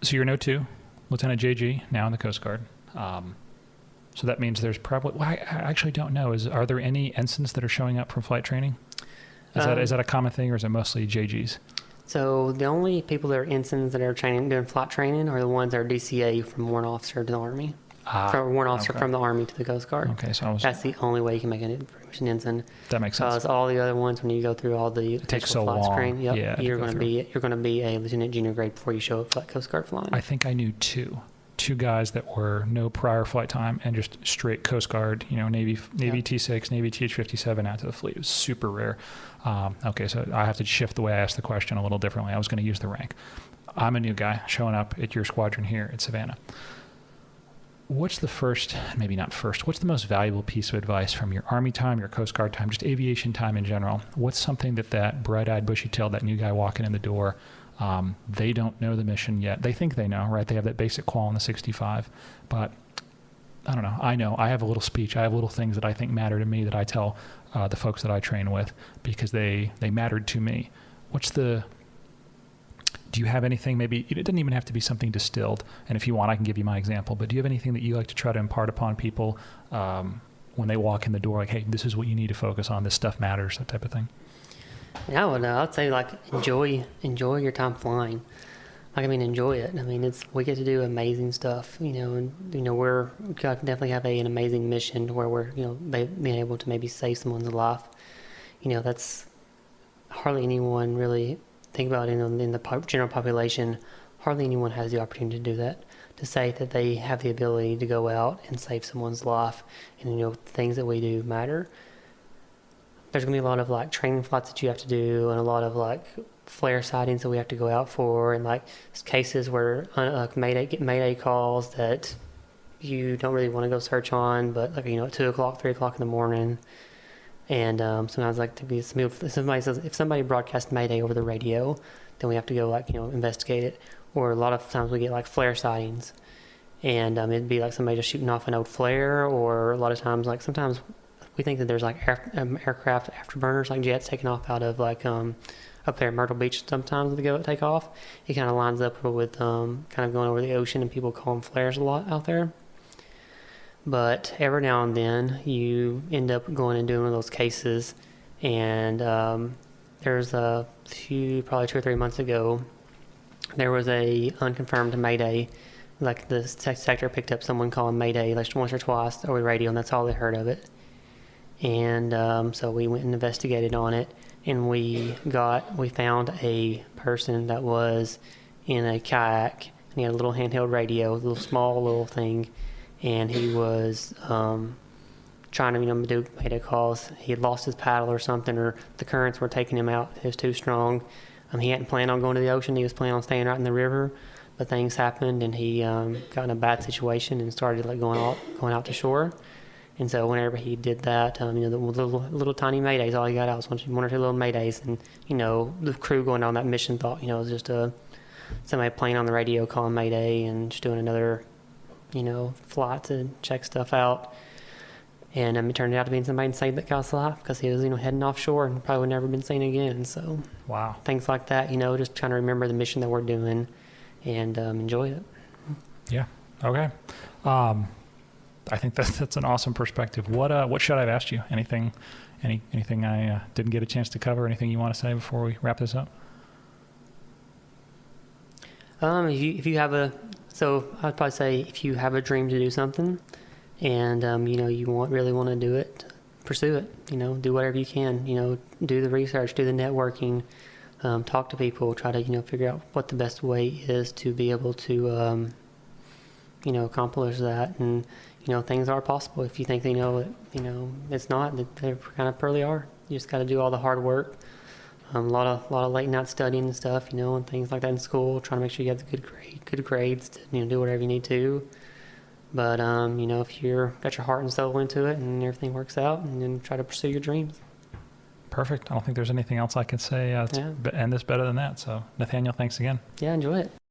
So you're an 02, Lieutenant JG, now in the Coast Guard. So that means there's probably, I actually don't know. Are there any ensigns that are showing up from flight training? Is that a common thing, or is it mostly JGs? So the only people that are ensigns that are doing flight training are the ones that are DCA from warrant officer to the Army. From warrant officer from the Army to the Coast Guard. Okay, so that's the only way you can make an ensign. That makes sense. Because all the other ones, when you go through all the it takes so long. Screen, you're going to be a lieutenant junior grade before you show up for Coast Guard flying. I think I knew two guys that were no prior flight time and just straight Coast Guard, Navy T6, Navy TH-57 out to the fleet. It was super rare. Okay, so I have to shift the way I asked the question a little differently. I was going to use the rank. I'm a new guy showing up at your squadron here at Savannah. What's the what's the most valuable piece of advice from your Army time, your Coast Guard time, just aviation time in general? What's something that bright-eyed, bushy-tailed, that new guy walking in the door, they don't know the mission yet. They think they know, right? They have that basic qual in the 65, but I don't know. I know. I have a little speech. I have little things that I think matter to me that I tell the folks that I train with because they mattered to me. Do you have anything, maybe it doesn't even have to be something distilled, and if you want I can give you my example, but do you have anything that you like to try to impart upon people when they walk in the door, like, hey, this is what you need to focus on, this stuff matters, that type of thing? Yeah, I'd say enjoy your time flying. Enjoy it. We get to do amazing stuff, and we're definitely have an amazing mission where we're being able to maybe save someone's life. That's hardly anyone really think about it in the general population. Hardly anyone has the opportunity to do that, to say that they have the ability to go out and save someone's life, and things that we do matter. There's going to be a lot of training flights that you have to do, and a lot of flare sightings that we have to go out for, and cases where mayday calls that you don't really want to go search on, but at 2 o'clock, 3 o'clock in the morning. And sometimes if somebody broadcasts mayday over the radio, then we have to go investigate it. Or a lot of times we get flare sightings, and it'd be somebody just shooting off an old flare, or a lot of times sometimes we think that there's aircraft afterburners, jets taking off out of up there at Myrtle Beach. Sometimes they take off. It kind of lines up with kind of going over the ocean, and people call them flares a lot out there. But every now and then you end up going and doing one of those cases, and there's probably 2 or 3 months ago, there was a unconfirmed mayday. The sector picked up someone calling mayday once or twice over the radio, and that's all they heard of it. And so we went and investigated on it, and we found a person that was in a kayak, and he had a little handheld radio, a little small thing, and he was trying to do mayday calls. He had lost his paddle or something, or the currents were taking him out. It was too strong. He hadn't planned on going to the ocean. He was planning on staying right in the river, but things happened, and he got in a bad situation and started going out to shore. And so whenever he did that, the little tiny maydays, all he got out was one or two little maydays, and the crew going on that mission thought it was just somebody playing on the radio calling mayday and just doing another flight to check stuff out. And it turned out to be somebody saved that guy's life, because he was heading offshore and probably would never been seen again. So wow, things like that, just trying to remember the mission that we're doing and enjoy it. Yeah. Okay. I think that's an awesome perspective. What should I have asked you? Anything I didn't get a chance to cover? Anything you want to say before we wrap this up? If you have I'd probably say if you have a dream to do something, and you really want to do it, pursue it. Do whatever you can. Do the research, do the networking, talk to people, try to figure out what the best way is to be able to accomplish that. And things are possible. If you think it's not, they kind of probably are. You just got to do all the hard work. A lot of late night studying and stuff, and things like that in school, trying to make sure you have the good grades to, do whatever you need to. But, if you're got your heart and soul into it and everything works out, and then try to pursue your dreams. Perfect. I don't think there's anything else I can say to end this better than that. So, Nathaniel, thanks again. Yeah, enjoy it.